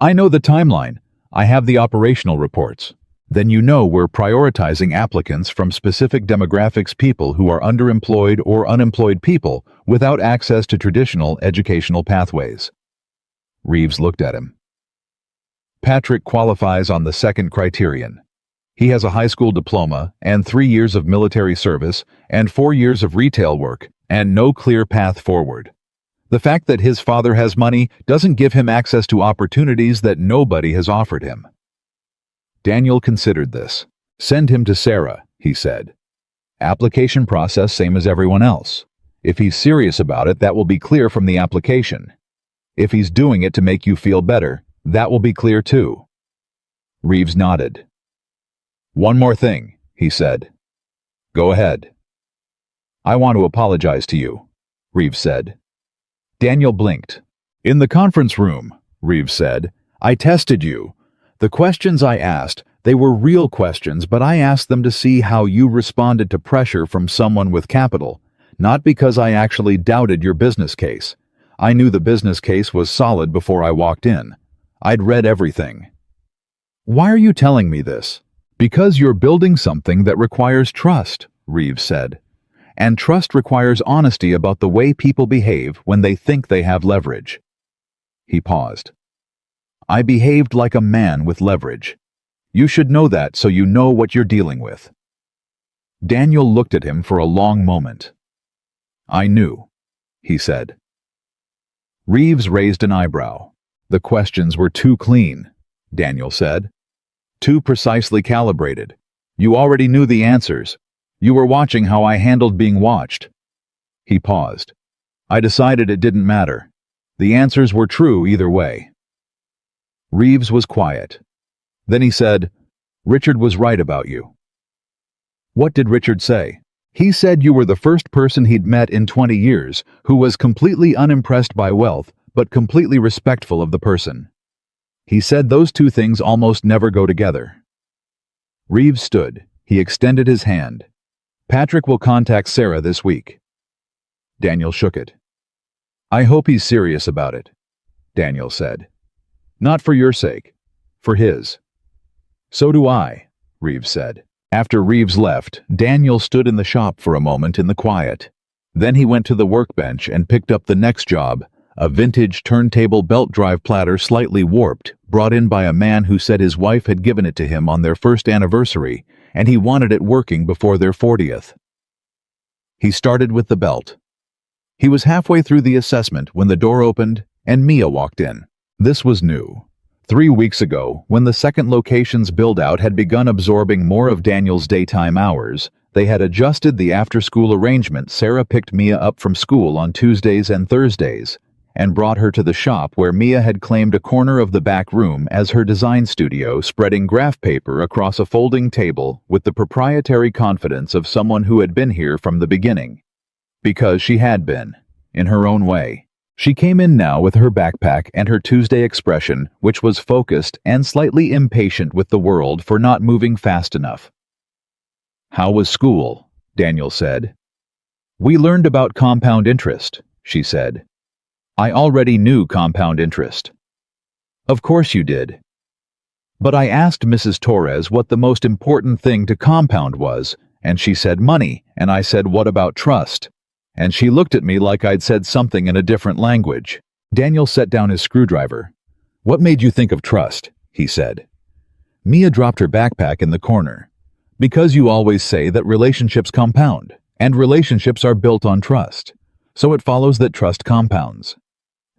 "I know the timeline. I have the operational reports." "Then you know we're prioritizing applicants from specific demographics, people who are underemployed or unemployed people without access to traditional educational pathways." Reeves looked at him. "Patrick qualifies on the second criterion. He has a high school diploma and 3 years of military service and 4 years of retail work and no clear path forward. The fact that his father has money doesn't give him access to opportunities that nobody has offered him." Daniel considered this. "Send him to Sarah," he said. "Application process same as everyone else. If he's serious about it, that will be clear from the application. If he's doing it to make you feel better, that will be clear too." Reeves nodded. "One more thing," he said. "Go ahead." "I want to apologize to you," Reeves said. Daniel blinked. "In the conference room," Reeves said, "I tested you. The questions I asked, they were real questions, but I asked them to see how you responded to pressure from someone with capital, not because I actually doubted your business case. I knew the business case was solid before I walked in. I'd read everything." "Why are you telling me this?" "Because you're building something that requires trust," Reeves said. "And trust requires honesty about the way people behave when they think they have leverage." He paused. "I behaved like a man with leverage. You should know that so you know what you're dealing with." Daniel looked at him for a long moment. "I knew," he said. Reeves raised an eyebrow. "The questions were too clean," Daniel said. "Too precisely calibrated. You already knew the answers. You were watching how I handled being watched." He paused. "I decided it didn't matter. The answers were true either way." Reeves was quiet. Then he said, "Richard was right about you." "What did Richard say?" "He said you were the first person he'd met in 20 years who was completely unimpressed by wealth, but completely respectful of the person. He said those two things almost never go together." Reeves stood. He extended his hand. "Patrick will contact Sarah this week." Daniel shook it. "I hope he's serious about it," Daniel said. "Not for your sake, for his." "So do I," Reeves said. After Reeves left, Daniel stood in the shop for a moment in the quiet. Then he went to the workbench and picked up the next job, a vintage turntable belt drive platter slightly warped, brought in by a man who said his wife had given it to him on their first anniversary, and he wanted it working before their 40th. He started with the belt. He was halfway through the assessment when the door opened and Mia walked in. This was new. 3 weeks ago, when the second location's build-out had begun absorbing more of Daniel's daytime hours, they had adjusted the after-school arrangement. Sarah picked Mia up from school on Tuesdays and Thursdays and brought her to the shop where Mia had claimed a corner of the back room as her design studio, spreading graph paper across a folding table with the proprietary confidence of someone who had been here from the beginning. Because she had been, in her own way. She came in now with her backpack and her Tuesday expression, which was focused and slightly impatient with the world for not moving fast enough. "How was school?" Daniel said. "We learned about compound interest," she said. "I already knew compound interest." "Of course you did." "But I asked Mrs. Torres what the most important thing to compound was, and she said money, and I said, what about trust? And she looked at me like I'd said something in a different language." Daniel set down his screwdriver. "What made you think of trust?" he said. Mia dropped her backpack in the corner. "Because you always say that relationships compound, and relationships are built on trust. So it follows that trust compounds."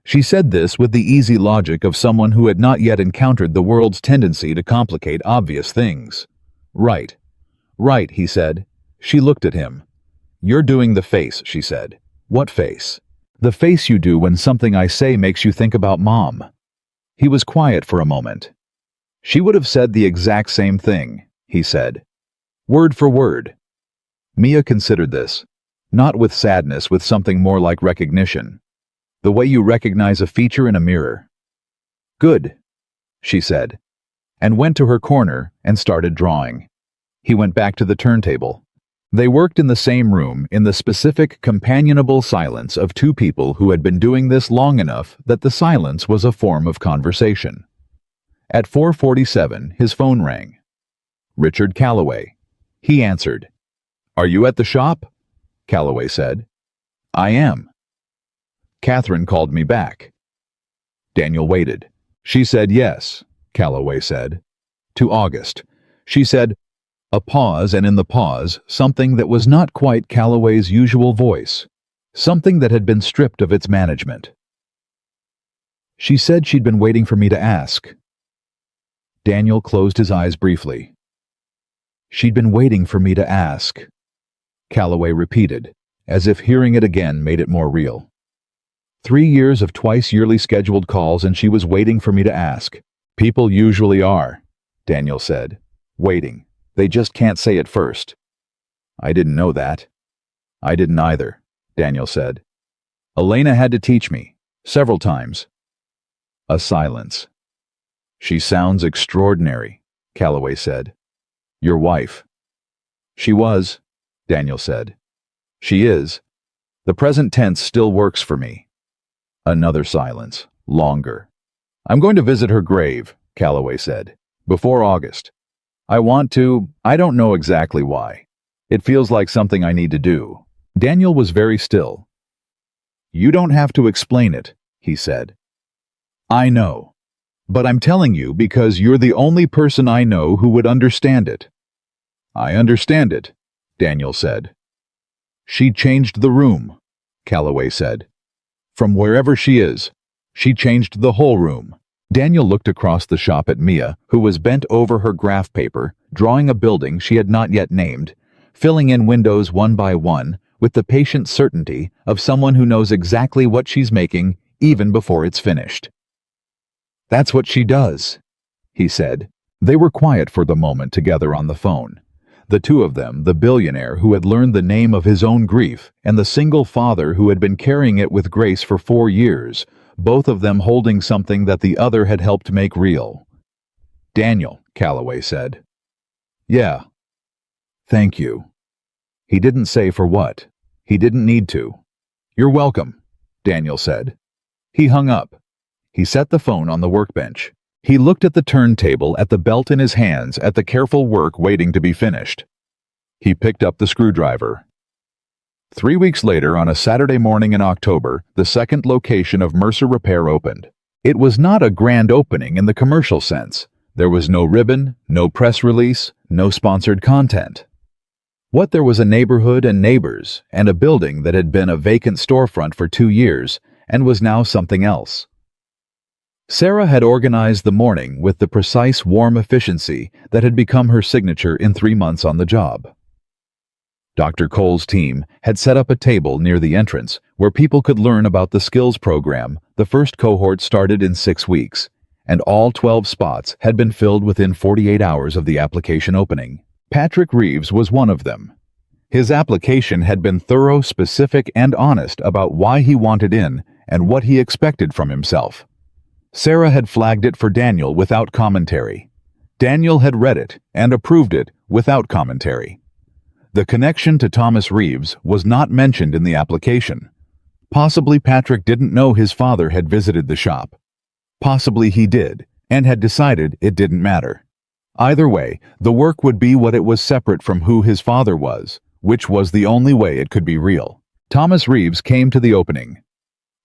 She said this with the easy logic of someone who had not yet encountered the world's tendency to complicate obvious things. "Right. Right," he said. She looked at him. "You're doing the face," she said. "What face?" "The face you do when something I say makes you think about Mom." He was quiet for a moment. "She would have said the exact same thing," he said. "Word for word." Mia considered this, not with sadness, with something more like recognition. The way you recognize a feature in a mirror. "Good," she said, and went to her corner and started drawing. He went back to the turntable. They worked in the same room in the specific, companionable silence of two people who had been doing this long enough that the silence was a form of conversation. At 4:47, his phone rang. Richard Calloway. He answered. "Are you at the shop?" Calloway said. "I am." "Catherine called me back." Daniel waited. "She said yes," Calloway said. "To August." She said, a pause, and in the pause, something that was not quite Calloway's usual voice, something that had been stripped of its management. "She said she'd been waiting for me to ask." Daniel closed his eyes briefly. "She'd been waiting for me to ask," Calloway repeated, as if hearing it again made it more real. 3 years of twice-yearly scheduled calls, and she was waiting for me to ask. "People usually are," Daniel said. "Waiting. They just can't say it first." "I didn't know that." "I didn't either," Daniel said. "Elena had to teach me, several times." A silence. "She sounds extraordinary," Calloway said. "Your wife." "She was," Daniel said. "She is. The present tense still works for me." Another silence, longer. "I'm going to visit her grave," Calloway said, "before August. I want to. I don't know exactly why. It feels like something I need to do." Daniel was very still. "You don't have to explain it," he said. "I know. But I'm telling you because you're the only person I know who would understand it." "I understand it," Daniel said. "She changed the room," Calloway said. "From wherever she is. She changed the whole room." Daniel looked across the shop at Mia, who was bent over her graph paper, drawing a building she had not yet named, filling in windows one by one with the patient certainty of someone who knows exactly what she's making even before it's finished. "That's what she does," he said, They were quiet for the moment together on the phone. The two of them, the billionaire who had learned the name of his own grief, and the single father who had been carrying it with grace for 4 years, both of them holding something that the other had helped make real. "Daniel," Calloway said. "Yeah." "Thank you." He didn't say for what. He didn't need to. "You're welcome," Daniel said. He hung up. He set the phone on the workbench. He looked at the turntable, at the belt in his hands, at the careful work waiting to be finished. He picked up the screwdriver. 3 weeks later, on a Saturday morning in October, the second location of Mercer Repair opened. It was not a grand opening in the commercial sense. There was no ribbon, no press release, no sponsored content. What there was a neighborhood and neighbors, and a building that had been a vacant storefront for 2 years and was now something else. Sarah had organized the morning with the precise, warm efficiency that had become her signature in 3 months on the job. Dr. Cole's team had set up a table near the entrance where people could learn about the skills program. The first cohort started in 6 weeks, and all 12 spots had been filled within 48 hours of the application opening. Patrick Reeves was one of them. His application had been thorough, specific, and honest about why he wanted in and what he expected from himself. Sarah had flagged it for Daniel without commentary. Daniel had read it and approved it without commentary. The connection to Thomas Reeves was not mentioned in the application. Possibly Patrick didn't know his father had visited the shop. Possibly he did, and had decided it didn't matter. Either way, the work would be what it was, separate from who his father was, which was the only way it could be real. Thomas Reeves came to the opening.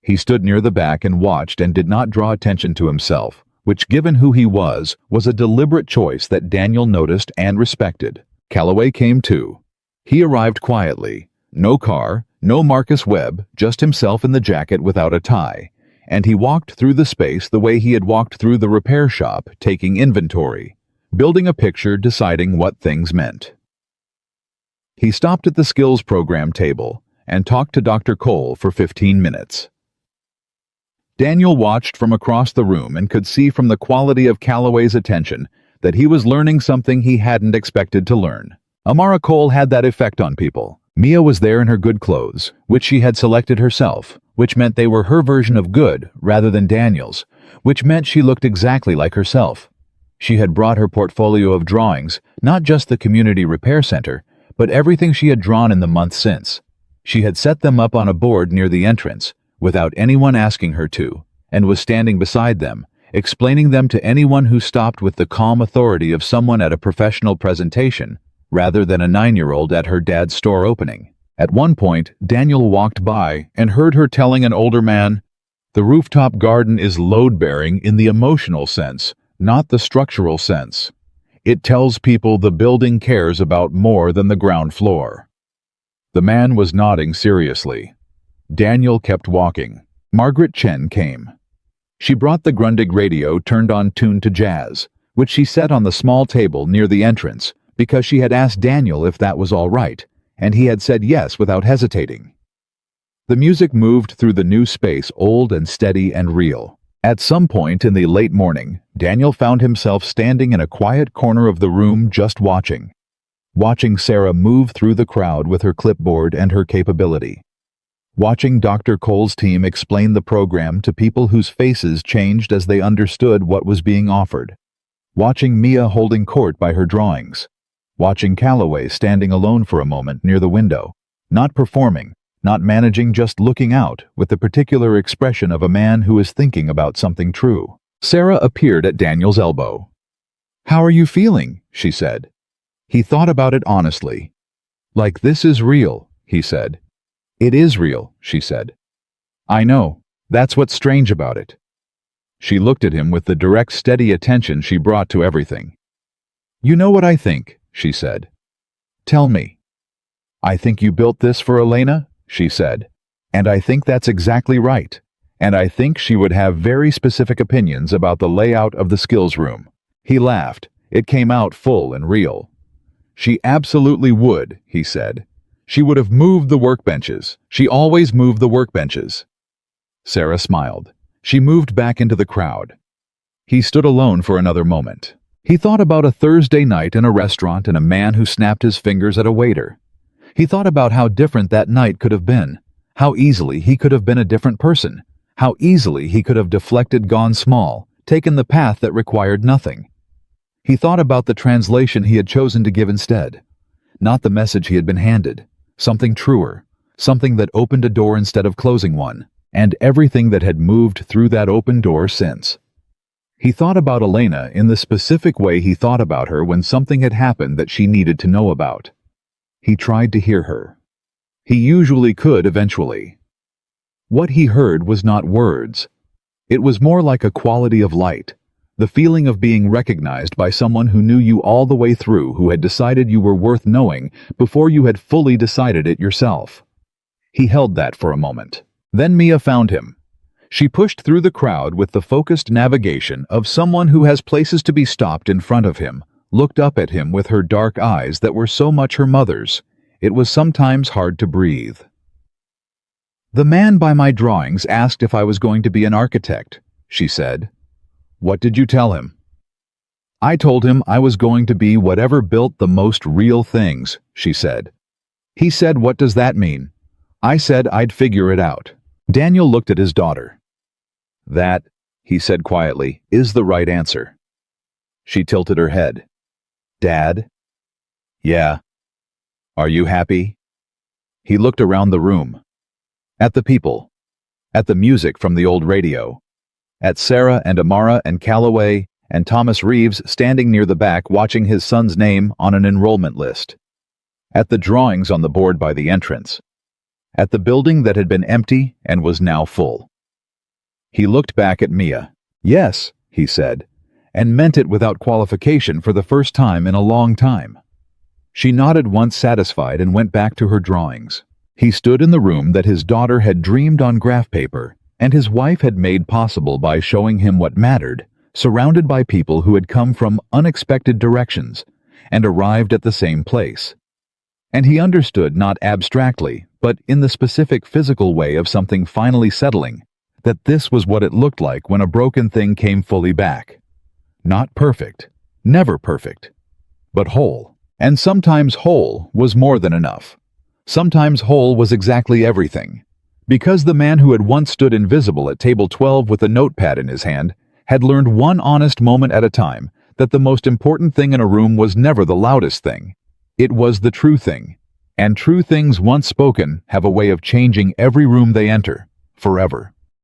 He stood near the back and watched and did not draw attention to himself, which, given who he was a deliberate choice that Daniel noticed and respected. Calloway came too. He arrived quietly. No car, no Marcus Webb, just himself in the jacket without a tie. And he walked through the space the way he had walked through the repair shop, taking inventory, building a picture, deciding what things meant. He stopped at the skills program table and talked to Dr. Cole for 15 minutes. Daniel watched from across the room and could see from the quality of Calloway's attention that he was learning something he hadn't expected to learn. Amara Cole had that effect on people. Mia was there in her good clothes, which she had selected herself, which meant they were her version of good rather than Daniel's, which meant she looked exactly like herself. She had brought her portfolio of drawings, not just the community repair center, but everything she had drawn in the month since. She had set them up on a board near the entrance, without anyone asking her to, and was standing beside them, explaining them to anyone who stopped with the calm authority of someone at a professional presentation, rather than a 9-year-old at her dad's store opening. At one point, Daniel walked by and heard her telling an older man, "The rooftop garden is load-bearing in the emotional sense, not the structural sense. It tells people the building cares about more than the ground floor." The man was nodding seriously. Daniel kept walking. Margaret Chen came. She brought the Grundig radio turned on, tuned to jazz, which she set on the small table near the entrance because she had asked Daniel if that was all right, and he had said yes without hesitating. The music moved through the new space, old and steady and real. At some point in the late morning, Daniel found himself standing in a quiet corner of the room just watching Sarah move through the crowd with her clipboard and her capability. Watching Dr. Cole's team explain the program to people whose faces changed as they understood what was being offered. Watching Mia holding court by her drawings. Watching Calloway standing alone for a moment near the window, not performing, not managing, just looking out with the particular expression of a man who is thinking about something true. Sarah appeared at Daniel's elbow. "How are you feeling?" she said. He thought about it honestly. "Like this is real," he said. "It is real," she said. "I know. That's what's strange about it." She looked at him with the direct, steady attention she brought to everything. "You know what I think," she said. "Tell me." "I think you built this for Elena," she said. "And I think that's exactly right. And I think she would have very specific opinions about the layout of the skills room." He laughed. It came out full and real. "She absolutely would," he said. "She would have moved the workbenches. She always moved the workbenches." Sarah smiled. She moved back into the crowd. He stood alone for another moment. He thought about a Thursday night in a restaurant and a man who snapped his fingers at a waiter. He thought about how different that night could have been, how easily he could have been a different person, how easily he could have deflected, gone small, taken the path that required nothing. He thought about the translation he had chosen to give instead, not the message he had been handed, something truer, something that opened a door instead of closing one, and everything that had moved through that open door since. He thought about Elena in the specific way he thought about her when something had happened that she needed to know about. He tried to hear her. He usually could eventually. What he heard was not words. It was more like a quality of light, the feeling of being recognized by someone who knew you all the way through, who had decided you were worth knowing before you had fully decided it yourself. He held that for a moment. Then Mia found him. She pushed through the crowd with the focused navigation of someone who has places to be stopped in front of him, looked up at him with her dark eyes that were so much her mother's. It was sometimes hard to breathe. "The man by my drawings asked if I was going to be an architect," she said. "What did you tell him?" "I told him I was going to be whatever built the most real things," she said. "He said, 'What does that mean?' I said I'd figure it out." Daniel looked at his daughter. "That," he said quietly, "is the right answer." She tilted her head. "Dad?" "Yeah." "Are you happy?" He looked around the room. At the people. At the music from the old radio. At Sarah and Amara and Calloway and Thomas Reeves standing near the back watching his son's name on an enrollment list. At the drawings on the board by the entrance. At the building that had been empty and was now full. He looked back at Mia. "Yes," he said, and meant it without qualification for the first time in a long time. She nodded once, satisfied, and went back to her drawings. He stood in the room that his daughter had dreamed on graph paper, and his wife had made possible by showing him what mattered, surrounded by people who had come from unexpected directions and arrived at the same place. And he understood, not abstractly, but in the specific physical way of something finally settling, that this was what it looked like when a broken thing came fully back. Not perfect, never perfect, but whole. And sometimes whole was more than enough. Sometimes whole was exactly everything. Because the man who had once stood invisible at table 12 with a notepad in his hand had learned one honest moment at a time that the most important thing in a room was never the loudest thing. It was the true thing. And true things once spoken have a way of changing every room they enter, forever.